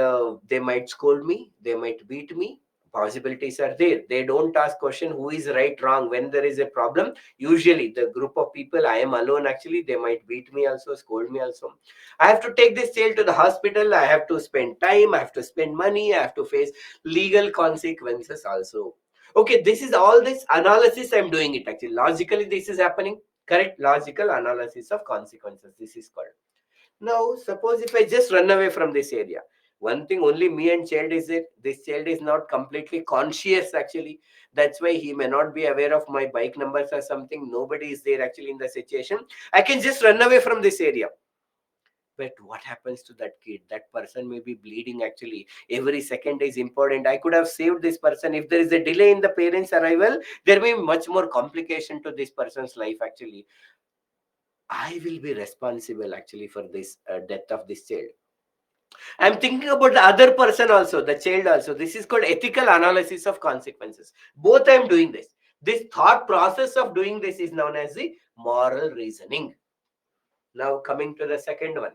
they might scold me, they might beat me. Possibilities are there. They don't ask question who is right wrong when there is a problem. Usually the group of people, I am alone actually, they might beat me also, scold me also. I have to take this child to the hospital, I have to spend time, I have to spend money, I have to face legal consequences also. Okay, this is all this analysis I'm doing it actually. Logically this is happening. Correct. Logical analysis of consequences, this is called. Now, suppose if I just run away from this area, one thing only me and child is it. This child is not completely conscious actually. That's why he may not be aware of my bike numbers or something. Nobody is there actually in the situation. I can just run away from this area. But what happens to that kid? That person may be bleeding actually. Every second is important. I could have saved this person. If there is a delay in the parents' arrival, there may be much more complication to this person's life actually. I will be responsible actually for this death of this child. I'm thinking about the other person also, the child also. This is called ethical analysis of consequences. Both I'm doing this. This thought process of doing this is known as the moral reasoning. Now coming to the second one.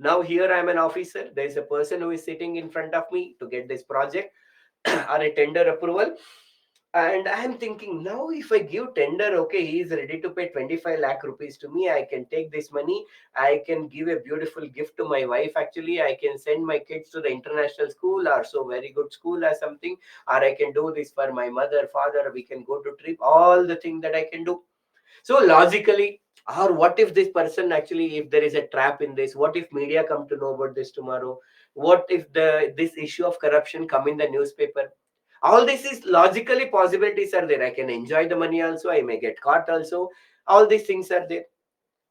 Now here I'm an officer. There is a person who is sitting in front of me to get this project or a tender approval. And I am thinking now if I give tender, okay, he is ready to pay 25 lakh rupees to me. I can take this money. I can give a beautiful gift to my wife. Actually, I can send my kids to the international school or so very good school or something. Or I can do this for my mother, father. We can go to trip. All the thing that I can do. So logically, or what if this person actually, if there is a trap in this, what if media come to know about this tomorrow? What if this issue of corruption come in the newspaper? All this is logically possibilities are there. I can enjoy the money also, I may get caught also. All these things are there.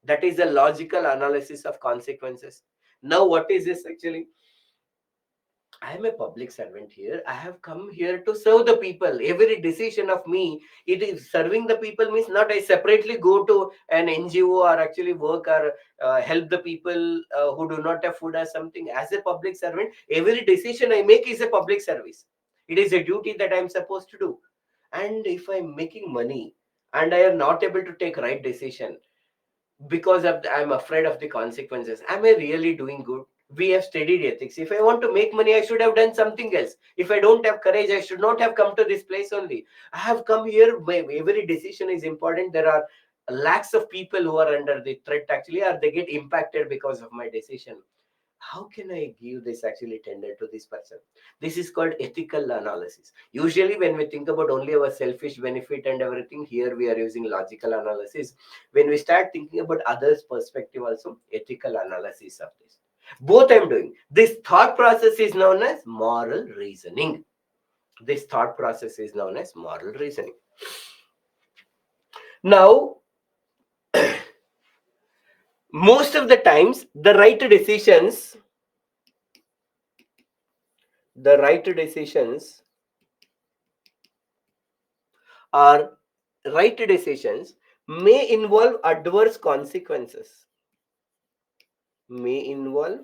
That is the logical analysis of consequences. Now what is this actually? I am a public servant here. I have come here to serve the people. Every decision of me, it is serving the people means not I separately go to an NGO or actually work or help the people who do not have food or something. As a public servant, every decision I make is a public service. It is a duty that I am supposed to do. And if I am making money and I am not able to take right decision, because of I'm afraid of the consequences. Am I really doing good? We have studied ethics. If I want to make money, I should have done something else. If I don't have courage, I should not have come to this place only. I have come here. Every decision is important. There are lakhs of people who are under the threat actually, or they get impacted because of my decision. How can I give this actually tender to this person? This is called ethical analysis. Usually when we think about only our selfish benefit and everything, here we are using logical analysis. When we start thinking about others perspective also, ethical analysis of this. Both I'm doing. This thought process is known as moral reasoning. This thought process is known as moral reasoning. Now, most of the times the right decisions or right decisions may involve adverse consequences. May involve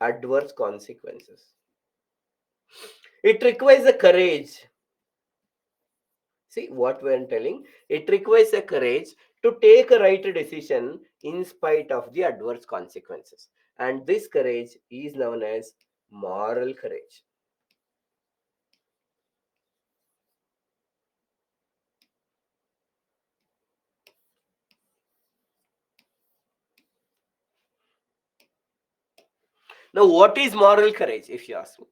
adverse consequences. It requires a courage. See what we're telling? It requires a courage to take a right decision in spite of the adverse consequences. And this courage is known as moral courage. Now, what is moral courage, if you ask me?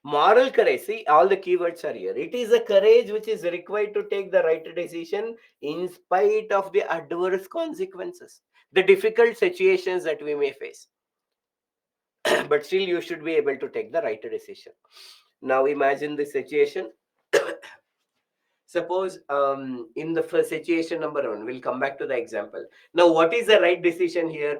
Moral courage, see, all the keywords are here. It is a courage which is required to take the right decision in spite of the adverse consequences, the difficult situations that we may face. But still, you should be able to take the right decision. Now, imagine the situation. Suppose in the first situation number one, we'll come back to the example. Now, what is the right decision here?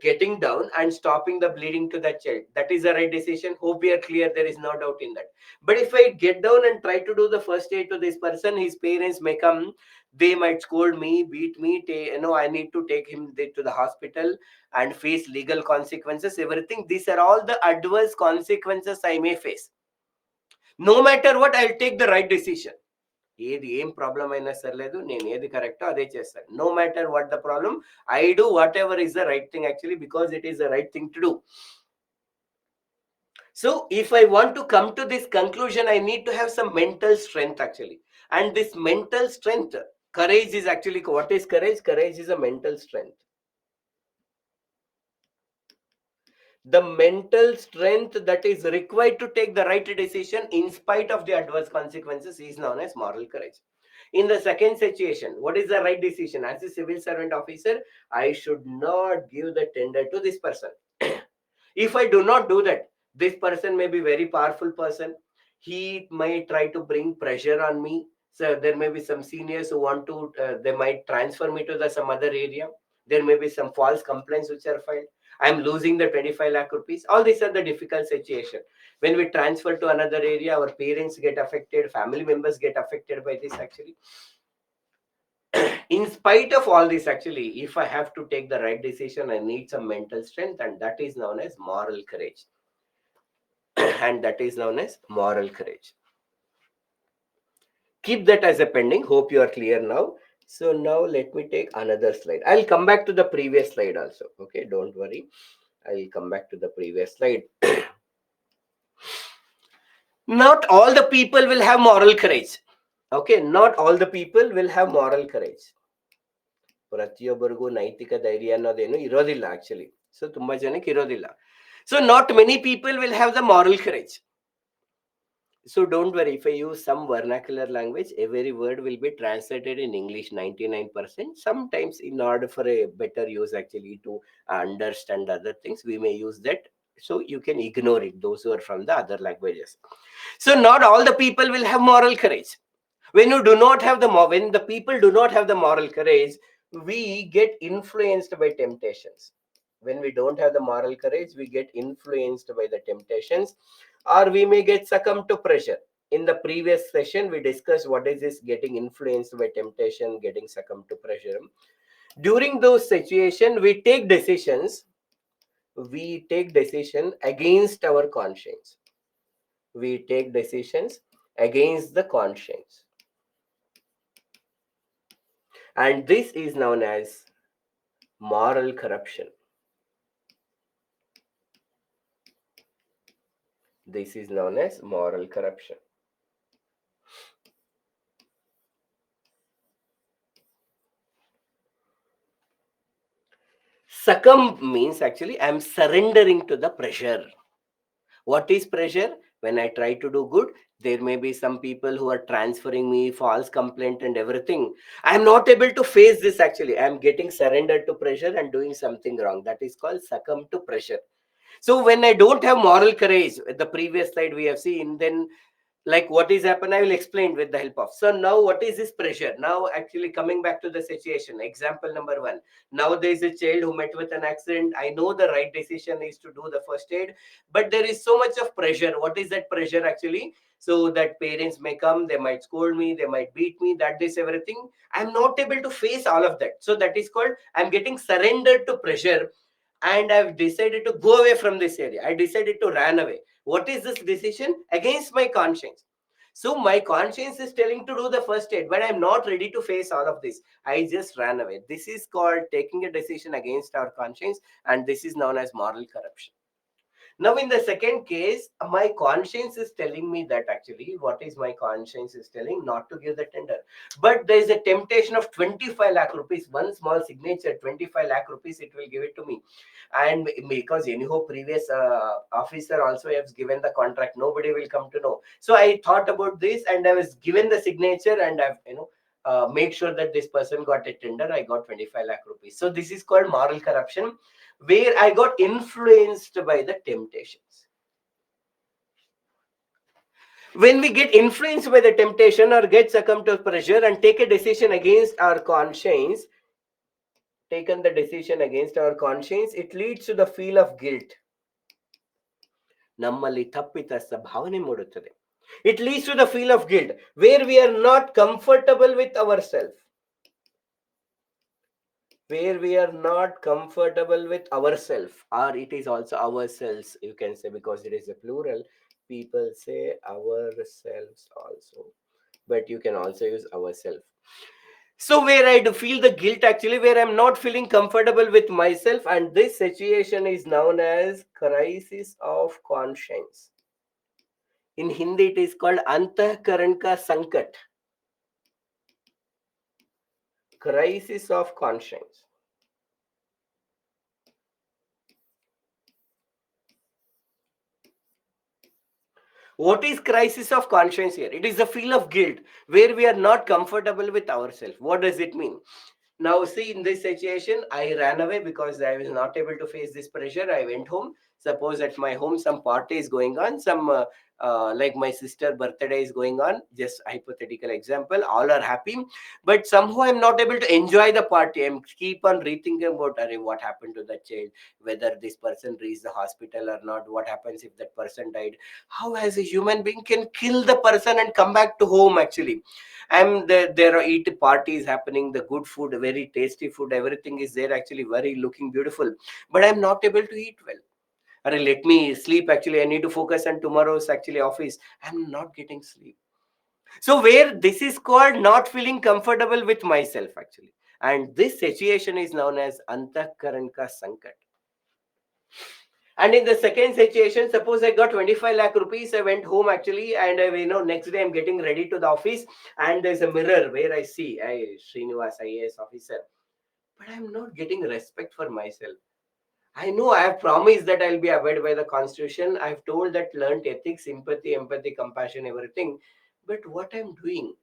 Getting down and stopping the bleeding to that child, that is the right decision. Hope we are clear, there is no doubt in that. But if I get down and try to do the first aid to this person, his parents may come, they might scold me, beat me, I need to take him to the hospital and face legal consequences, everything. These are all the adverse consequences I may face. No matter what, I'll take the right decision. ఏది ఏం problem అయినా సర్లేదు, నేను ఏది కరెక్టో అదే చేస్తాను. No matter what the problem, I do whatever is the right thing actually, because it is the right thing to do. So if I want to come to this conclusion, I need to have some mental strength actually. And this mental strength, courage is actually, what is courage? Courage is a mental strength. The mental strength that is required to take the right decision in spite of the adverse consequences is known as moral courage. In the second situation, what is the right decision? As a civil servant officer, I should not give the tender to this person. If I do not do that, this person may be very powerful person. He might try to bring pressure on me. So there may be some seniors who want to, they might transfer me to some other area. There may be some false complaints which are filed. I'm losing the 25 lakh rupees. All these are the difficult situation. When we transfer to another area, our parents get affected, family members get affected by this actually. In spite of all this actually, if I have to take the right decision, I need some mental strength, and that is known as moral courage. And that is known as moral courage. Keep that as a pending. Hope you are clear now. So now let me take another slide. I'll come back to the previous slide also. Okay, don't worry. I'll come back to the previous slide. Not all the people will have moral courage. Okay, not all the people will have moral courage. ಪ್ರತಿಯೊಬ್ಬರಿಗೂ ನೈತಿಕ ಧೈರ್ಯ ಅನ್ನೋದೇನು ಇರೋದಿಲ್ಲ actually. So ತುಂಬಾ ಜನಕ್ಕೆ ಇರೋದಿಲ್ಲ. So not many people will have the moral courage. So don't worry, if I use some vernacular language, every word will be translated in English 99%. Sometimes in order for a better use actually to understand other things, we may use that. So you can ignore it, those who are from the other languages. So not all the people will have moral courage. When you do not have when the people do not have the moral courage, we get influenced by temptations. When we don't have the moral courage, we get influenced by the temptations, or we may get succumb to pressure. In the previous session, we discussed what is this getting influenced by temptation, getting succumb to pressure. During those situations, we take decisions. We take decision against our conscience. We take decisions against the conscience. And this is known as moral corruption. This is known as moral corruption. Succumb means actually I'm surrendering to the pressure. What is pressure? When I try to do good, there may be some people who are transferring me false complaint and everything. I'm not able to face this actually. I'm getting surrendered to pressure and doing something wrong. That is called succumb to pressure. So when I don't have moral courage, the previous slide we have seen, then like what is happened, I will explain with the help of. So now what is this pressure? Now actually coming back to the situation, example number one. Now there is a child who met with an accident. I know the right decision is to do the first aid, but there is so much of pressure. What is that pressure actually? So that parents may come, they might scold me, they might beat me, that is everything. I'm not able to face all of that. So that is called I'm getting surrendered to pressure. and I've decided to go away from this area. I decided to run away. What is this decision? Against my conscience. So my conscience is telling to do the first aid, but I'm not ready to face all of this. I just ran away. This is called taking a decision against our conscience, and this is known as moral corruption. Now, in the second case, my conscience is telling me that actually, what is my conscience is telling? Not to give the tender. But there is a temptation of 25 lakh rupees, one small signature, 25 lakh rupees, it will give it to me. And because anyhow, previous officer also has given the contract, nobody will come to know. So I thought about this and I was given the signature and I've, make sure that this person got a tender. I got 25 lakh rupees. So this is called moral corruption, where I got influenced by the temptations. When we get influenced by the temptation or get succumbed to pressure and take a decision against our conscience, taken the decision against our conscience, it leads to the feel of guilt. ನಮ್ಮಲ್ಲಿ ತಪ್ಪಿತಸ್ಥ ಭಾವನೆ ಮೂಡುತ್ತದೆ. It leads to the feel of guilt, where we are not comfortable with ourselves. Where we are not comfortable with ourselves, or it is also ourselves, you can say, because it is a plural. People say ourselves also, but you can also use ourselves. So where I do feel the guilt actually, where I'm not feeling comfortable with myself, and this situation is known as crisis of conscience. In Hindi it is called antahkaran ka sankat, crisis of conscience. What is crisis of conscience here? It is a feel of guilt where we are not comfortable with ourselves. What does it mean? Now, see, in this situation, I ran away because I was not able to face this pressure. I went home. Suppose at my home some party is going on, some like my sister birthday is going on. Just hypothetical example. All are happy, but somehow I'm not able to enjoy the party. I'm keep on rethinking about, what happened to the child, whether this person reached the hospital or not. What happens if that person died? How, as a human being, can kill the person and come back to home? Actually, there are eat parties happening, the good food, very tasty food, everything is there, actually very looking beautiful, but I'm not able to eat well. Arre, let me sleep, actually I need to focus on tomorrow's actually office. I'm not getting sleep. So where this is called not feeling comfortable with myself actually, and this situation is known as antahkaran ka sankat. And in the second situation, suppose I got 25 lakh rupees, I went home actually, and next day I'm getting ready to the office, and there's a mirror where I see, Srinivas, IAS officer, but I'm not getting respect for myself. I know I have promised that I'll be abide by the constitution. I've told that learned ethics, sympathy, empathy, compassion, everything. But what I'm doing,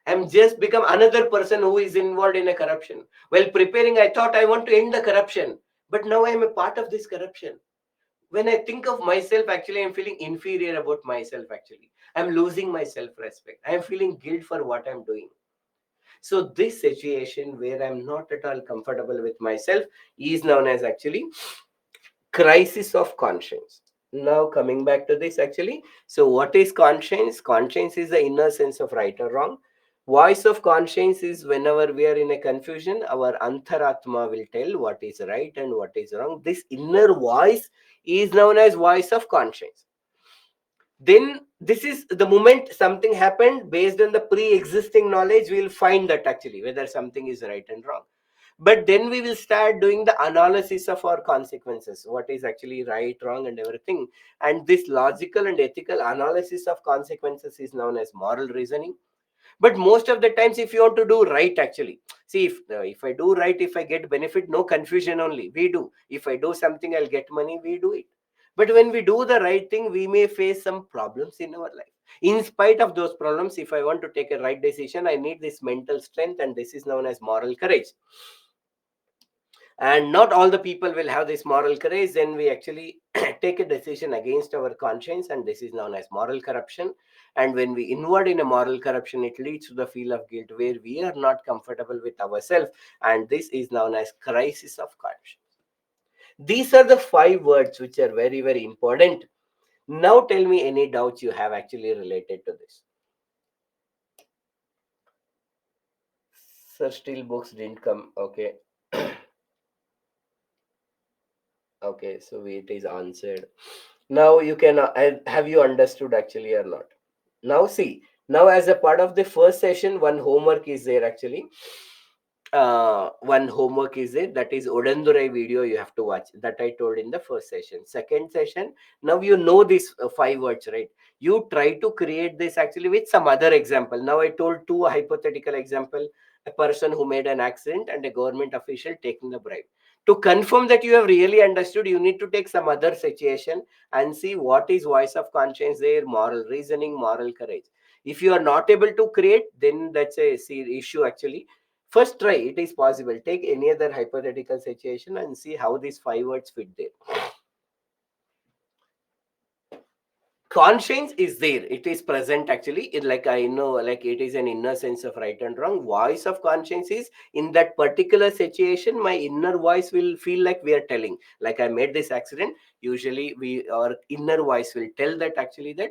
I'm just become another person who is involved in a corruption. While preparing, I thought I want to end the corruption, but now I'm a part of this corruption. When I think of myself, actually I'm feeling inferior about myself. Actually, I'm losing my self-respect. I'm feeling guilt for what I'm doing. So this situation where I'm not at all comfortable with myself is known as actually crisis of conscience. Now coming back to this actually, so what is conscience? Conscience is the inner sense of right or wrong. Voice of conscience is whenever we are in a confusion, our antaratma will tell what is right and what is wrong. This inner voice is known as voice of conscience. Then this is the moment something happened, based on the pre-existing knowledge, we will find that actually whether something is right and wrong. But then we will start doing the analysis of our consequences, what is actually right, wrong, and everything. And this logical and ethical analysis of consequences is known as moral reasoning. But most of the times, if you want to do right, actually, see, if I do right, if I get benefit, no confusion, only we do. If I do something, I'll get money, we do it. But when we do the right thing, we may face some problems in our life. In spite of those problems, if I want to take a right decision, I need this mental strength, and this is known as moral courage. And not all the people will have this moral courage. Then we actually take a decision against our conscience, and this is known as moral corruption. And when we inward in a moral corruption, it leads to the feel of guilt where we are not comfortable with ourselves, and this is known as crisis of conscience. These are the 5 words which are very, very important. Now tell me any doubts you have actually related to this. Sir, still books didn't come. Okay. Okay, so it is answered. Now you can have you understood actually or not? Now see, now as a part of the first session, one homework is there actually. One homework is it, that is Odandurai video you have to watch, that I told in the first session. Second session, now you know these five words, right? You try to create this actually with some other example. Now I told two hypothetical example: a person who made an accident and a government official taking the bribe. To confirm that you have really understood, you need to take some other situation and see what is voice of conscience there, moral reasoning, moral courage. If you are not able to create, then that's a issue actually. First try, it is possible. Take any other hypothetical situation and see how these five words fit there. Conscience is there. It is present actually. It, like I know, like it is an inner sense of right and wrong. Voice of conscience is in that particular situation, my inner voice will feel like we are telling. Like I made this accident. Usually our inner voice will tell that actually that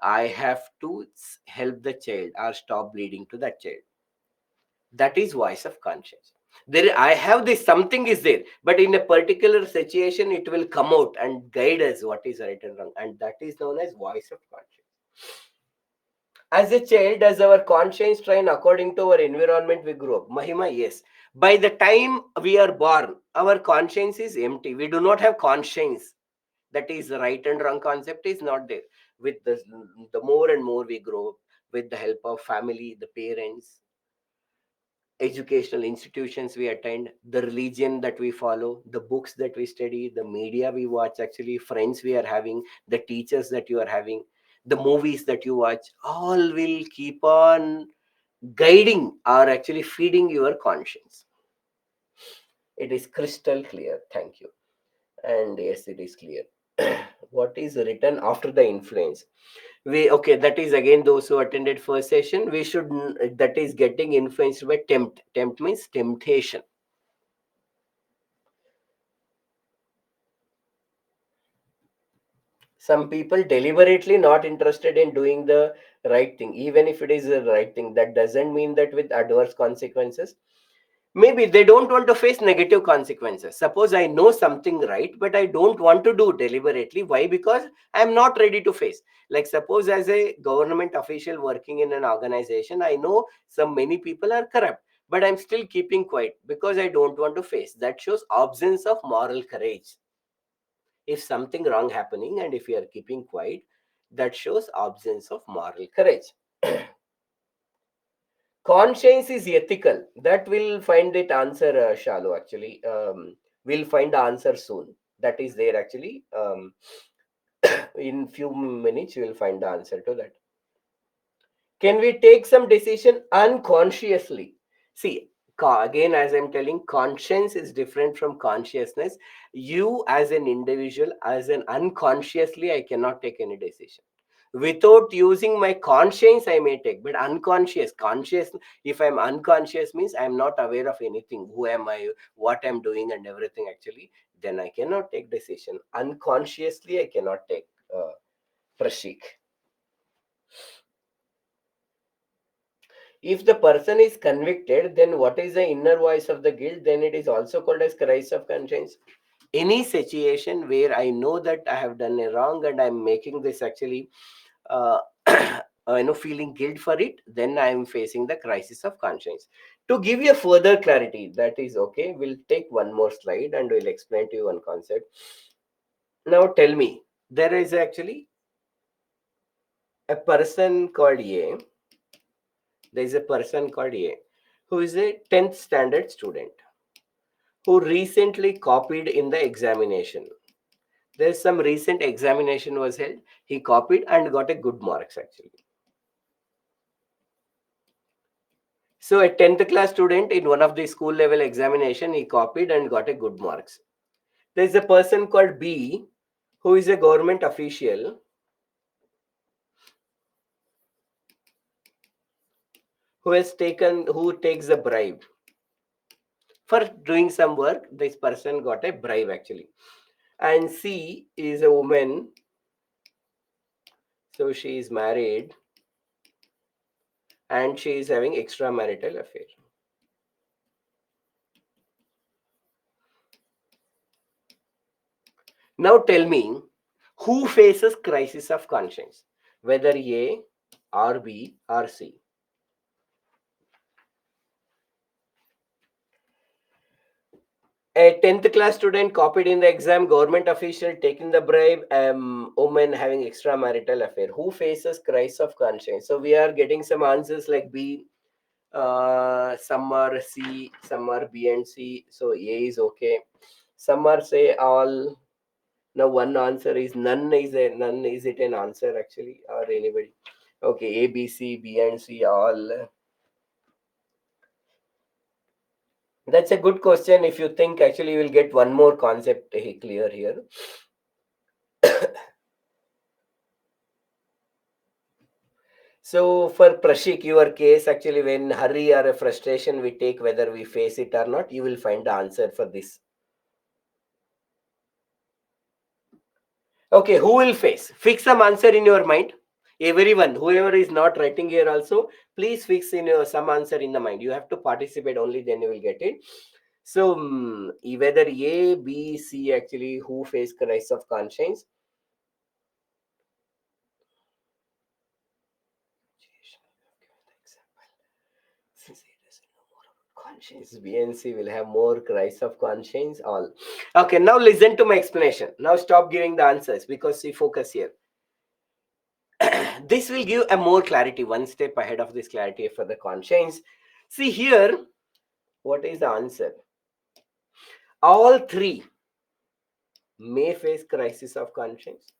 I have to help the child or stop bleeding to that child. That is voice of conscience. There I have this, something is there, but in a particular situation it will come out and guide us what is right and wrong, and that is known as voice of conscience. As a child, does our conscience train according to our environment we grow up? Mahima, yes. By the time we are born, our conscience is empty. We do not have conscience. That is right and wrong concept is not there. With the more and more we grow up, with the help of family, the parents, educational institutions we attend, the religion that we follow, the books that we study, the media we watch, actually, friends we are having, the teachers that you are having, the movies that you watch, all will keep on guiding or actually feeding your conscience. It is crystal clear. Thank you. And yes, it is clear. What is written after the influence? We okay, that is again those who attended first session. We should that is getting influenced by tempt means temptation. Some people deliberately not interested in doing the right thing, even if it is the right thing. That doesn't mean that with adverse consequences. Maybe they don't want to face negative consequences. Suppose I know something right, but I don't want to do deliberately. Why? Because I'm not ready to face. Like suppose as a government official working in an organization, I know some many people are corrupt, but I'm still keeping quiet because I don't want to face. That shows absence of moral courage. If something wrong happening and if you are keeping quiet, that shows absence of moral courage. Conscience is ethical. That will find it answer, shallow actually. We'll find the answer soon. That is there actually. In few minutes you will find the answer to that. Can we take some decision unconsciously? See, again, as I'm telling, conscience is different from consciousness. You as an individual, as an unconsciously, I cannot take any decision. Without using my conscience, I may take, but unconscious, conscious, if I'm unconscious means I'm not aware of anything. Who am I, what I'm doing and everything actually, then I cannot take decision. Unconsciously, I cannot take Prashik. If the person is convicted, then what is the inner voice of the guilt? Then it is also called as crisis of conscience. Any situation where I know that I have done a wrong and I'm making this actually, uh, feeling guilt for it, then I am facing the crisis of conscience. To give you further clarity, that is okay. We'll take one more slide and we'll explain to you one concept. Now tell me, there is actually a person called A. There is a person called A who is a 10th standard student who recently copied in the examination. There's some recent examination was held. He copied and got a good marks actually. So a 10th class student in one of the school level examination, he copied and got a good marks. There's a person called B who is a government official who takes a bribe. For doing some work, this person got a bribe actually. And C is a woman, so she is married and she is having extramarital affair. Now tell me, who faces crisis of conscience? Whether A or B or C. A 10th class student copied in the exam, government official taking the bribe, woman having extramarital affair. Who faces crisis of conscience? So we are getting some answers like B, some are C, some are B and C. So A is okay. Some are say all. Now one answer is none. None? Is it an answer actually or anybody? Okay, A, B, C, B and C all. That's a good question. If you think actually you will get one more concept clear here. So for Prashik, your case actually when hurry or a frustration we take, whether we face it or not, you will find the answer for this. Okay, who will face? Fix some answer in your mind. Everyone, whoever is not writing here also, please fix in your some answer in the mind. You have to participate only, then you will get it. So whether A, B, C actually who face crisis of conscience? Since he doesn't know more about conscience, B and C will have more crisis of conscience. All okay. Now listen to my explanation. Now stop giving the answers because we focus here. This will give a more clarity, one step ahead of this clarity for the conscience. See here, what is the answer? All three may face crisis of conscience.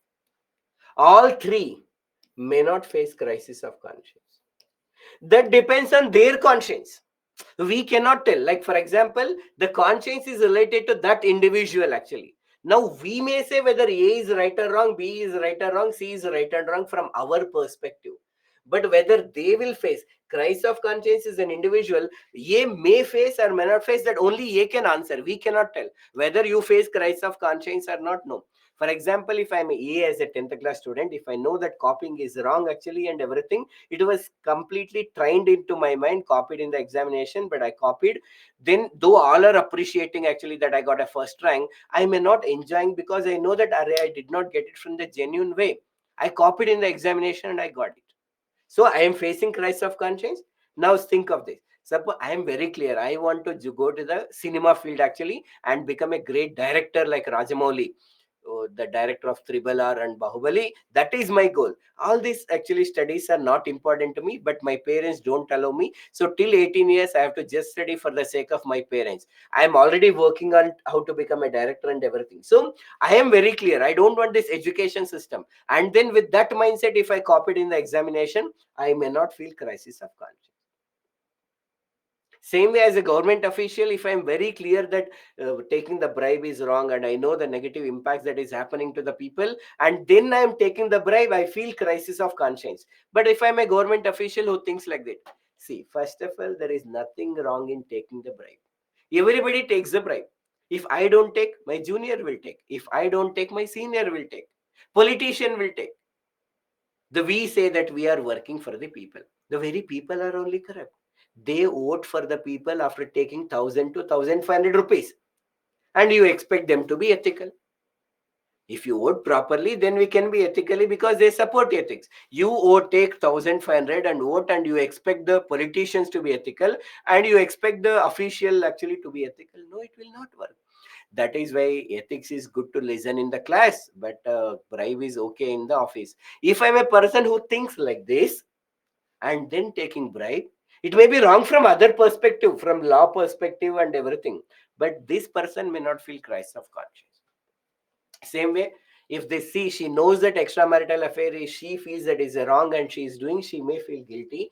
All three may not face crisis of conscience. That depends on their conscience. We cannot tell. Like for example, the conscience is related to that individual actually. Now we may say whether A is right or wrong, B is right or wrong, C is right or wrong from our perspective. But whether they will face crisis of conscience is an individual, A may face or may not face, that only A can answer. We cannot tell whether you face crisis of conscience or not. No. For example, if I'm A as a 10th class student, if I know that copying is wrong actually and everything, it was completely trained into my mind, copied in the examination, but I copied. Then though all are appreciating actually that I got a first rank, I may not enjoying because I know that array I did not get it from the genuine way. I copied in the examination and I got it. So I am facing crisis of conscience. Now think of this. Suppose I am very clear. I want to go to the cinema field actually and become a great director like Rajamouli, the director of Triple R and Bahubali. That is my goal. All these actually studies are not important to me, but my parents don't allow me. So till 18 years, I have to just study for the sake of my parents. I am already working on how to become a director and everything. So I am very clear. I don't want this education system. And then with that mindset, if I copied in the examination, I may not feel crisis of conscience. Same way as a government official, if I'm very clear that taking the bribe is wrong and I know the negative impacts that is happening to the people, and then I'm taking the bribe, I feel crisis of conscience. But if I'm a government official who thinks like that, see, first of all, there is nothing wrong in taking the bribe. Everybody takes the bribe. If I don't take, my junior will take. If I don't take, my senior will take. Politician will take. We say that we are working for the people. The very people are only corrupt. They vote for the people after taking 1,000 to 1,500 rupees, and you expect them to be ethical. If you vote properly, then we can be ethically because they support ethics. You vote, take 1,500 and vote, and you expect the politicians to be ethical, and you expect the official actually to be ethical. No, it will not work. That is why ethics is good to listen in the class, but bribe is okay in the office. If I'm a person who thinks like this and then taking bribe, it may be wrong from other perspective, from law perspective and everything, but this person may not feel crisis of conscience. Same way, if they see she knows that extramarital affair is, she feels that is wrong and she is doing, she may feel guilty.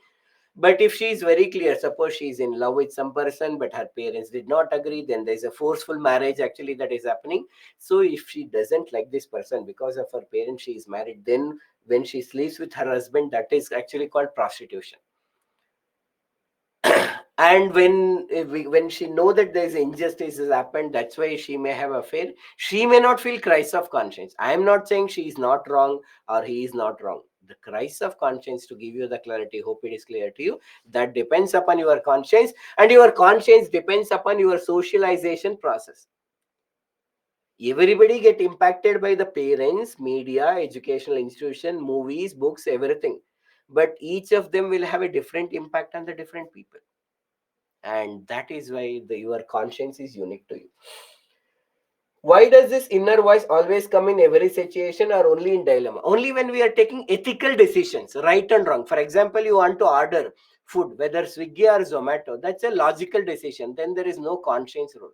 But if she is very clear, suppose she is in love with some person, but her parents did not agree, then there's a forceful marriage actually that is happening. So if she doesn't like this person because of her parents, she is married, then when she sleeps with her husband, that is actually called prostitution. And when she know that there is injustice has happened, that's why she may have affair, she may not feel crisis of conscience. I am not saying she is not wrong or he is not wrong. The crisis of conscience, to give you the clarity, hope it is clear to you, that depends upon your conscience, and your conscience depends upon your socialization process. Everybody get impacted by the parents, media, educational institution, movies, books, everything. But each of them will have a different impact on the different people. And that is why your conscience is unique to you. Why does this inner voice always come in every situation or only in dilemma? Only when we are taking ethical decisions, right and wrong. For example, you want to order food, whether Swiggy or Zomato, that's a logical decision. Then there is no conscience rule.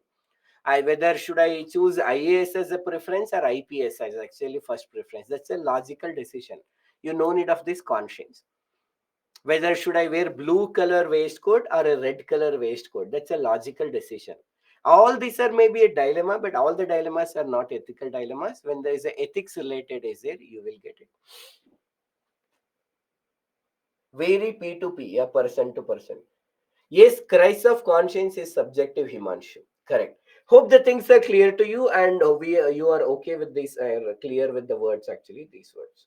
Whether should I choose IAS as a preference or IPS as actually first preference. That's a logical decision. You no need of this conscience. Whether should I wear blue color waistcoat or a red color waistcoat, that's a logical decision. All these are maybe a dilemma, but all the dilemmas are not ethical dilemmas. When there is a ethics related is there, you will get it. Very P2P, a person to person. Yes, crisis of conscience is subjective, Himanshu. Correct. Hope the things are clear to you, and you are okay with this, clear with the words actually, these words.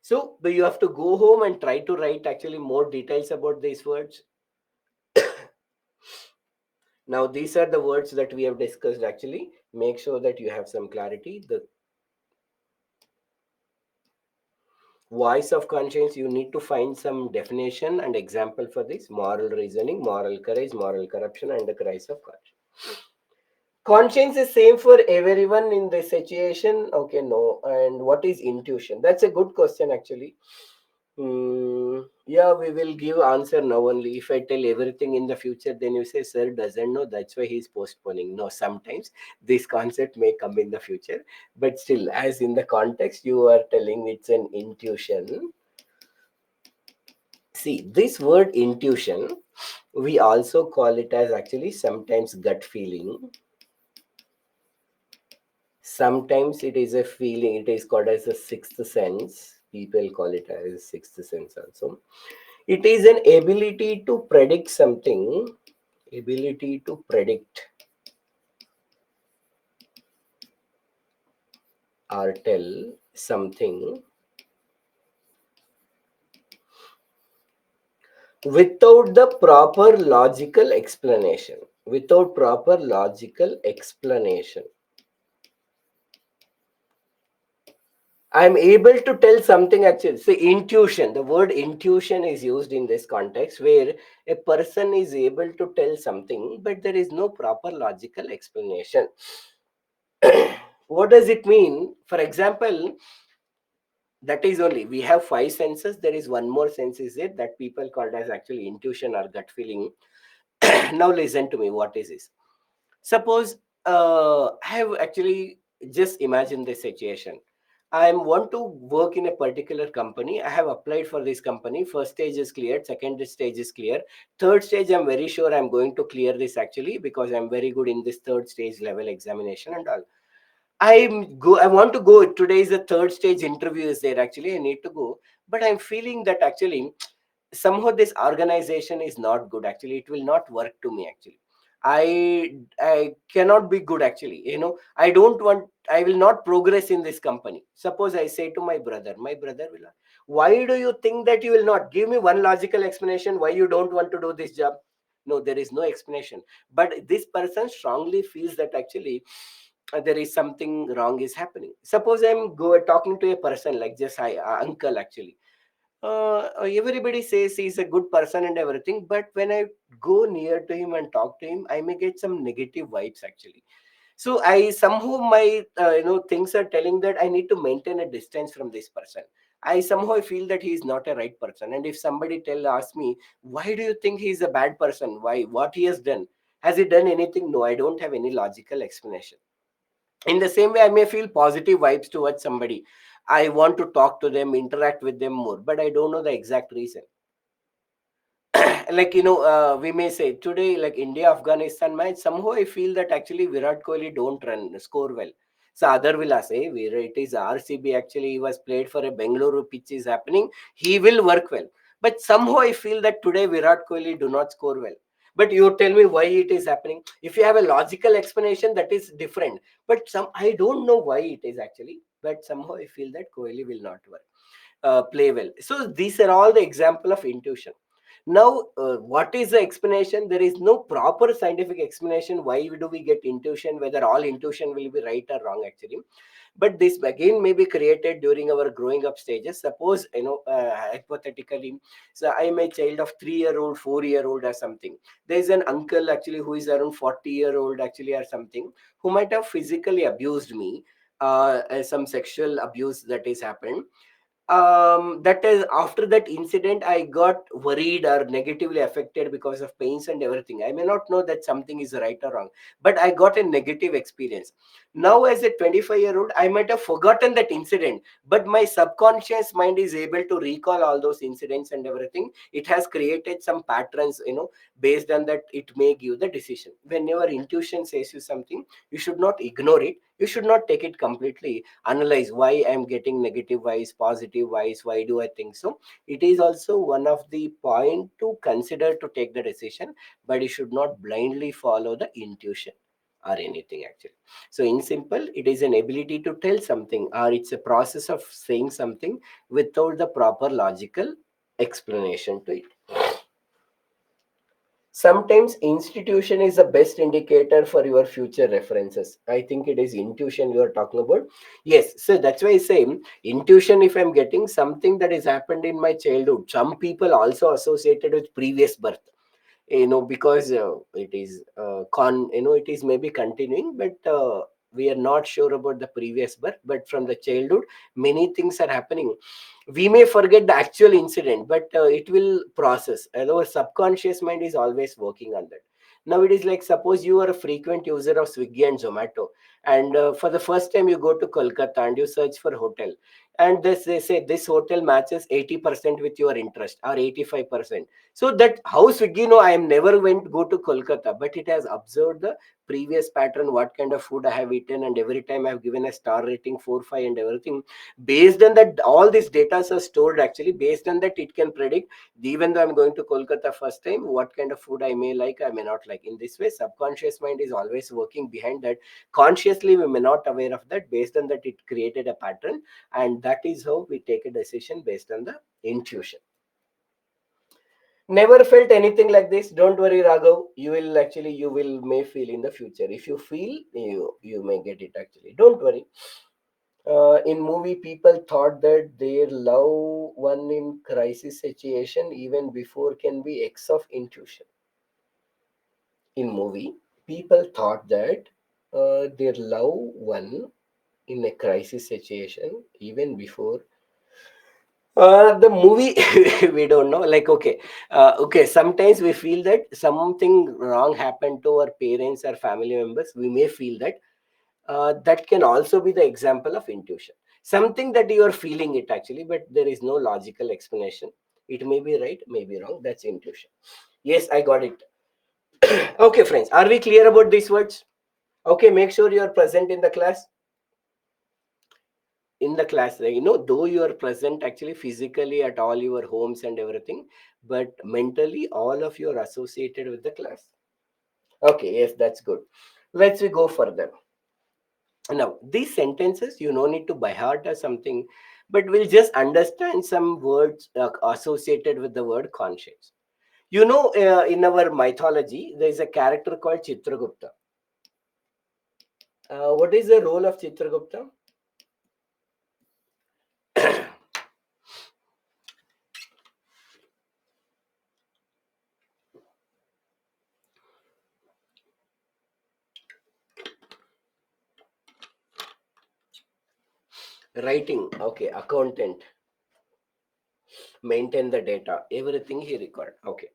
So but you have to go home and try to write actually more details about these words. Now, these are the words that we have discussed actually. Make sure that you have some clarity. The voice of conscience, you need to find some definition and example for this: moral reasoning, moral courage, moral corruption, and the crisis of conscience. Conscience is same for everyone in this situation. Okay, no. And what is intuition? That's a good question actually. Yeah, we will give answer now only. If I tell everything in the future, then you say, sir doesn't know. That's why he's postponing. No, sometimes this concept may come in the future, but still, as in the context you are telling, it's an intuition. See, this word intuition, we also call it as actually sometimes gut feeling. Sometimes it is a feeling. It is called as a sixth sense. People call it as sixth sense also. It is an ability to predict something, ability to predict or tell something without the proper logical explanation. Without proper logical explanation. I'm able to tell something actually. So, intuition, the word intuition is used in this context where a person is able to tell something, but there is no proper logical explanation. What does it mean? For example, that is only we have five senses. There is one more sense is it that people called as actually intuition or gut feeling. Now listen to me. What is this? Suppose I have actually just imagined this situation. I want to work in a particular company. I have applied for this company. First stage is cleared. Second stage is clear. Third stage, I'm very sure I'm going to clear this actually because I'm very good in this third stage level examination and all. I want to go. Today is the third stage interview is there actually. I need to go. But I'm feeling that actually somehow this organization is not good actually. It will not work to me actually. I cannot be good actually. I don't want, I will not progress in this company. Suppose I say to my brother will, why do you think that you will not? Give me one logical explanation why you don't want to do this job. No, there is no explanation. But this person strongly feels that actually there is something wrong is happening. Suppose I'm go talking to a person like just uncle actually. Everybody says he's a good person and everything, but when I go near to him and talk to him, I may get some negative vibes actually. So I somehow my things are telling that I need to maintain a distance from this person. I somehow feel that he is not a right person. And if somebody ask me, why do you think he is a bad person? Why? What he has done? Has he done anything? No, I don't have any logical explanation. In the same way, I may feel positive vibes towards somebody. I want to talk to them, interact with them more, but I don't know the exact reason. Like we may say today like India Afghanistan match, somehow I feel that actually Virat Kohli don't run score well. So other will say where it is RCB actually he was played for a Bengaluru pitch is happening, he will work well. But somehow I feel that today Virat Kohli do not score well. But you tell me why it is happening. If you have a logical explanation, that is different. But I don't know why it is actually, but somehow I feel that Kohli will not work play well. So these are all the example of intuition. Now, what is the explanation? There is no proper scientific explanation why do we get intuition, whether all intuition will be right or wrong actually. But this again may be created during our growing up stages. Suppose, hypothetically, so I am a child of 3-year old, 4-year old or something. There is an uncle actually who is around 40-year old actually or something, who might have physically abused me, some sexual abuse that is happened. That is, after that incident I got worried or negatively affected because of pains and everything. I may not know that something is right or wrong, but I got a negative experience. Now as a 25-year-old, I might have forgotten that incident, but my subconscious mind is able to recall all those incidents and everything. It has created some patterns, based on that it may give the decision. Whenever intuition says you something, you should not ignore it, you should not take it completely. Analyze why I'm getting negative wise, positive wise, why do I think so. It is also one of the point to consider to take the decision, but you should not blindly follow the intuition or anything actually. So in simple, it is an ability to tell something, or it's a process of saying something without the proper logical explanation to it. Sometimes institution is the best indicator for your future references. I think it is intuition you are talking about. Yes, so that's why I say intuition, if I'm getting something that has happened in my childhood, some people also associated with previous birth, because it is it is maybe continuing, but we are not sure about the previous birth, but from the childhood many things are happening. We may forget the actual incident, but it will process, and our subconscious mind is always working on that. Now it is like, suppose you are a frequent user of Swiggy and Zomato, and for the first time you go to Kolkata and you search for hotel, and they say this hotel matches 80% with your interest or 85%. So that how Swiggy know I am never went go to Kolkata, but it has observed the previous pattern, what kind of food I have eaten, and every time I have given a star rating 4 5 and everything. Based on that, all these data are stored actually. Based on that, it can predict, even though I'm going to Kolkata first time, what kind of food I may like, I may not like. In this way, subconscious mind is always working behind that. Consciously we may not aware of that. Based on that, it created a pattern, and that is how we take a decision based on the intuition. Never felt anything like this? Don't worry, Raghav, you will actually, you will may feel in the future. If you feel, you may get it actually, don't worry. In movie, people thought that their love one in crisis situation even before can be x of intuition. In movie, people thought that their love one in a crisis situation even before the movie. We don't know, like, okay, okay, sometimes we feel that something wrong happened to our parents or family members, we may feel that. That can also be the example of intuition. Something that you are feeling it actually, but there is no logical explanation. It may be right, may be wrong. That's intuition. Yes, I got it. Okay, friends, are we clear about these words? Okay, make sure you are present in the class. In the class, like, though you are present actually physically at all your homes and everything, but mentally all of you are associated with the class. Okay, yes, that's good. Let's we go further. Now, these sentences you no need to by heart or something, but we'll just understand some words associated with the word conscience. In our mythology, there is a character called Chitragupta. What is the role of Chitragupta? Writing, okay, accountant, maintain the data, everything he record. Okay.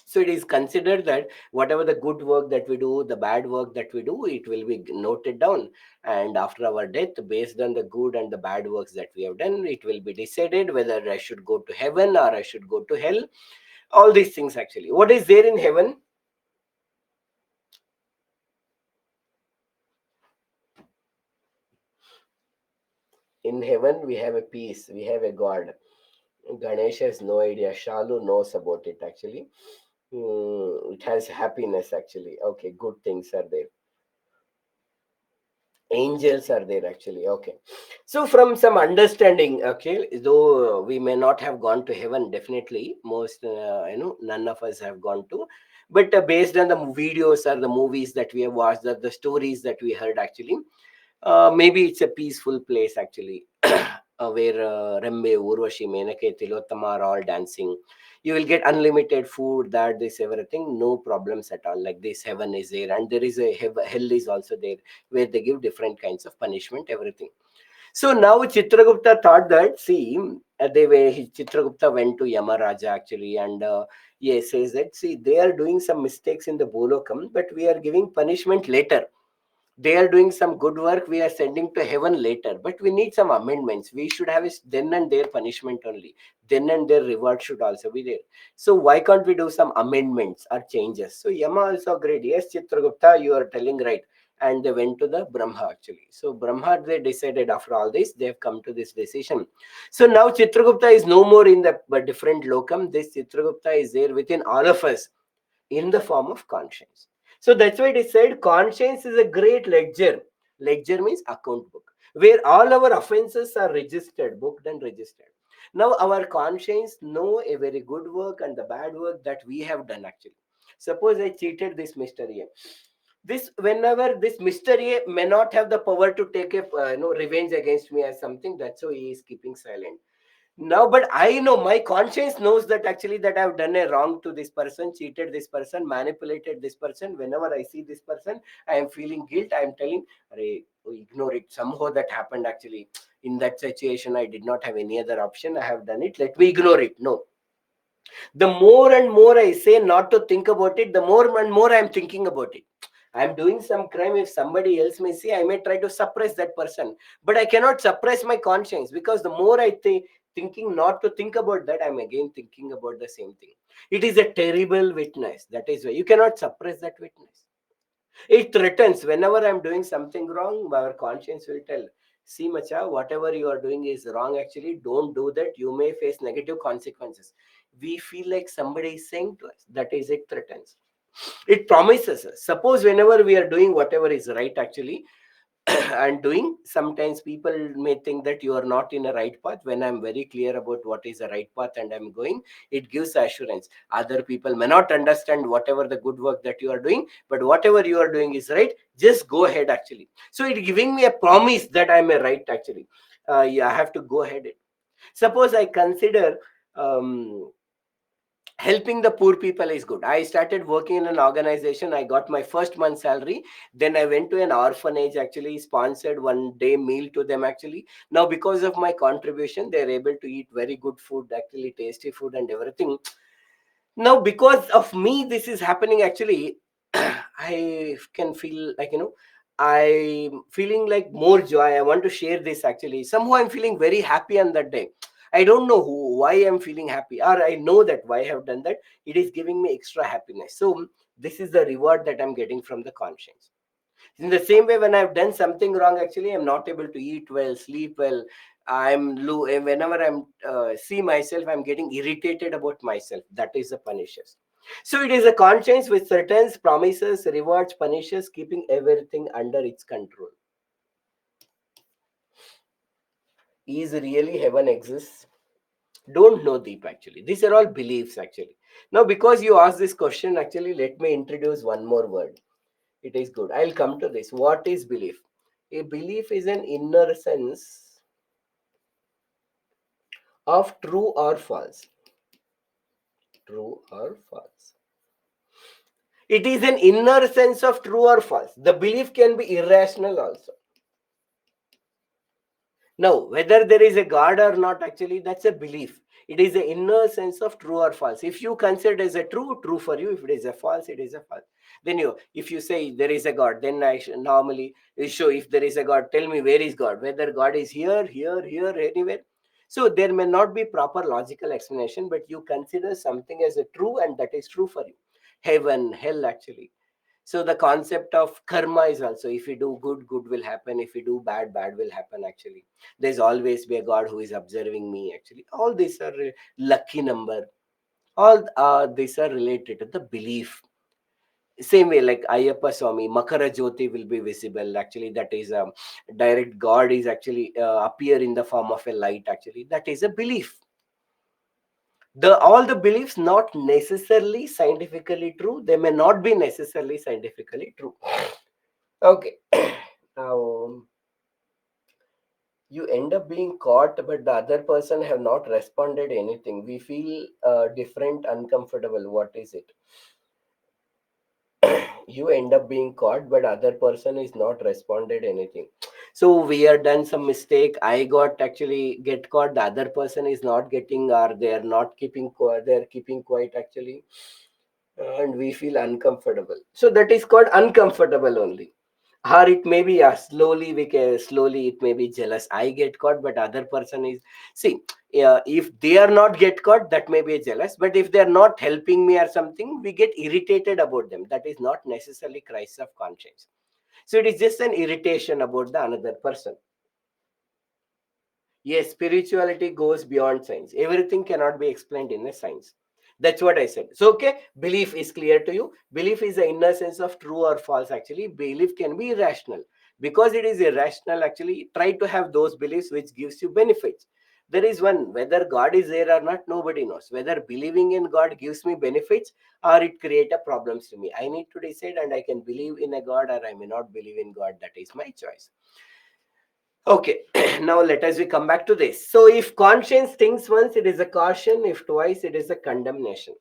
So it is considered that whatever the good work that we do, the bad work that we do, it will be noted down. And after our death, based on the good and the bad works that we have done, it will be decided whether I should go to heaven or I should go to hell. All these things actually. What is there in heaven? In heaven, we have a peace, we have a God. Ganesha has no idea. Shalu knows about it actually. It has happiness actually. Okay, good things are there. Angels are there actually. Okay. So from some understanding, okay, though we may not have gone to heaven, definitely most, none of us have gone to, but based on the videos or the movies that we have watched, the stories that we heard, actually, maybe it's a peaceful place actually, where Rembe, Urvashi, Menake, Tilottama are all dancing. You will get unlimited food, that this everything, no problems at all. Like this, heaven is there, and there is a hell is also there, where they give different kinds of punishment, everything. So now Chitragupta thought that, see, Chitragupta went to Yamaraja actually, and yes, says that, see, they are doing some mistakes in the Bolokam, but we are giving punishment later. They are doing some good work, we are sending to heaven later, but we need some amendments. We should have is then and there punishment only, then and their reward should also be there. So why can't we do some amendments or changes? So Yama also agreed, yes Chitragupta, you are telling right. And they went to the Brahma actually. So Brahma, they decided, after all this they have come to this decision. So now Chitragupta is no more in the different lokam. This Chitragupta is there within all of us, in the form of conscience. So that's why it is said conscience is a great ledger. Ledger means account book, where all our offenses are registered, booked and registered. Now our conscience know a very good work and the bad work that we have done actually. Suppose I cheated this Mr. A. This, whenever this Mr. A may not have the power to take a revenge against me as something, that's why he is keeping silent now. But I know, my conscience knows that actually that I've done a wrong to this person, cheated this person, manipulated this person. Whenever I see this person, I am feeling guilt. I am telling, Arey, ignore it. Somehow that happened actually. In that situation, I did not have any other option. I have done it. Let me ignore it. No. The more and more I say not to think about it, the more and more I am thinking about it. I am doing some crime. If somebody else may see, I may try to suppress that person, but I cannot suppress my conscience, because the more I think, thinking not to think about that, I'm again thinking about the same thing. It is a terrible witness. That is why you cannot suppress that witness. It threatens. Whenever I'm doing something wrong, our conscience will tell, see macha, whatever you are doing is wrong actually, don't do that, you may face negative consequences. We feel like somebody is saying to us, that is, it threatens. It promises us. Suppose whenever we are doing whatever is right actually, and doing, sometimes people may think that you are not in a right path. When I'm very clear about what is the right path and I'm going, it gives assurance. Other people may not understand whatever the good work that you are doing, but whatever you are doing is right, just go ahead actually. So it giving me a promise that I'm a right actually. Yeah, I have to go ahead. Suppose I consider, um, helping the poor people is good. I started working in an organization, I got my first month salary, then I went to an orphanage actually, sponsored one day meal to them actually. Now because of my contribution, they're able to eat very good food, actually tasty food and everything. Now because of me this is happening actually, I can feel like, I'm feeling like more joy. I want to share this actually. Somehow I'm feeling very happy on that day. I don't know why I'm feeling happy, or I know that why I have done that. It is giving me extra happiness. So this is the reward that I'm getting from the conscience. In the same way, when I've done something wrong actually, I'm not able to eat well, sleep well. Whenever I'm see myself, I'm getting irritated about myself. That is the punishes. So it is a conscience which threatens, promises, rewards, punishes, keeping everything under its control. Is really heaven exists? Don't know, Deep, actually. These are all beliefs actually. Now because you asked this question actually, let me introduce one more word. It is good. I'll come to this. What is belief? A belief is an inner sense of true or false. True or false. It is an inner sense of true or false. The belief can be irrational also. Now, whether there is a God or not, actually, that's a belief. It is an inner sense of true or false. If you consider it as a true, true for you. If it is a false, it is a false. Then if you say there is a God, then I should normally show, if there is a God, tell me where is God. Whether God is here, here, here, anywhere. So there may not be proper logical explanation, but you consider something as a true, and that is true for you. Heaven, hell, actually. So the concept of karma is also, if you do good, good will happen. If you do bad, bad will happen actually. There's always be a God who is observing me actually. All these are lucky number. All these are related to the belief. Same way, like Ayappa Swami, Makara Jyoti will be visible. Actually, that is a direct God is actually appear in the form of a light. Actually, that is a belief. The all the beliefs not necessarily scientifically true. They may not be necessarily scientifically true. Okay. Now you end up being caught, but the other person have not responded anything. We feel different, uncomfortable. What is it? You end up being caught, but other person is not responded anything. So we are done some mistake. I got actually get caught. The other person is not getting, or they are not keeping. They are keeping quiet actually, and we feel uncomfortable. So that is called uncomfortable only. Or it may be slowly we can slowly it may be jealous. I get caught, but other person is, see, if they are not get caught, that may be jealous. But if they are not helping me or something, we get irritated about them. That is not necessarily crisis of conscience. So it is just an irritation about the another person. Yes, spirituality goes beyond science. Everything cannot be explained in a science. That's what I said. So, okay, belief is clear to you. Belief is the inner sense of true or false. Actually, belief can be irrational. Because it is irrational, actually, try to have those beliefs which gives you benefits. There is one, whether God is there or not, nobody knows. Whether believing in God gives me benefits or it create a problems to me. I need to decide, and I can believe in a God or I may not believe in God. That is my choice. Okay, now let us we come back to this. So if conscience thinks once, it is a caution. If twice, it is a condemnation.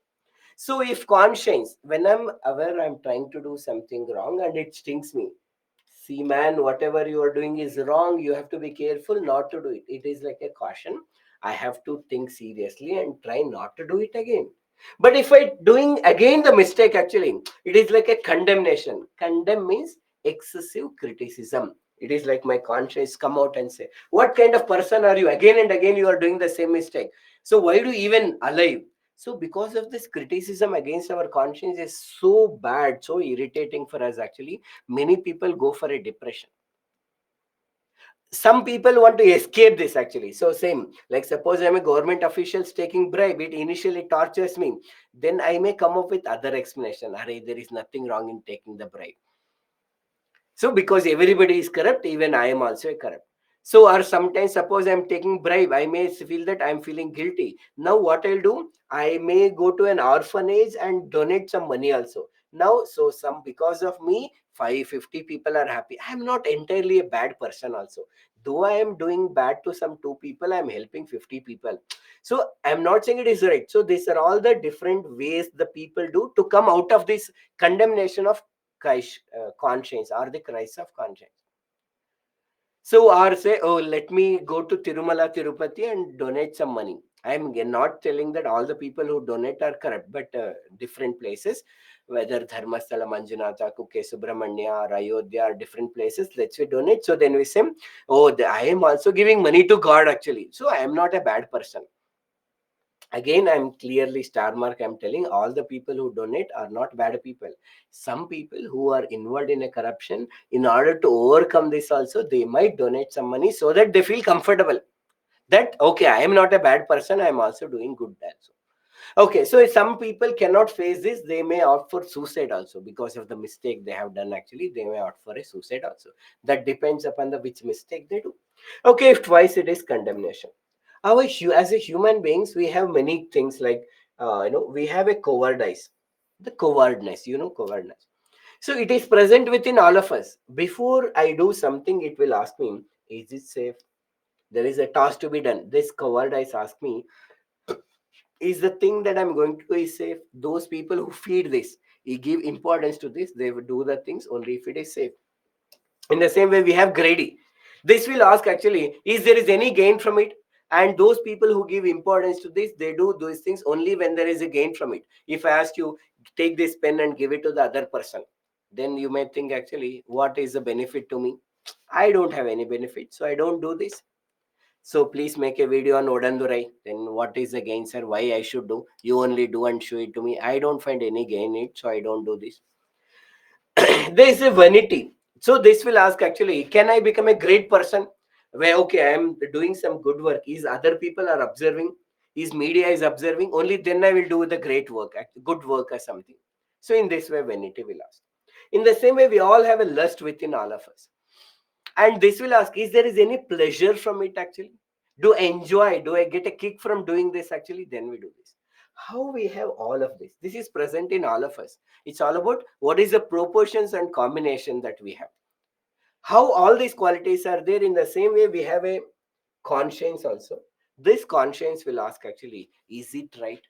So if conscience, when I'm aware I'm trying to do something wrong and it stings me, see man, whatever you are doing is wrong. You have to be careful not to do it. It is like a caution. I have to think seriously and try not to do it again. But if I doing again the mistake, actually, it is like a condemnation. Condemn means excessive criticism. It is like my conscience come out and say, what kind of person are you? Again and again you are doing the same mistake. So why do you even alive? So because of this criticism against our conscience is so bad, so irritating for us actually, many people go for a depression. Some people want to escape this actually. So same, like suppose I'm a government official taking bribe, it initially tortures me. Then I may come up with other explanation. Array, there is nothing wrong in taking the bribe. So because everybody is corrupt, even I am also corrupt. So or sometimes suppose I'm taking bribe, I may feel that I'm feeling guilty. Now what I'll do, I may go to an orphanage and donate some money also. Now so some because of me 550 people are happy. I'm not entirely a bad person also. Though I am doing bad to some two people, I'm helping 50 people. So I'm not saying it is right. So these are all the different ways the people do to come out of this condemnation of conscience or the crisis of conscience. So, or say, oh, let me go to Tirumala, Tirupati and donate some money. I'm not telling that all the people who donate are corrupt, but different places, whether Dharmasthala, Manjunatha, Kukke, Subramanya, or Ayodhya, or different places, let's say donate. So then we say, oh, I am also giving money to God actually. So I am not a bad person. Again, I'm clearly star mark, I'm telling all the people who donate are not bad people. Some people who are involved in a corruption, in order to overcome this also, they might donate some money so that they feel comfortable that okay, I am not a bad person, I am also doing good also. Okay, so if some people cannot face this, they may opt for suicide also because of the mistake they have done. Actually, they may opt for a suicide also. That depends upon the which mistake they do. Okay, if twice, it is condemnation. As a human beings, we have many things like we have a cowardice, the cowardness. Cowardness. So it is present within all of us. Before I do something, it will ask me, is it safe? There is a task to be done. This cowardice asks me, is the thing that I'm going to do is safe? Those people who feed this, you give importance to this, they will do the things only if it is safe. In the same way, we have greedy. This will ask actually, is there is any gain from it? And those people who give importance to this, they do those things only when there is a gain from it. If I ask you, take this pen and give it to the other person, then you may think actually, what is the benefit to me? I don't have any benefit, so I don't do this. So please make a video on Odandurai. Then what is the gain, sir? Why I should do? You only do and show it to me. I don't find any gain in it, so I don't do this. There is a vanity. So this will ask actually, can I become a great person? Where okay, I am doing some good work. Is other people are observing? Is media is observing? Only then I will do the great work, good work or something. So in this way, vanity will ask. In the same way, we all have a lust within all of us. And this will ask, is there is any pleasure from it actually? Do I enjoy? Do I get a kick from doing this actually? Then we do this. How we have all of this? This is present in all of us. It's all about what is the proportions and combination that we have. How all these qualities are there. In the same way, we have a conscience also. This conscience will ask actually, is it right?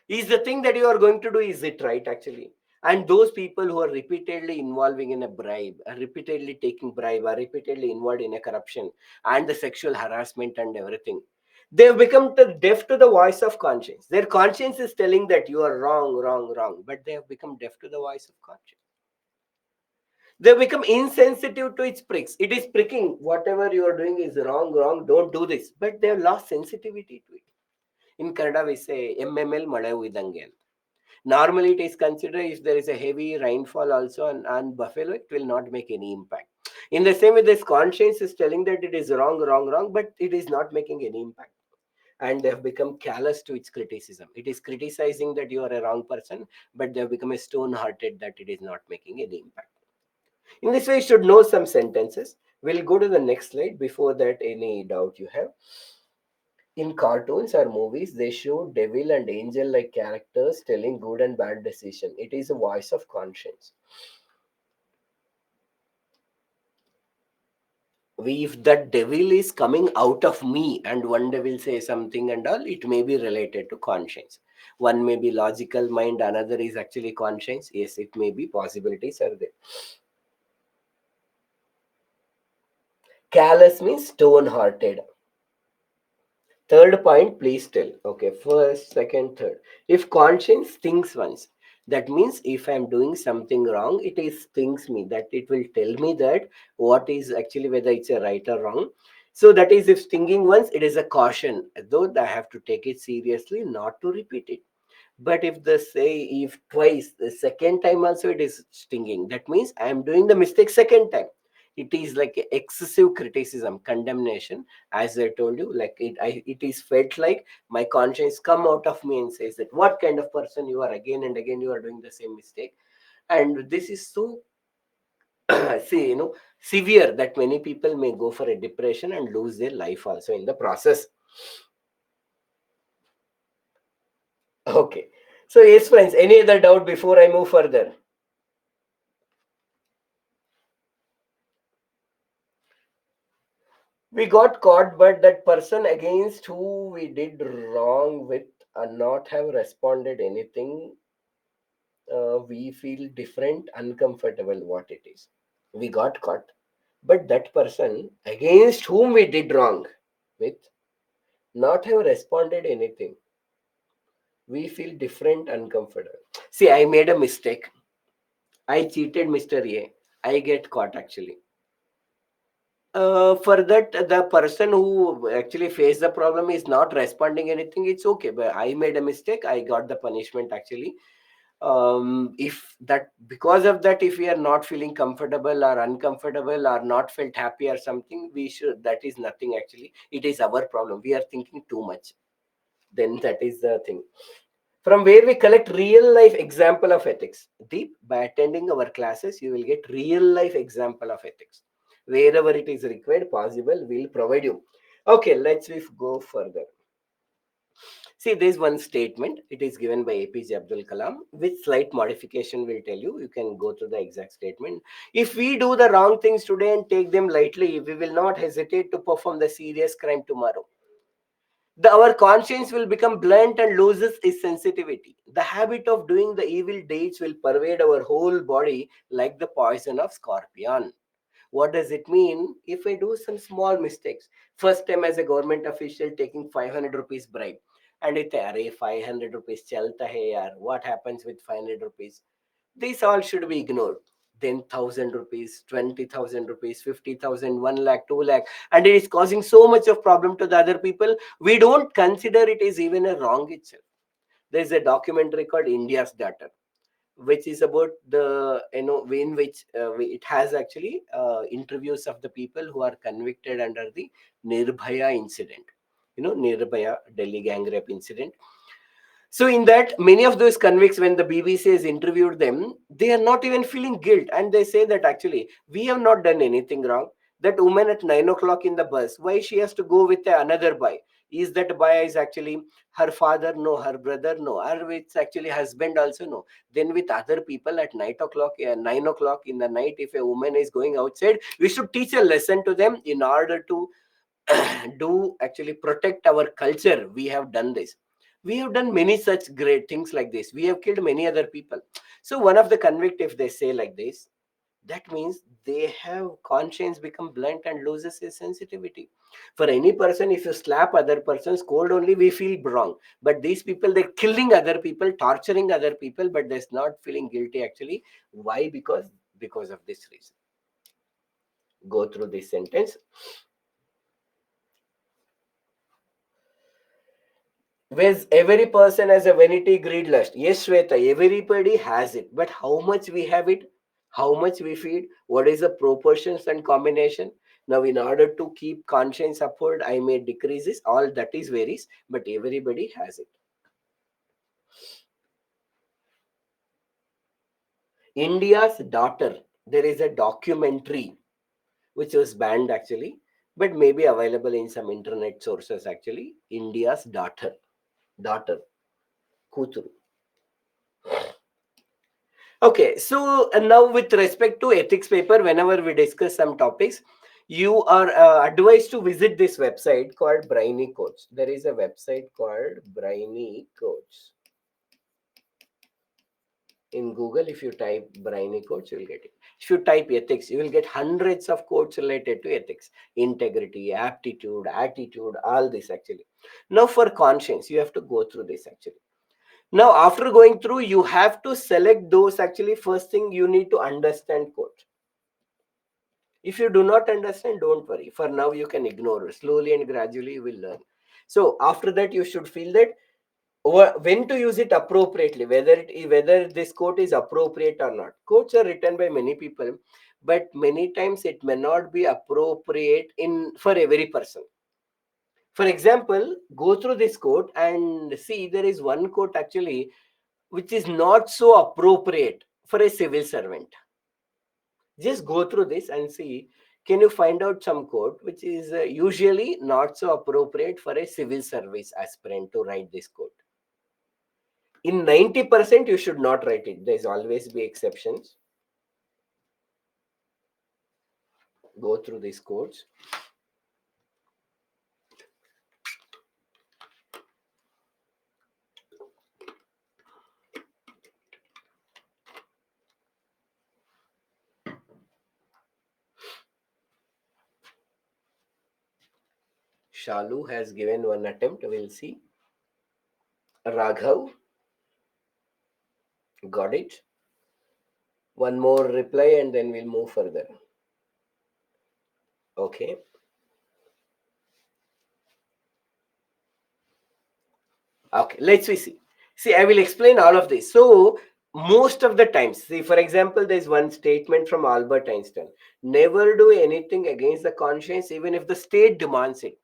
Is the thing that you are going to do, is it right actually? And those people who are repeatedly involving in a bribe, are repeatedly taking bribe, are repeatedly involved in a corruption and the sexual harassment and everything, they've become deaf to the voice of conscience. Their conscience is telling that you are wrong, wrong, wrong, but they have become deaf to the voice of conscience. They become insensitive to its pricks. It is pricking, whatever you are doing is wrong, wrong, don't do this, but they have lost sensitivity to it. In Kannada we say mml made uidange. Normally, it is considered if there is a heavy rainfall also on buffalo, it will not make any impact. In the same way, this conscience is telling that it is wrong, wrong, wrong, but it is not making any impact. And they have become callous to its criticism. It is criticizing that you are a wrong person, but they have become a stone hearted that it is not making any impact. In this way, you should know some sentences. We'll go to the next slide. Before that, any doubt you have? In cartoons or movies, they show devil and angel like characters telling good and bad decision. It is a voice of conscience. If that devil is coming out of me and one day will say something and all, it may be related to conscience. One may be logical mind, another is actually conscience. Yes, it may be, possibilities are there. Callous means stone hearted. Third point, please tell. Okay, first, second, third. If conscience stings once, that means if I'm doing something wrong, it is stings me. That it will tell me that what is actually whether it's a right or wrong. So that is if stinging once, it is a caution. Though I have to take it seriously, not to repeat it. But if the say if twice, the second time also it is stinging, that means I am doing the mistake second time. It is like a excessive criticism, condemnation. As I told you, like it is felt like my conscience come out of me and says that what kind of person you are, again and again you are doing the same mistake. And this is so see, severe that many people may go for a depression and lose their life also in the process. Okay. So yes, friends, any other doubt before I move further? We got caught, but that person against who we did wrong with and not have responded anything, we feel different, uncomfortable. What it is, we got caught, but that person against whom we did wrong with not have responded anything, we feel different, uncomfortable. See, I made a mistake. I cheated, Mr. A. I get caught actually. For that, the person who actually faced the problem is not responding anything, it's okay, but I made a mistake, I got the punishment actually. If that, because of that, if we are not feeling comfortable or uncomfortable or not felt happy or something, we should, that is nothing actually, it is our problem, we are thinking too much. Then that is the thing. From where we collect real life example of ethics. Deep, by attending our classes, you will get real life example of ethics. Wherever it is required, possible, we'll provide you. Okay, let's go further. See, there's one statement. It is given by APJ Abdul Kalam. With slight modification, will tell you. You can go to the exact statement. If we do the wrong things today and take them lightly, we will not hesitate to perform the serious crime tomorrow. Our conscience will become blunt and loses its sensitivity. The habit of doing the evil deeds will pervade our whole body like the poison of scorpion. What does it mean? If I do some small mistakes, first time as a government official taking 500 rupees bribe, and it array 500 rupees chalta hai yaar, what happens with 500 rupees? These all should be ignored. Then 1,000 rupees, 20,000 rupees, 50,000, 1 lakh, 2 lakh, and it is causing so much of problem to the other people. We don't consider it is even a wrong itself. There is a documentary called India's Daughter, which is about the in which it has actually interviews of the people who are convicted under the Nirbhaya incident. Nirbhaya Delhi gang rape incident. So in that, many of those convicts, when the BBC has interviewed them, they are not even feeling guilt, and they say that actually we have not done anything wrong. That woman at 9 o'clock in the bus, why she has to go with another boy? Is that boy is actually her father? No. Her brother? No. Or it's actually husband also? No. Then with other people at 9 o'clock, 9 o'clock in the night, if a woman is going outside, we should teach a lesson to them in order to do actually protect our culture. We have done this. We have done many such great things like this. We have killed many other people. So one of the convict, if they say like this, that means they have conscience become blunt and loses its sensitivity. For any person, if you slap other person, scold only, we feel wrong. But these people, they're killing other people, torturing other people, but they're not feeling guilty actually. Why? Because of this reason. Go through this sentence. Whereas every person has a vanity, greed, lust. Yes, Shweta, everybody has it. But how much we have it? How much we feed? What is the proportions and combination? Now, in order to keep conscience upward, I may decrease this. All that is varies, but everybody has it. India's Daughter. There is a documentary which was banned actually, but may be available in some internet sources actually. India's Daughter. Daughter. Kuturu. Okay, so now with respect to ethics paper, whenever we discuss some topics, you are advised to visit this website called Briny Coach. There is a website called Briny Coach. In Google, if you type Briny Coach, you will get it. If you type ethics, you will get hundreds of quotes related to ethics, integrity, aptitude, attitude, all this actually. Now for conscience, you have to go through this actually. Now, after going through, you have to select those actually. First thing, you need to understand code. If you do not understand, don't worry. For now, you can ignore it. Slowly and gradually, you will learn. So after that, you should feel that when to use it appropriately, whether this quote is appropriate or not. Quotes are written by many people, but many times it may not be appropriate in for every person. For example, go through this quote and see there is one quote actually which is not so appropriate for a civil servant. Just go through this and see, can you find out some code which is usually not so appropriate for a civil service aspirant to write this code. In 90%, you should not write it. There's always be exceptions. Go through these codes. Shalu has given one attempt. We'll see. Raghav got it. One more reply and then we'll move further. Okay. Okay, let's we see. See, I will explain all of this. So, most of the times, see, for example, there's one statement from Albert Einstein: never do anything against the conscience, even if the state demands it.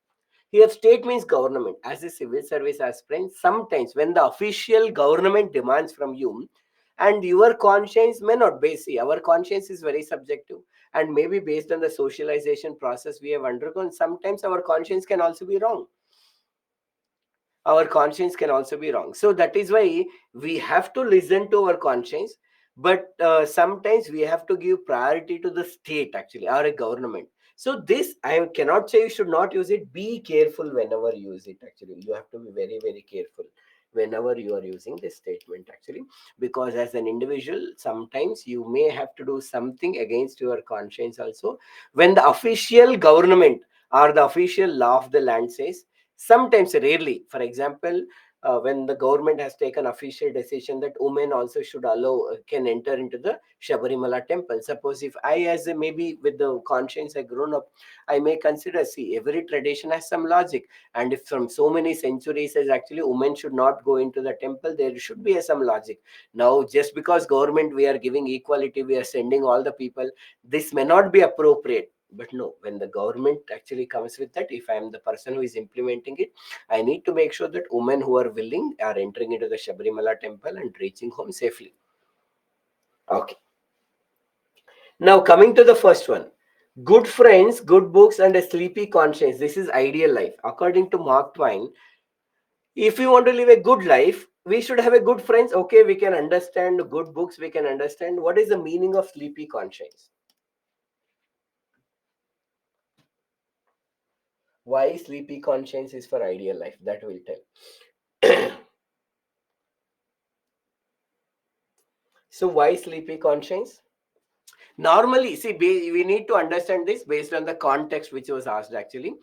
Here, state means government. As a civil service aspirant, sometimes when the official government demands from you, and your conscience may not be, see, our conscience is very subjective, and maybe based on the socialization process we have undergone, sometimes our conscience can also be wrong. Our conscience can also be wrong. So that is why we have to listen to our conscience, but sometimes we have to give priority to the state actually, or a government. So this, I cannot say you should not use it. Be careful whenever you use it actually. You have to be very, very careful whenever you are using this statement actually, because as an individual, sometimes you may have to do something against your conscience also. When the official government or the official law of the land says, sometimes, rarely, for example, when the government has taken official decision that women also should allow can enter into the Shabarimala temple. Suppose if I, as a, maybe with the conscience I grown up, I may consider, see, every tradition has some logic, and if from so many centuries as actually women should not go into the temple, there should be some logic. Now, just because government we are giving equality, we are sending all the people, this may not be appropriate. But no, when the government actually comes with that, if I am the person who is implementing it, I need to make sure that women who are willing are entering into the Shabrimala temple and reaching home safely. Okay. Now coming to the first one. Good friends, good books, and a sleepy conscience. This is ideal life. According to Mark Twain, if we want to live a good life, we should have a good friends. Okay, we can understand good books, we can understand what is the meaning of sleepy conscience. Why sleepy conscience is for ideal life, that will tell. So why sleepy conscience? Normally, see, we need to understand this based on the context which was asked actually.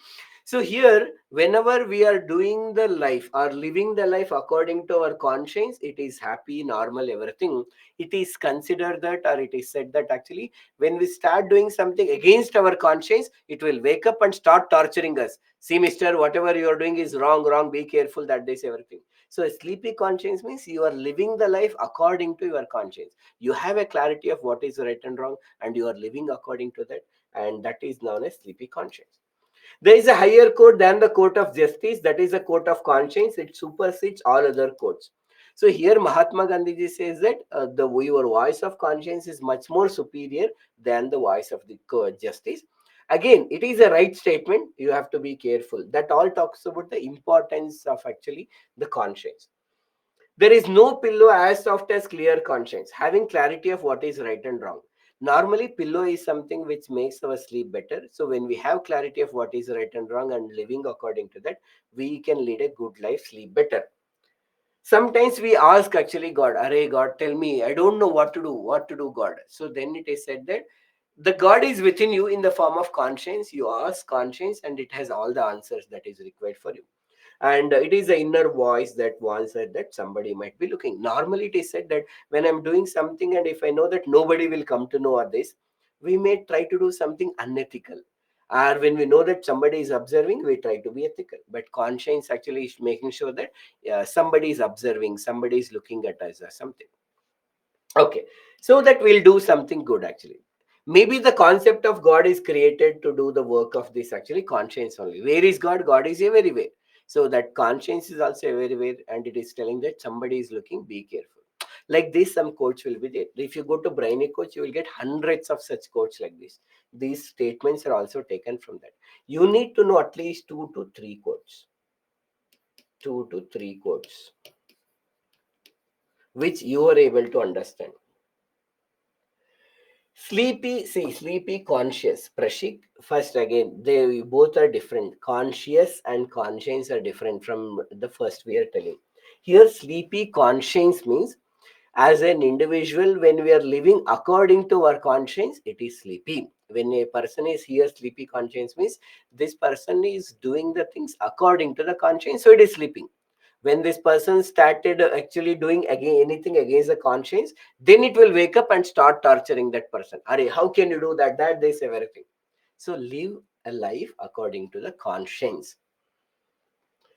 So here, whenever we are doing the life or living the life according to our conscience, it is happy, normal, everything. It is considered that, or it is said that actually, when we start doing something against our conscience, it will wake up and start torturing us. See, mister, whatever you are doing is wrong, wrong, be careful, that this, everything. So a sleepy conscience means you are living the life according to your conscience. You have a clarity of what is right and wrong, and you are living according to that, and that is known as sleepy conscience. There is a higher court than the court of justice, that is a court of conscience. It supersedes all other courts. So here Mahatma Gandhi ji says that the your voice of conscience is much more superior than the voice of the court justice. Again, it is a right statement, you have to be careful. That all talks about the importance of actually the conscience. There is no pillow as soft as clear conscience, having clarity of what is right and wrong. Normally, pillow is something which makes our sleep better. So when we have clarity of what is right and wrong and living according to that, we can lead a good life, sleep better. Sometimes we ask actually God, Array God, tell me, I don't know what to do, God. So then it is said that the God is within you in the form of conscience. You ask conscience and it has all the answers that is required for you. And it is the inner voice that wants that somebody might be looking. Normally it is said that when I'm doing something and if I know that nobody will come to know or this, we may try to do something unethical, or when we know that somebody is observing, we try to be ethical. But conscience actually is making sure that somebody is observing, somebody is looking at us or something. Okay, so that we'll do something good actually. Maybe the concept of God is created to do the work of this actually conscience only. Where is God? God is everywhere. So that conscience is also everywhere, and it is telling that somebody is looking, be careful. Like this, some quotes will be there. If you go to Brainy Coach, you will get hundreds of such quotes like this. These statements are also taken from that. You need to know at least two to three quotes. Two to three quotes, which you are able to understand. Sleepy, see, sleepy, conscious. Prashik, first again, they both are different. Conscious and conscience are different from the first we are telling. Here, sleepy conscience means as an individual, when we are living according to our conscience, it is sleepy. When a person is here, sleepy conscience means this person is doing the things according to the conscience, so it is sleeping. When this person started actually doing again anything against the conscience, then it will wake up and start torturing that person. Are how can you do that? That they say everything. So live a life according to the conscience.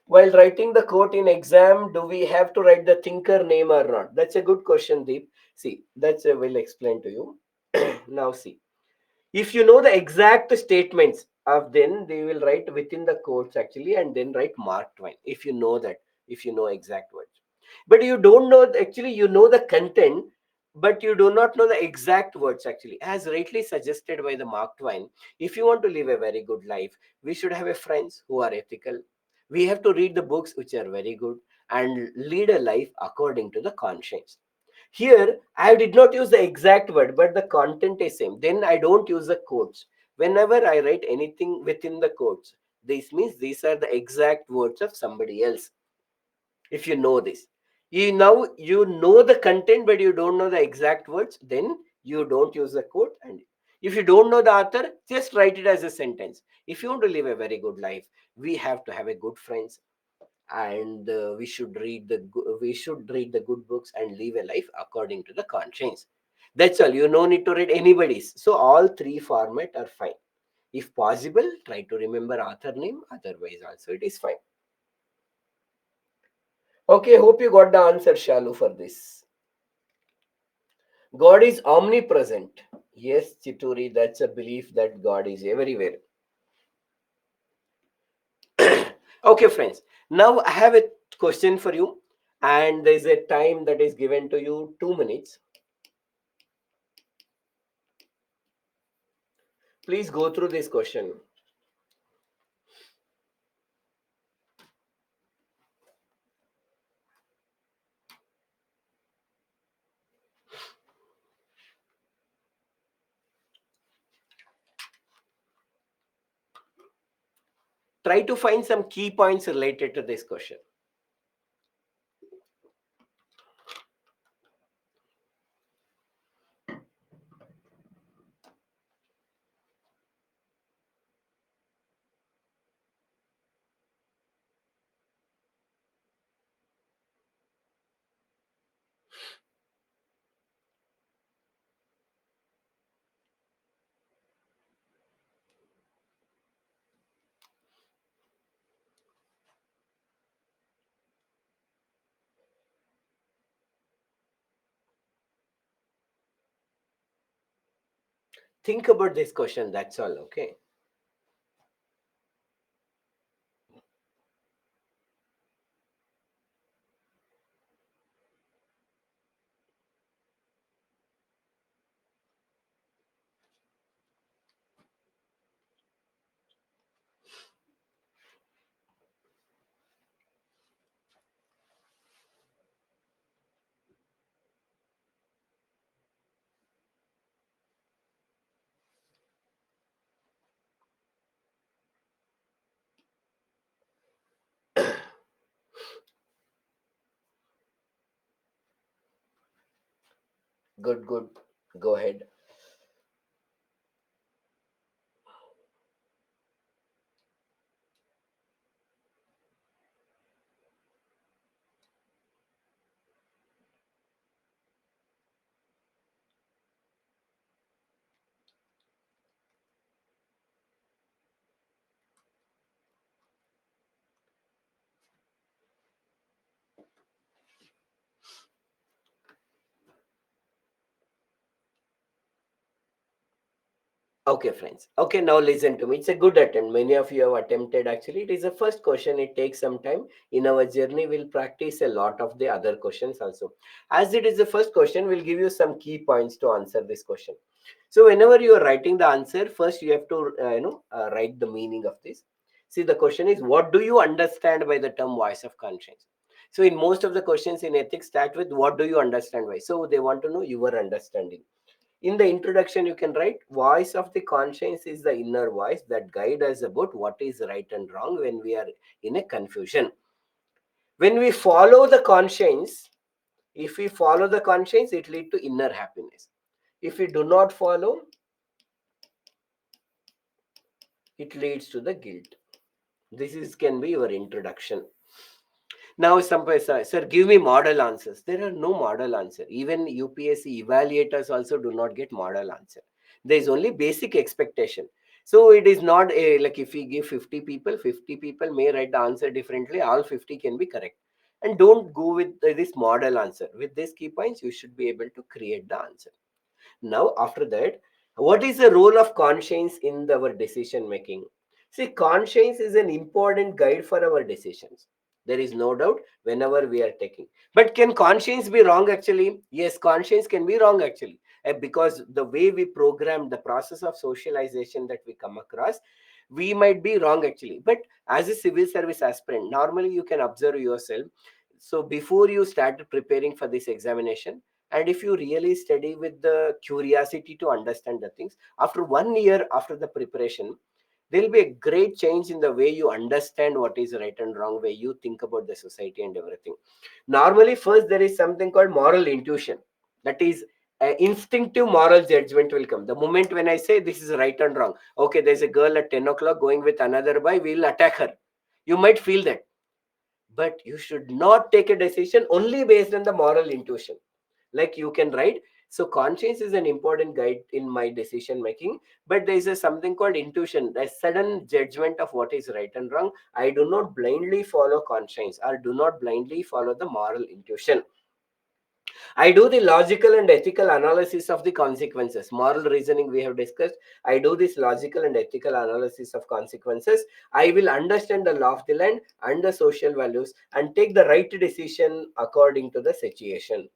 While writing the quote in exam, do we have to write the thinker name or not? That's a good question, Deep. See, that's I will explain to you. Now see, if you know the exact statements of, then they will write within the quotes actually, and then write Mark Twain. If you know that, if you know exact words, but you don't know actually, you know the content, but you do not know the exact words actually, as rightly suggested by the Mark Twain. If you want to live a very good life, we should have a friends who are ethical. We have to read the books which are very good and lead a life according to the conscience. Here, I did not use the exact word, but the content is same. Then I don't use the quotes. Whenever I write anything within the quotes, this means these are the exact words of somebody else. If you know this, you know the content, but you don't know the exact words, then you don't use the quote. And if you don't know the author, just write it as a sentence. If you want to live a very good life, we have to have a good friends, and we should read the good books and live a life according to the conscience. That's all. You no need to read anybody's. So all three format are fine. If possible, try to remember author name, otherwise also it is fine. Okay, hope you got the answer, Shalu, for this. God is omnipresent. Yes, Chituri, that's a belief that God is everywhere. Okay, friends. Now I have a question for you, and there's a time that is given to you, 2 minutes. Please go through this question. Try to find some key points related to this question. Think about this question. That's all. Okay. Good, good. Go ahead. Okay, friends. Okay, now listen to me. It's a good attempt. Many of you have attempted actually. It is the first question. It takes some time. In our journey, we'll practice a lot of the other questions also. As it is the first question, we'll give you some key points to answer this question. So whenever you are writing the answer, first you have to write the meaning of this. See, the question is, what do you understand by the term voice of conscience? So in most of the questions in ethics start with what do you understand by. So they want to know your understanding. In the introduction, you can write voice of the conscience is the inner voice that guides us about what is right and wrong when we are in a confusion. When we follow the conscience, if we follow the conscience, it leads to inner happiness. If we do not follow, it leads to the guilt. This is can be your introduction. Now, somebody says, sir, give me model answers. There are no model answer. Even UPSC evaluators also do not get model answer. There is only basic expectation. So it is not a like if we give 50 people, 50 people may write the answer differently. All 50 can be correct. And don't go with this model answer. With these key points, you should be able to create the answer. Now, after that, what is the role of conscience in our decision making? See, conscience is an important guide for our decisions. There is no doubt whenever we are taking. But can conscience be wrong actually? Yes, conscience can be wrong actually. Because the way we program the process of socialization that we come across, we might be wrong actually. But as a civil service aspirant, normally you can observe yourself. So before you start preparing for this examination, and if you really study with the curiosity to understand the things, after 1 year after the preparation, there will be a great change in the way you understand what is right and wrong, way you think about the society and everything. Normally, first there is something called moral intuition. That is, instinctive moral judgment will come. The moment when I say this is right and wrong, okay, there's a girl at 10 o'clock going with another boy, we'll attack her. You might feel that. But you should not take a decision only based on the moral intuition. Like you can write, so conscience is an important guide in my decision making, but there is a something called intuition, a sudden judgment of what is right and wrong. I do not blindly follow conscience or do not blindly follow the moral intuition. I do the logical and ethical analysis of the consequences. Moral reasoning we have discussed. I do this logical and ethical analysis of consequences. I will understand the law of the land and the social values and take the right decision according to the situation.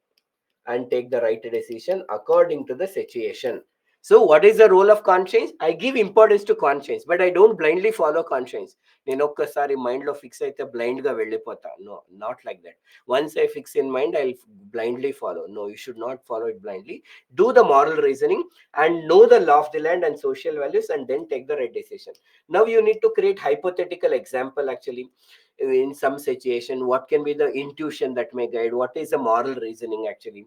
And take the right decision according to the situation. So, what is the role of conscience? I give importance to conscience, but I don't blindly follow conscience. నేను ఒక్కసారి mind లో fix అయితే blind గా వెళ్ళిపోతా. No, not like that. Once I fix in mind, I'll blindly follow. No, you should not follow it blindly. Do the moral reasoning and know the law of the land and social values, and then take the right decision. Now you need to create hypothetical example actually. In some situation, what can be the intuition that may guide? What is the moral reasoning actually?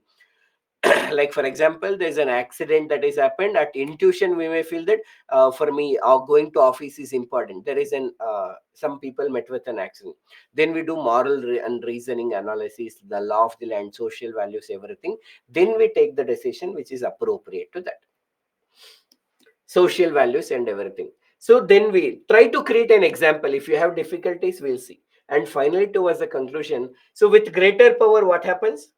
Like for example, there's an accident that has happened. At intuition we may feel that for me going to office is important. There is an some people met with an accident. Then we do moral and reasoning analysis, the law of the land, social values, everything. Then we take the decision which is appropriate to that social values and everything. So then we try to create an example. If you have difficulties, we'll see. And finally, towards the conclusion, so with greater power, what happens?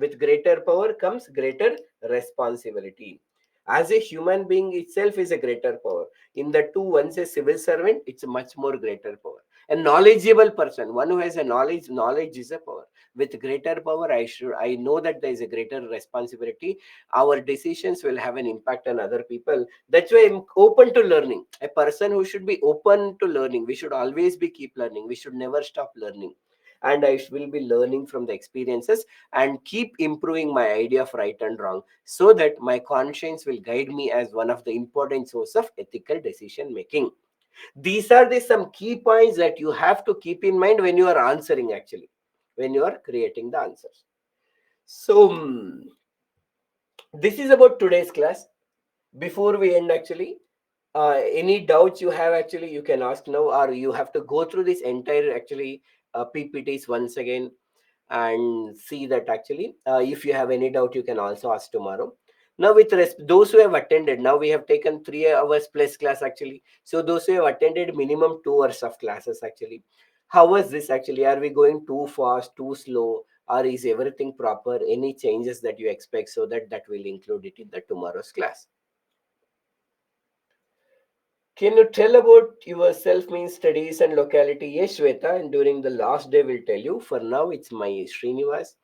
With greater power comes greater responsibility. As a human being itself is a greater power. In the two, once a civil servant, it's a much more greater power. A knowledgeable person, one who has a knowledge is a power. With greater power, I know that there is a greater responsibility. Our decisions will have an impact on other people. That's why I'm open to learning. A person who should be open to learning. We should always be keep learning. We should never stop learning. And I will be learning from the experiences and keep improving my idea of right and wrong, so that my conscience will guide me as one of the important source of ethical decision making. These are the some key points that you have to keep in mind when you are answering actually, when you are creating the answers. So this is about today's class. Before we end actually, any doubts you have actually you can ask now, or you have to go through this entire actually ppts once again and see that actually if you have any doubt you can also ask tomorrow. Now with those who have attended, now we have taken 3 hours plus class actually. So those who have attended minimum 2 hours of classes actually, how was this actually? Are we going too fast, too slow, or is everything proper? Any changes that you expect, so that that will include it in the tomorrow's class. Can you tell about yourself, means studies and locality? Yes, Shweta, and during the last day we'll tell you. For now, it's my Srinivas.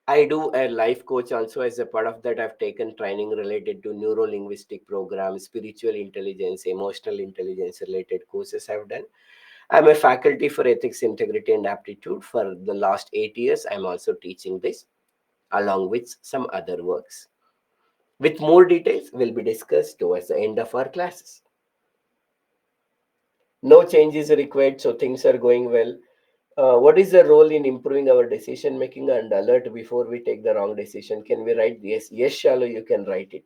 I do a life coach also. As a part of that, I've taken training related to neuro-linguistic programs, spiritual intelligence, emotional intelligence related courses I've done. I'm a faculty for ethics, integrity, and aptitude. For the last 8 years, I'm also teaching this along with some other works. With more details will be discussed towards the end of our classes. No change is required, so things are going well. What is the role in improving our decision making and alert before we take the wrong decision? Can we write? Yes, yes, Shalu, you can write it.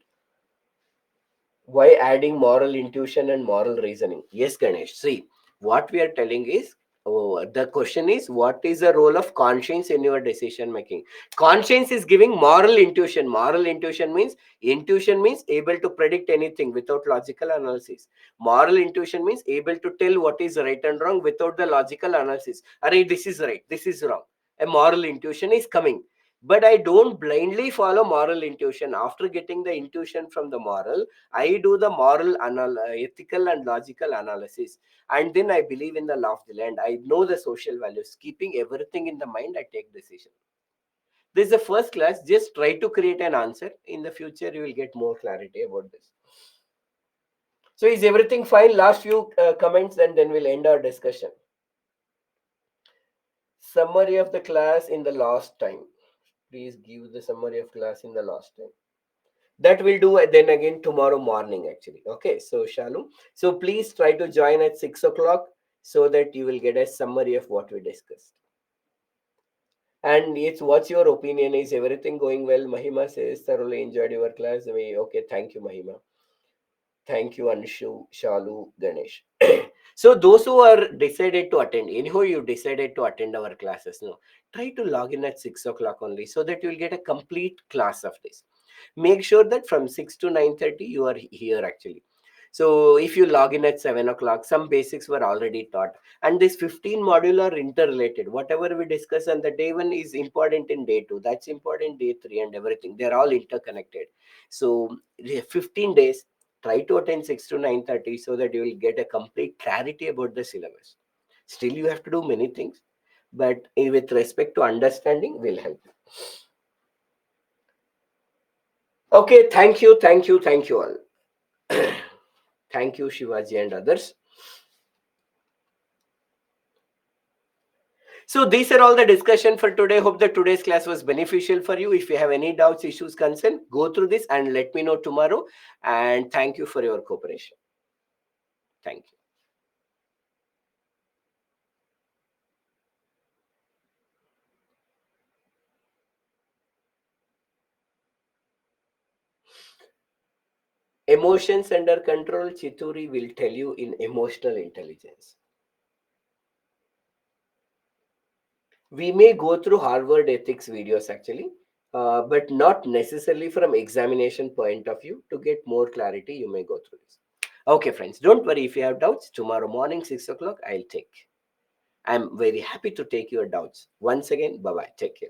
Why adding moral intuition and moral reasoning? Yes, Ganesh. See, what we are telling is, the question is, what is the role of conscience in your decision making? Conscience is giving moral intuition. Intuition means able to predict anything without logical analysis. Moral intuition means able to tell what is right and wrong without the logical analysis. Array, this is right, this is wrong. A moral intuition is coming. But I don't blindly follow moral intuition. After getting the intuition from the moral, I do the ethical and logical analysis, and then I believe in the law of the land. I know the social values. Keeping everything in the mind, I take decision. This is the first class. Just try to create an answer. In the future, you will get more clarity about this. So, is everything fine? Last few comments, and then we'll end our discussion. Summary of the class in the last time. Please give the summary of class in the last time. That we'll do then again tomorrow morning actually. Okay, so Shalu, so please try to join at 6 o'clock so that you will get a summary of what we discussed. And it's what's your opinion? Is everything going well? Mahima says thoroughly enjoyed your class. Okay, thank you, Mahima. Thank you, Anshu, Shalu, Ganesh. So those who are decided to attend, anyhow you decided to attend our classes, no, try to log in at 6 o'clock only, so that you will get a complete class of this. Make sure that from 6 to 9:30 you are here actually. So if you log in at 7 o'clock, some basics were already taught. And this 15 module are interrelated. Whatever we discuss on the day one is important in day two. That's important day three and everything. They're all interconnected. So 15 days, try to attend 6 to 9:30 so that you will get a complete clarity about the syllabus. Still, you have to do many things, but with respect to understanding will help you. Okay, thank you all. Thank you, Shivaji and others. So these are all the discussion for today. Hope that today's class was beneficial for you. If you have any doubts, issues, concern, go through this and let me know tomorrow. And thank you for your cooperation. Thank you. Emotions under control, Chituri will tell you in emotional intelligence. We may go through Harvard ethics videos actually, but not necessarily from examination point of view. To get more clarity, you may go through this. Okay, friends, don't worry if you have doubts. Tomorrow morning, 6 o'clock, I'll take. I'm very happy to take your doubts. Once again, bye bye. Take care.